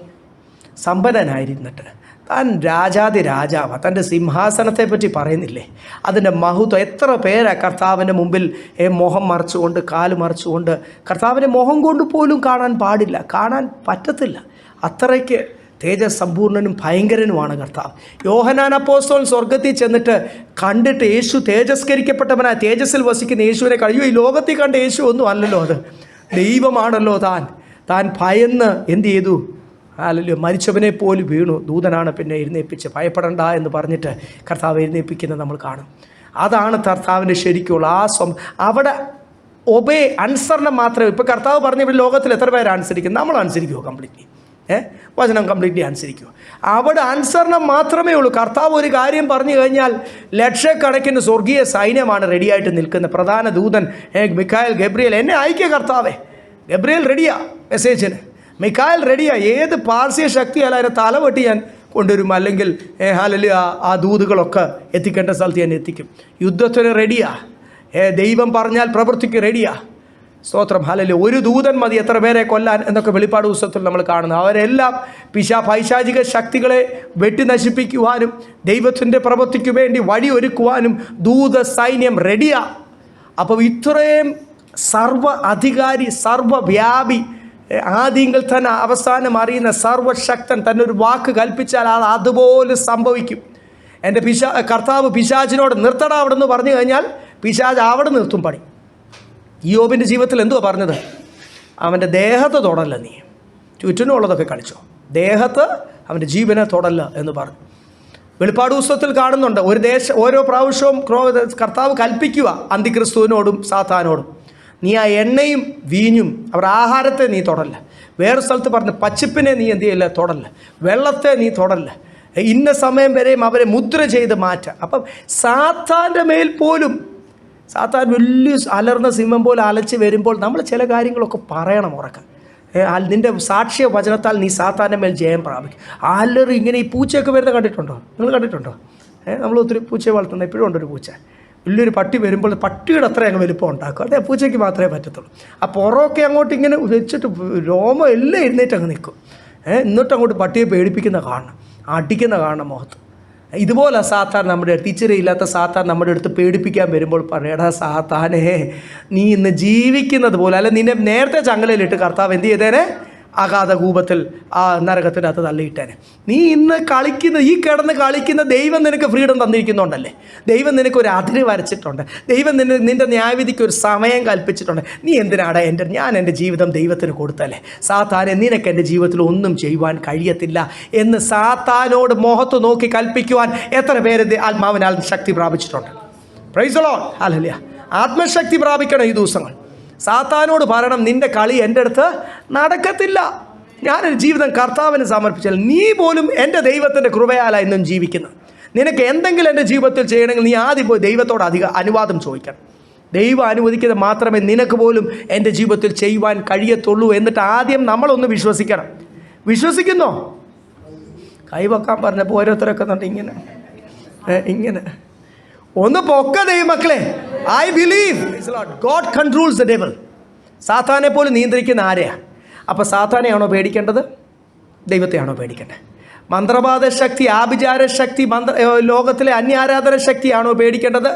സമ്പന്നനായിരുന്നിട്ട് താൻ രാജാവ് തൻ്റെ സിംഹാസനത്തെപ്പറ്റി പറയുന്നില്ലേ, അതിൻ്റെ മഹത്വം. എത്ര പേരാ കർത്താവിൻ്റെ മുമ്പിൽ മുഖം മറച്ചുകൊണ്ട് കാല് മറച്ചുകൊണ്ട്, കർത്താവിൻ്റെ മുഖം കൊണ്ട് പോലും കാണാൻ പാടില്ല, കാണാൻ പറ്റത്തില്ല, അത്രയ്ക്ക് തേജസമ്പൂർണനും ഭയങ്കരനുമാണ് കർത്താവ്. യോഹന്നാൻ അപ്പോസ്തലൻ സ്വർഗത്തിൽ ചെന്നിട്ട് കണ്ടിട്ട് യേശു തേജസ്കരിക്കപ്പെട്ടവനാ, തേജസ്സിൽ വസിക്കുന്ന യേശുവിനെ കഴിയും. ഈ ലോകത്തിൽ കണ്ട യേശു ഒന്നും അല്ലല്ലോ, അത് ദൈവമാണല്ലോ. താൻ ഭയന്ന് എന്ത് ചെയ്തു? അല്ലല്ലോ, മരിച്ചവനെ പോലും വീണു. ദൂതനാണ് പിന്നെ എഴുന്നേൽപ്പിച്ച് ഭയപ്പെടണ്ട എന്ന് പറഞ്ഞിട്ട് കർത്താവ് എഴുന്നേൽപ്പിക്കുന്നത് നമ്മൾ കാണും. അതാണ് കർത്താവിൻ്റെ ശരിക്കുള്ള അവിടെ അനുസരണം മാത്രമേ. ഇപ്പോൾ കർത്താവ് പറഞ്ഞ ഇവിടെ ലോകത്തിൽ എത്ര പേര് അനുസരിക്കും? നമ്മൾ അനുസരിക്കുമോ കംപ്ലീറ്റ്ലി? വചനം കംപ്ലീറ്റ്ലി അനുസരിക്കുമോ? അവിടെ അനുസരണം മാത്രമേ ഉള്ളൂ. കർത്താവ് ഒരു കാര്യം പറഞ്ഞു കഴിഞ്ഞാൽ ലക്ഷക്കണക്കിന് സ്വർഗീയ സൈന്യമാണ് റെഡിയായിട്ട് നിൽക്കുന്നത്. പ്രധാന ദൂതൻ മിഖായേൽ, ഗബ്രിയേൽ, എന്നെ അയക്കുക കർത്താവേ. ഗബ്രിയേൽ റെഡിയാ മെസ്സേജിന്, മിഖായേൽ റെഡിയാ. ഏത് പാർശ്യ ശക്തിയാൽ അതിനെ തലവെട്ടി ഞാൻ കൊണ്ടുവരും, അല്ലെങ്കിൽ ആ ദൂതുകളൊക്കെ എത്തിക്കേണ്ട സ്ഥലത്ത് ഞാൻ എത്തിക്കും. യുദ്ധത്തിന് റെഡിയാ. ദൈവം പറഞ്ഞാൽ പ്രവൃത്തിക്ക് റെഡിയാ. സ്തോത്രം. ഹല്ലേലൂയ. ഒരു ദൂതൻ മതി എത്ര പേരെ കൊല്ലാൻ എന്നൊക്കെ വെളിപ്പാട് പുസ്തകത്തിൽ നമ്മൾ കാണുന്നു. അവരെല്ലാം പൈശാചിക ശക്തികളെ വെട്ടി നശിപ്പിക്കുവാനും ദൈവത്തിൻ്റെ പ്രവൃത്തിക്ക് വേണ്ടി വഴി ഒരുക്കുവാനും ദൂത സൈന്യം റെഡിയാ. അപ്പോൾ ഇത്രയും സർവ അധികാരി, സർവവ്യാപി, ആദിയിൽ തന്നെ അവസാനം അറിയുന്ന സർവശക്തൻ തന്നെ ഒരു വാക്ക് കൽപ്പിച്ചാൽ അത് അതുപോലെ സംഭവിക്കും. എൻ്റെ കർത്താവ് പിശാചിനോട് നിർത്തടാ അവിടെ നിന്ന് പറഞ്ഞു കഴിഞ്ഞാൽ പിശാച് അവിടെ നിർത്തും പണി. യോബിൻ്റെ ജീവിതത്തിൽ എന്തുവാ പറഞ്ഞത്? അവൻ്റെ ദേഹത്ത് തൊടല്ല, നീ ചുറ്റിനുള്ളതൊക്കെ കളിച്ചോ, ദേഹത്ത് അവൻ്റെ ജീവനെ തൊടല്ല എന്ന് പറഞ്ഞു. വെളിപ്പാട് പുസ്തകത്തിൽ കാണുന്നുണ്ട്, ഓരോ പ്രാവശ്യവും കർത്താവ് കൽപ്പിക്കുക അന്തിക്രിസ്തുവിനോടും സാത്താനോടും, നീ ആ എണ്ണയും വീഞ്ഞും അവരുടെ ആഹാരത്തെ നീ തൊടല്ല. വേറെ സ്ഥലത്ത് പറഞ്ഞു, പച്ചിപ്പിനെ നീ എന്ത് ചെയ്യില്ല, തൊടല്ല. വെള്ളത്തെ നീ തൊടല്ല. ഇന്ന സമയം വരെയും അവരെ മുദ്ര ചെയ്ത് മാറ്റാം. അപ്പം സാത്താൻ്റെ മേൽ പോലും, സാത്താൻ വലിയ അലർന്ന സിംഹം പോലെ അലച്ച് വരുമ്പോൾ നമ്മൾ ചില കാര്യങ്ങളൊക്കെ പറയണം ഉറക്കം. നിൻ്റെ സാക്ഷ്യ വചനത്താൽ നീ സാത്താൻ്റെ മേൽ ജയം പ്രാപിക്കും. അലറി ഇങ്ങനെ ഈ പൂച്ചയൊക്കെ വരുന്നത് കണ്ടിട്ടുണ്ടോ? നിങ്ങൾ കണ്ടിട്ടുണ്ടോ? നമ്മൾ ഒത്തിരി പൂച്ചയെ വളർത്തുന്നത്. ഇപ്പോഴും ഉണ്ടൊരു പൂച്ച, വലിയൊരു പട്ടി വരുമ്പോൾ പട്ടിയുടെ അത്ര അങ്ങ് വലുപ്പം ഉണ്ടാക്കും. അതേ പൂച്ചയ്ക്ക് മാത്രമേ പറ്റത്തുള്ളൂ. ആ പുറമൊക്കെ അങ്ങോട്ട് ഇങ്ങനെ വെച്ചിട്ട് രോമം എല്ലാം എഴുന്നേറ്റ് അങ്ങ് നിൽക്കും. എന്നിട്ട് അങ്ങോട്ട് പട്ടിയെ പേടിപ്പിക്കുന്ന കാണണം, അടിക്കുന്ന കാണണം മുഖത്ത്. ഇതുപോലെ സാത്താൻ നമ്മുടെ അടുത്ത്, തിരിച്ചറിയില്ലാത്ത സാത്താൻ നമ്മുടെ അടുത്ത് പേടിപ്പിക്കാൻ വരുമ്പോൾ പറയടാ സാത്താനേ, നീ ഇന്ന് ജീവിക്കുന്നത് പോലെ, അല്ല നിന്നെ നേരത്തെ ചങ്ങലയിലിട്ട് കർത്താവ് എന്ത് ചെയ്തേനെ? അഗാധ കൂപത്തിൽ ആ നരകത്തിൻ്റെ അകത്ത് തള്ളിയിട്ടേനെ. നീ ഇന്ന് ഈ കിടന്ന് കളിക്കുന്ന ദൈവം നിനക്ക് ഫ്രീഡം തന്നിരിക്കുന്നുണ്ടല്ലേ? ദൈവം നിനക്കൊരു അതിര് വരച്ചിട്ടുണ്ട്. ദൈവം നിൻ്റെ ന്യായവിധിക്ക് ഒരു സമയം കൽപ്പിച്ചിട്ടുണ്ട്. നീ എന്തിനാടാ ഞാൻ എൻ്റെ ജീവിതം ദൈവത്തിന് കൊടുത്തല്ലേ? സാത്താനെ, നിനക്ക് എൻ്റെ ജീവിതത്തിൽ ഒന്നും ചെയ്യുവാൻ കഴിയത്തില്ല എന്ന് സാത്താനോട് മുഖത്ത് നോക്കി കൽപ്പിക്കുവാൻ എത്ര പേര് ആത്മാവിനാൽ ശക്തി പ്രാപിച്ചിട്ടുണ്ട്? Praise the Lord. ഹല്ലേലൂയ. ആത്മശക്തി പ്രാപിക്കണം ഈ ദിവസങ്ങൾ. സാത്താനോട് പറയണം, നിൻ്റെ കളി എൻ്റെ അടുത്ത് നടക്കത്തില്ല. ഞാനൊരു ജീവിതം കർത്താവിന് സമർപ്പിച്ചാൽ, നീ പോലും എൻ്റെ ദൈവത്തിൻ്റെ കൃപയാലാണ് ഇന്നും ജീവിക്കുന്നത്. നിനക്ക് എന്തെങ്കിലും എൻ്റെ ജീവിതത്തിൽ ചെയ്യണമെങ്കിൽ നീ ആദ്യം പോയി ദൈവത്തോട് അനുവാദം ചോദിക്കണം. ദൈവം അനുവദിക്കുന്നത് മാത്രമേ നിനക്ക് പോലും എൻ്റെ ജീവിതത്തിൽ ചെയ്യുവാൻ കഴിയത്തുള്ളൂ. എന്നിട്ട് ആദ്യം നമ്മളൊന്ന് വിശ്വസിക്കണം. വിശ്വസിക്കുന്നോ? കൈവെക്കാൻ പറഞ്ഞപ്പോൾ ഓരോരുത്തരൊക്കെ ഉണ്ട് ഇങ്ങനെ ഒന്ന് പൊക്ക ദൈവമക്കളെ. I believe God controls the devil. സാത്താനെ പോലും നിയന്ത്രിക്കുന്ന ആരെയാ? അപ്പോൾ സാത്താനെയാണോ പേടിക്കേണ്ടത്? ദൈവത്തെയാണോ പേടിക്കേണ്ടത്? മന്ത്രവാദ ശക്തി, ആഭിചാര ശക്തി, ലോകത്തിലെ അന്യാരാധന ശക്തിയാണോ പേടിക്കേണ്ടത്?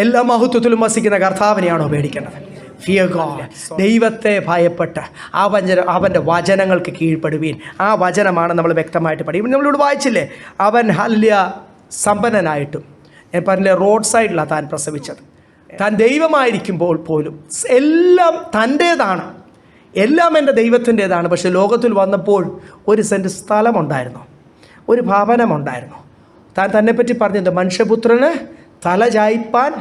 എല്ലാ മഹത്വത്തിലും വസിക്കുന്ന കർത്താവിനെയാണോ പേടിക്കേണ്ടത്? Fear God. ദൈവത്തെ ഭയപ്പെട്ട് അവൻ്റെ വചനങ്ങൾക്ക് കീഴ്പ്പെടുവീൻ. ആ വചനമാണ് നമ്മൾ വ്യക്തമായിട്ട് പഠിക്കും. നമ്മളിവിടെ വായിച്ചില്ലേ, അവൻ ഹല്ലേലൂയ സമ്പന്നനായിട്ടും, ഞാൻ പറഞ്ഞില്ലേ റോഡ് സൈഡിലാണ് താൻ പ്രസവിച്ചത്. താൻ ദൈവമായിരിക്കുമ്പോൾ പോലും എല്ലാം തൻ്റേതാണ്, എല്ലാം എൻ്റെ ദൈവത്തിൻ്റേതാണ്. പക്ഷേ ലോകത്തിൽ വന്നപ്പോൾ ഒരു സെൻറ്റ് സ്ഥലമുണ്ടായിരുന്നു, ഒരു ഭവനമുണ്ടായിരുന്നു. താൻ തന്നെപ്പറ്റി പറഞ്ഞത്, മനുഷ്യപുത്രന് തല ചായ്പാൻ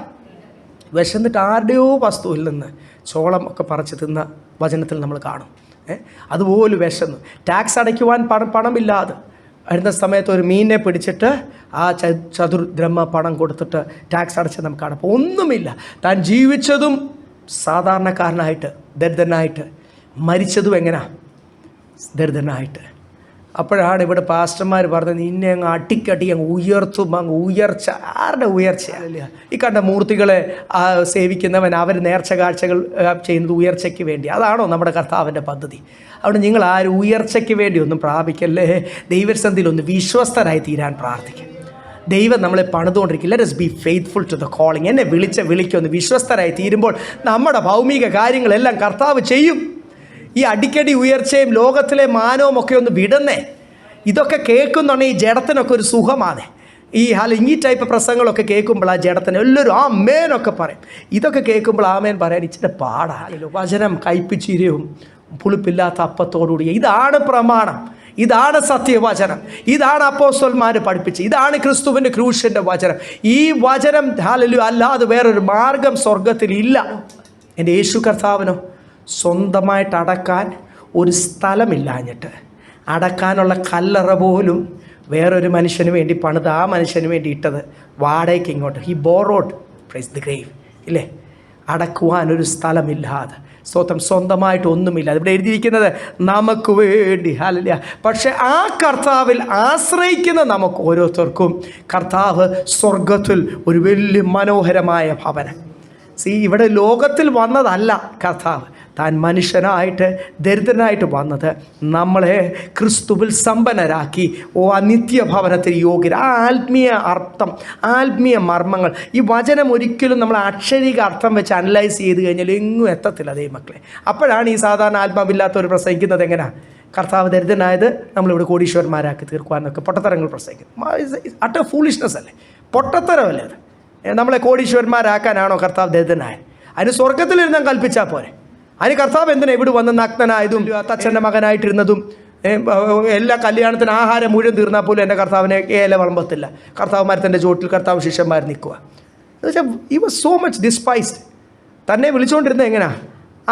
വിശന്നിട്ട് ആരുടെയോ വസ്തുവിൽ നിന്ന് ചോളം ഒക്കെ പറിച്ച് തിന്ന വചനത്തിൽ നമ്മൾ കാണും. അതുപോലെ വിശന്നു. ടാക്സ് അടയ്ക്കുവാൻ പണമില്ലാതെ വരുന്ന സമയത്ത് ഒരു മീനിനെ പിടിച്ചിട്ട് ആ ചതുർദ്രഹ്മ പണം കൊടുത്തിട്ട് ടാക്സ് അടച്ച് നമുക്ക് കാണാം. അപ്പോൾ ഒന്നുമില്ല, താൻ ജീവിച്ചതും സാധാരണക്കാരനായിട്ട് ദരിദ്രനായിട്ട്, മരിച്ചതും എങ്ങനെയാ? ദരിദ്രനായിട്ട്. അപ്പോഴാണ് ഇവിടെ പാസ്റ്റർമാർ പറഞ്ഞത്, നിന്നെ അങ്ങ് അടിക്കടി അങ്ങ് ഉയർത്തും, അങ്ങ് ഉയർച്ച. ആരുടെ ഉയർച്ചയല്ല? ഈ കണ്ട മൂർത്തികളെ സേവിക്കുന്നവൻ അവർ നേർച്ച കാഴ്ചകൾ ചെയ്യുന്നത് ഉയർച്ചയ്ക്ക് വേണ്ടി. അതാണോ നമ്മുടെ കർത്താവിൻ്റെ പദ്ധതി? അവിടെ നിങ്ങൾ ആരും ഉയർച്ചയ്ക്ക് വേണ്ടി ഒന്നും പ്രാപിക്കല്ലേ. ദൈവസന്ധിയിൽ ഒന്ന് വിശ്വസ്തരായി തീരാൻ പ്രാർത്ഥിക്കും. ദൈവം നമ്മളെ പണിതുകൊണ്ടിരിക്കും. Let us be faithful to the calling. എന്നെ വിളിക്കൊന്ന് വിശ്വസ്തരായി തീരുമ്പോൾ നമ്മുടെ ഭൗമിക കാര്യങ്ങളെല്ലാം കർത്താവ് ചെയ്യും. ഈ അടിക്കടി ഉയർച്ചയും ലോകത്തിലെ മാനവും ഒക്കെ ഒന്ന് വിടുന്നേ. ഇതൊക്കെ കേൾക്കുന്നുണ്ടെങ്കിൽ ഈ ജഡത്തിനൊക്കെ ഒരു സുഖമാണ്. ഈ ടൈപ്പ് പ്രസംഗങ്ങളൊക്കെ കേൾക്കുമ്പോൾ ആ ജഡത്തിന് എല്ലാവരും ആമേനൊക്കെ പറയും. ഇതൊക്കെ കേൾക്കുമ്പോൾ ആമേൻ പറയാൻ ഇച്ചിരി പാടാണല്ലോ. വചനം കയ്പിച്ചിരിയും പുളിപ്പില്ലാത്ത അപ്പത്തോടുകൂടി. ഇതാണ് പ്രമാണം, ഇതാണ് സത്യവചനം, ഇതാണ് അപ്പോസ്തലന്മാർ പഠിപ്പിച്ചത്, ഇതാണ് ക്രിസ്തുവിൻ്റെ ക്രൂശിൻ്റെ വചനം. ഈ വചനം ഹല്ലേലൂയ അല്ലാതെ വേറൊരു മാർഗം സ്വർഗത്തിൽ ഇല്ല. എൻ്റെ യേശു കർത്താവിനോ സ്വന്തമായിട്ട് അടക്കാൻ ഒരു സ്ഥലമില്ലാഞ്ഞിട്ട്, അടക്കാനുള്ള കല്ലറ പോലും വേറൊരു മനുഷ്യന് വേണ്ടി പണിത് ആ മനുഷ്യന് വേണ്ടി ഇട്ടത് വാടകയ്ക്ക് ഇങ്ങോട്ട്. He borrowed praise the grave ഇല്ലേ? അടക്കുവാനൊരു സ്ഥലമില്ലാതെ സ്തോത്രം. സ്വന്തമായിട്ട് ഒന്നുമില്ല. ഇവിടെ എഴുതിയിരിക്കുന്നത് നമുക്ക് വേണ്ടി. ഹല്ലേലൂയ. പക്ഷെ ആ കർത്താവിൽ ആശ്രയിക്കുന്ന നമുക്ക് ഓരോരുത്തർക്കും കർത്താവ് സ്വർഗത്തിൽ ഒരു വലിയ മനോഹരമായ ഭവനം. ഇവിടെ ലോകത്തിൽ വന്നതല്ല കർത്താവ്, താൻ മനുഷ്യനായിട്ട് ദരിദ്രനായിട്ട് വന്നത് നമ്മളെ ക്രിസ്തുവിൽ സമ്പന്നരാക്കി ആ നിത്യഭവനത്തിൽ യോഗ്യർ. ആ ആത്മീയ അർത്ഥം, ആത്മീയ മർമ്മങ്ങൾ, ഈ വചനം ഒരിക്കലും നമ്മൾ അക്ഷരിക അർത്ഥം വെച്ച് അനലൈസ് ചെയ്ത് കഴിഞ്ഞാൽ എങ്ങും എത്തത്തില്ല അതേ മക്കളെ. അപ്പോഴാണ് ഈ സാധാരണ ആത്മാവില്ലാത്തവർ പ്രസംഗിക്കുന്നത് എങ്ങനെയാണ്? കർത്താവ് ദരിദ്രനായത് നമ്മളിവിടെ കോടീശ്വരന്മാരാക്കി തീർക്കുവാനൊക്കെ പൊട്ടത്തരങ്ങൾ പ്രസംഗിക്കും. അട്ടർ ഫൂളിഷ്നെസ് അല്ലേ, പൊട്ടത്തരമല്ലേ അത്? നമ്മളെ കോടീശ്വരന്മാരാക്കാനാണോ കർത്താവ് ദരിദ്രനായത്? അതിന് സ്വർഗത്തിലിരുന്നാൻ കൽപ്പിച്ചാൽ പോരെ. അതിന് കർത്താവ് എന്തിനാ ഇവിടെ വന്ന് നഗ്നനായതും തച്ചൻ്റെ മകനായിട്ടിരുന്നതും എല്ലാ കല്യാണത്തിന് ആഹാരം മുഴുവൻ തീർന്നാൽ പോലും എൻ്റെ കർത്താവിനെ ഏല വളമ്പത്തില്ല. കർത്താവ് മരത്തിൻ്റെ ചോട്ടിൽ കർത്താവ് ശിഷ്യന്മാർ നിൽക്കുക എന്ന് വെച്ചാൽ ഈ വാസ് സോ മച്ച് ഡിസ്പൈസ്ഡ്. തന്നെ വിളിച്ചുകൊണ്ടിരുന്നത് എങ്ങനെയാ?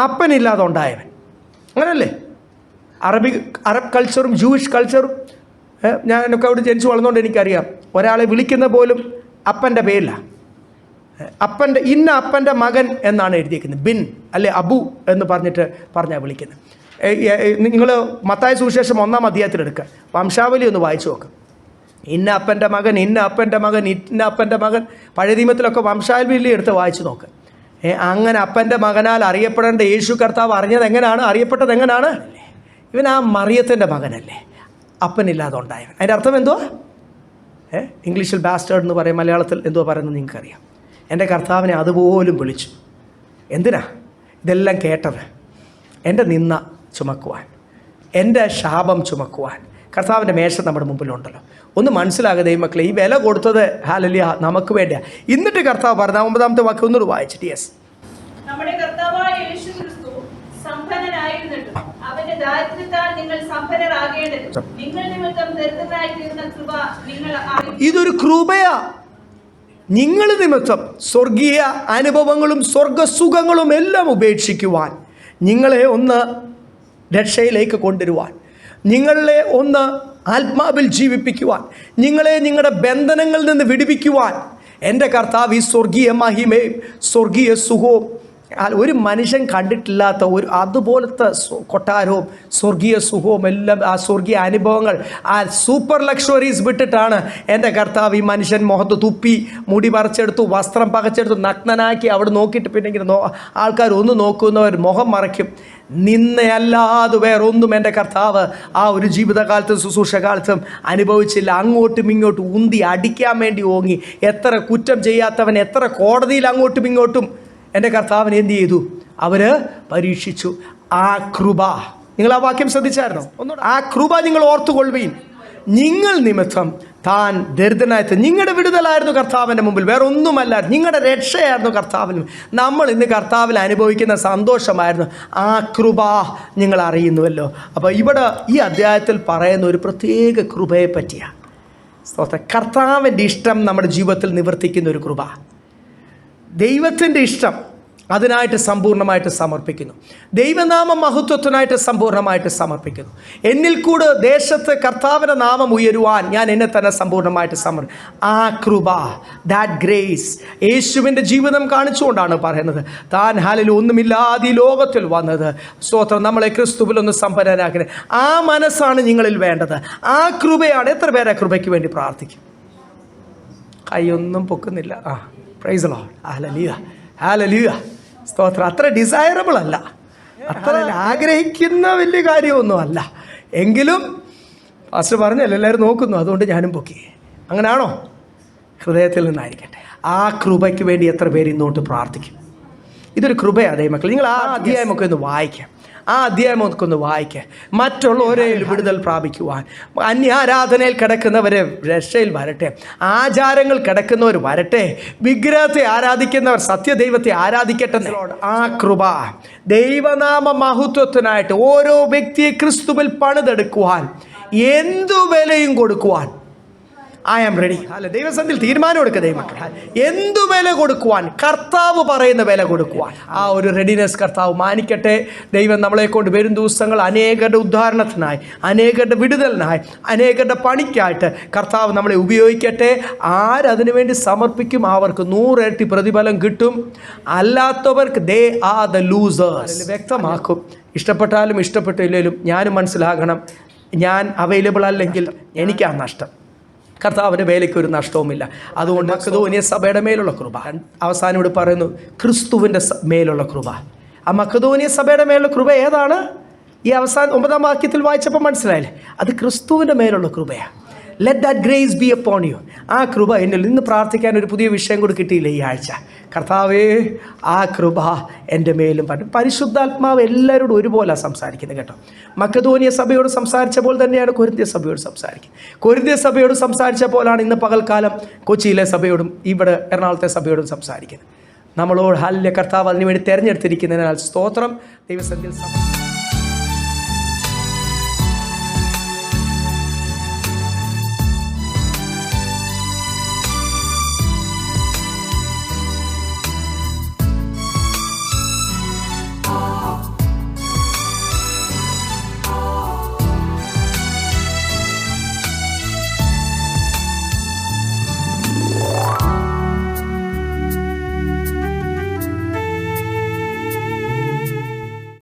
അപ്പനില്ലാതെ ഉണ്ടായവൻ. അങ്ങനല്ലേ? അറബ് കൾച്ചറും ജൂയിഷ് കൾച്ചറും ഞാനൊക്കെ അവിടെ ജനിച്ചു വളർന്നുകൊണ്ട് എനിക്കറിയാം. ഒരാളെ വിളിക്കുന്ന പോലും അപ്പൻ്റെ പേരിലാണ്. അപ്പൻ്റെ മകൻ എന്നാണ് എഴുതിയിരിക്കുന്നത്. ബിൻ അല്ലെ അബു എന്ന് പറഞ്ഞാൽ വിളിക്കുന്നത്. നിങ്ങൾ മത്തായി സുവിശേഷം 1-ാം അധ്യായത്തിലെടുക്കുക, വംശാവലി ഒന്ന് വായിച്ചു നോക്കുക. ഇന്ന അപ്പൻ്റെ മകൻ, ഇന്ന അപ്പൻ്റെ മകൻ, ഇന്ന അപ്പൻ്റെ മകൻ. പഴയ നിയമത്തിലൊക്കെ വംശാവലി എടുത്ത് വായിച്ചു നോക്കുക. അങ്ങനെ അപ്പൻ്റെ മകനാൽ അറിയപ്പെടേണ്ട യേശു കർത്താവ് അറിയപ്പെട്ടത് എങ്ങനെയാണ്? ഇവൻ ആ മറിയത്തിൻ്റെ മകനല്ലേ, അപ്പനില്ലാതെ ഉണ്ടായവൻ. അതിൻ്റെ അർത്ഥം എന്തുവാ? ഇംഗ്ലീഷിൽ ബാസ്റ്റേർഡ് എന്ന് പറയും, മലയാളത്തിൽ എന്തുവാ പറയുന്നത് നിങ്ങൾക്കറിയാം. എൻ്റെ കർത്താവിനെ അതുപോലും വിളിച്ചു. എന്തിനാ ഇതെല്ലാം കേട്ടത്? എൻ്റെ നിന്ന ചുമക്കുവാൻ, എൻ്റെ ശാപം ചുമക്കുവാൻ. കർത്താവിൻ്റെ മേശ നമ്മുടെ മുമ്പിലുണ്ടല്ലോ. ഒന്ന് മനസ്സിലാകുക ദൈവമക്കളെ, ഈ വില കൊടുത്തത് ഹല്ലേലൂയ നമുക്ക് വേണ്ടിയാണ്. എന്നിട്ട് കർത്താവ് പറഞ്ഞ 9-ാമത്തെ വാക്യം ഒന്നുകൂടി വായിച്ചിട്ട്. യെസ്, നമ്മുടെ കർത്താവായ യേശു ക്രിസ്തു സമ്പന്നനായിരുന്നിട്ടും അവന്റെ ദാരിദ്ര്യത്താൽ നിങ്ങൾ സമ്പന്നരാകേണ്ടത് നിങ്ങൾ നിമിത്തം ദരിദ്രനായി തീർന്ന കൃപ നിങ്ങൾ അറിയുന്നു. ഇതൊരു കൃപയാ. നിങ്ങൾ നിമിത്തം സ്വർഗീയ അനുഭവങ്ങളും സ്വർഗസുഖങ്ങളും എല്ലാം ഉപേക്ഷിക്കുവാൻ, നിങ്ങളെ ഒന്ന് രക്ഷയിലേക്ക് കൊണ്ടുവരുവാൻ, നിങ്ങളെ ഒന്ന് ആത്മാവിൽ ജീവിപ്പിക്കുവാൻ, നിങ്ങളെ നിങ്ങളുടെ ബന്ധനങ്ങളിൽ നിന്ന് വിടുവിക്കുവാൻ എൻ്റെ കർത്താവ് ഈ സ്വർഗീയ മഹിമയും സ്വർഗീയ സുഖവും ഒരു മനുഷ്യൻ കണ്ടിട്ടില്ലാത്ത ഒരു അതുപോലത്തെ കൊട്ടാരവും സ്വർഗീയ സുഖവും എല്ലാം, ആ സ്വർഗീയ അനുഭവങ്ങൾ, ആ സൂപ്പർ ലക്ഷറീസ് വിട്ടിട്ടാണ് എൻ്റെ കർത്താവ് ഈ മനുഷ്യൻ മുഖത്ത് തുപ്പി, മുടി പറിച്ചെടുത്തു, വസ്ത്രം പകച്ചെടുത്തു, നഗ്നനാക്കി അവിടെ നോക്കിയിട്ട് പിന്നെ ഇങ്ങനെ ആൾക്കാർ ഒന്ന് നോക്കുന്നവർ മുഖം മറയ്ക്കും. നിന്നയല്ലാതെ വേറൊന്നും എൻ്റെ കർത്താവ് ആ ഒരു ജീവിതകാലത്തും ശുശ്രൂഷകാലത്തും അനുഭവിച്ചില്ല. അങ്ങോട്ടും ഇങ്ങോട്ടും ഉന്തി അടിക്കാൻ വേണ്ടി ഓങ്ങി, എത്ര കുറ്റം ചെയ്യാത്തവൻ എത്ര കോടതിയിൽ അങ്ങോട്ടും ഇങ്ങോട്ടും എൻ്റെ കർത്താവിനെ എന്ത് ചെയ്തു? അവർ പരീക്ഷിച്ചു. ആ കൃപ, നിങ്ങൾ ആ വാക്യം ശ്രദ്ധിച്ചായിരുന്നോ? ഒന്നുകൂടെ, ആ കൃപ നിങ്ങൾ ഓർത്തുകൊള്ളുവീൻ. നിങ്ങൾ നിമിത്തം താൻ ദരിദ്രനായത്. നിങ്ങളുടെ വിടുതലായിരുന്നു കർത്താവിൻ്റെ മുമ്പിൽ, വേറെ ഒന്നുമല്ല. നിങ്ങളുടെ രക്ഷയായിരുന്നു കർത്താവിന്. നമ്മൾ ഇന്ന് കർത്താവിൽ അനുഭവിക്കുന്ന സന്തോഷമായിരുന്നു. ആ കൃപ നിങ്ങൾ അറിയുന്നുവല്ലോ. അപ്പോൾ ഇവിടെ ഈ അധ്യായത്തിൽ പറയുന്ന ഒരു പ്രത്യേക കൃപയെ പറ്റിയാണ്. കർത്താവിൻ്റെ ഇഷ്ടം നമ്മുടെ ജീവിതത്തിൽ നിവർത്തിക്കുന്ന ഒരു കൃപ. ദൈവത്തിൻ്റെ ഇഷ്ടം അതിനായിട്ട് സമ്പൂർണ്ണമായിട്ട് സമർപ്പിക്കുന്നു. ദൈവനാമ മഹത്വത്തിനായിട്ട് സമ്പൂർണ്ണമായിട്ട് സമർപ്പിക്കുന്നു. എന്നിൽ കൂടെ ദേശത്ത് കർത്താവിൻ്റെ നാമം ഉയരുവാൻ ഞാൻ എന്നെ തന്നെ സമ്പൂർണ്ണമായിട്ട് ആ കൃപ, ദാറ്റ് ഗ്രേസ് യേശുവിൻ്റെ ജീവിതം കാണിച്ചുകൊണ്ടാണ് പറയുന്നത്. താൻ ഹാലിൽ ഒന്നുമില്ലാതെ ഈ ലോകത്തിൽ വന്നത്. സ്തോത്രം, നമ്മളെ ക്രിസ്തുവിലൊന്ന് സമ്പന്നരാക്കുന്നത്. ആ മനസ്സാണ് നിങ്ങളിൽ വേണ്ടത്. ആ കൃപയാണ്. എത്ര പേരെ കൃപയ്ക്ക് വേണ്ടി പ്രാർത്ഥിക്കും? കൈയൊന്നും പൊക്കുന്നില്ല. Praise the Lord. Hallelujah, hallelujah. സ്തോത്രം. അത്ര ഡിസൈറബിൾ അല്ല, അത്ര ആഗ്രഹിക്കുന്ന വലിയ കാര്യമൊന്നും അല്ല. എങ്കിലും പാസ്റ്റർ പറഞ്ഞല്ലോ എല്ലാവരും നോക്കുന്നു, അതുകൊണ്ട് ഞാനും പൊക്കി. അങ്ങനെയാണോ? ഹൃദയത്തിൽ നിന്നായിരിക്കട്ടെ. ആ കൃപയ്ക്ക് വേണ്ടി എത്ര പേര് ഇന്നോട്ട് പ്രാർത്ഥിക്കും? ഇതൊരു കൃപയാണ് ദൈവമക്കൾ. നിങ്ങൾ ആ അധ്യായമൊക്കെ ഒന്ന് വായിക്കാം. ആ അധ്യായമൊക്കെ ഒന്ന് വായിക്കുക. മറ്റുള്ളവരെ വിടുതൽ പ്രാപിക്കുവാൻ, അന്യാരാധനയിൽ കിടക്കുന്നവരെ രക്ഷയിൽ വരട്ടെ, ആചാരങ്ങൾ കിടക്കുന്നവർ വരട്ടെ, വിഗ്രഹത്തെ ആരാധിക്കുന്നവർ സത്യദൈവത്തെ ആരാധിക്കട്ടെ. ആ കൃപ ദൈവനാമ മഹത്വത്തിനായിട്ട് ഓരോ വ്യക്തിയെ ക്രിസ്തുവിൽ പണിതെടുക്കുവാൻ, എന്തു വിലയും കൊടുക്കുവാൻ ഐ ആം റെഡി. അല്ല, ദൈവസന്നിധിയിൽ തീരുമാനം എടുക്കുക ദൈവമക്കൾ. എന്തു വില കൊടുക്കുവാൻ? കർത്താവ് പറയുന്ന വില കൊടുക്കുവാൻ. ആ ഒരു റെഡിനെസ് കർത്താവ് മാനിക്കട്ടെ. ദൈവം നമ്മളെ കൊണ്ട് വരും ദിവസങ്ങൾ അനേകരുടെ ഉദ്ധാരണത്തിനായി, അനേകരുടെ വിടുതലിനായി, അനേകരുടെ പണിക്കായിട്ട് കർത്താവ് നമ്മളെ ഉപയോഗിക്കട്ടെ. ആരതിനു വേണ്ടി സമർപ്പിക്കും അവർക്ക് 100 ഇരട്ടി പ്രതിഫലം കിട്ടും. അല്ലാത്തവർക്ക് ദേ ആർ ദ ലൂസേഴ്സ്. വ്യക്തമാക്കും. ഇഷ്ടപ്പെട്ടാലും ഇഷ്ടപ്പെട്ടില്ലെങ്കിലും ഞാനും മനസ്സിലാകണം, ഞാൻ അവൈലബിൾ അല്ലെങ്കിൽ എനിക്കാ നഷ്ടം. കർത്താവിൻ്റെ വേലയ്ക്ക് ഒരു നഷ്ടവുമില്ല. അതുകൊണ്ട് മക്കതോനിയ സഭയുടെ മേലുള്ള കൃപ. അവസാനം ഇവിടെ പറയുന്നു ക്രിസ്തുവിൻ്റെ മേലുള്ള കൃപ. ആ മക്കതോനിയ സഭയുടെ മേലുള്ള കൃപ ഏതാണ്? ഈ അവസാനം 9-ാം വാക്യത്തിൽ വായിച്ചപ്പോൾ മനസ്സിലായില്ലേ? അത് ക്രിസ്തുവിൻ്റെ മേലുള്ള കൃപയാണ്. Let that grace be upon you. ആ കൃപ എന്നിൽ ഇന്ന് പ്രാർത്ഥിക്കാൻ ഒരു പുതിയ വിഷയം കൂടി കിട്ടിയില്ല ഈ ആഴ്ച. കർത്താവേ, ആ കൃപ എൻ്റെ മേലും പറ്റും. പരിശുദ്ധാത്മാവ് എല്ലാവരോടും ഒരുപോലെ സംസാരിക്കുന്നത് കേട്ടോ. മക്കതോനിയ സഭയോട് സംസാരിച്ച പോലെ തന്നെയാണ് കൊരിന്ത്യ സഭയോട് സംസാരിക്കുന്നത്. കൊരിന്ത്യ സഭയോട് സംസാരിച്ച പോലാണ് ഇന്ന് പകൽക്കാലം കൊച്ചിയിലെ സഭയോടും ഇവിടെ എറണാകുളത്തെ സഭയോടും സംസാരിക്കുന്നത്. നമ്മളോട് ഹല്ലേലൂയ. കർത്താവ് അതിനുവേണ്ടി തിരഞ്ഞെടുത്തിരിക്കുന്നതിനാൽ സ്തോത്രം. ദൈവസന്നിധിയിൽ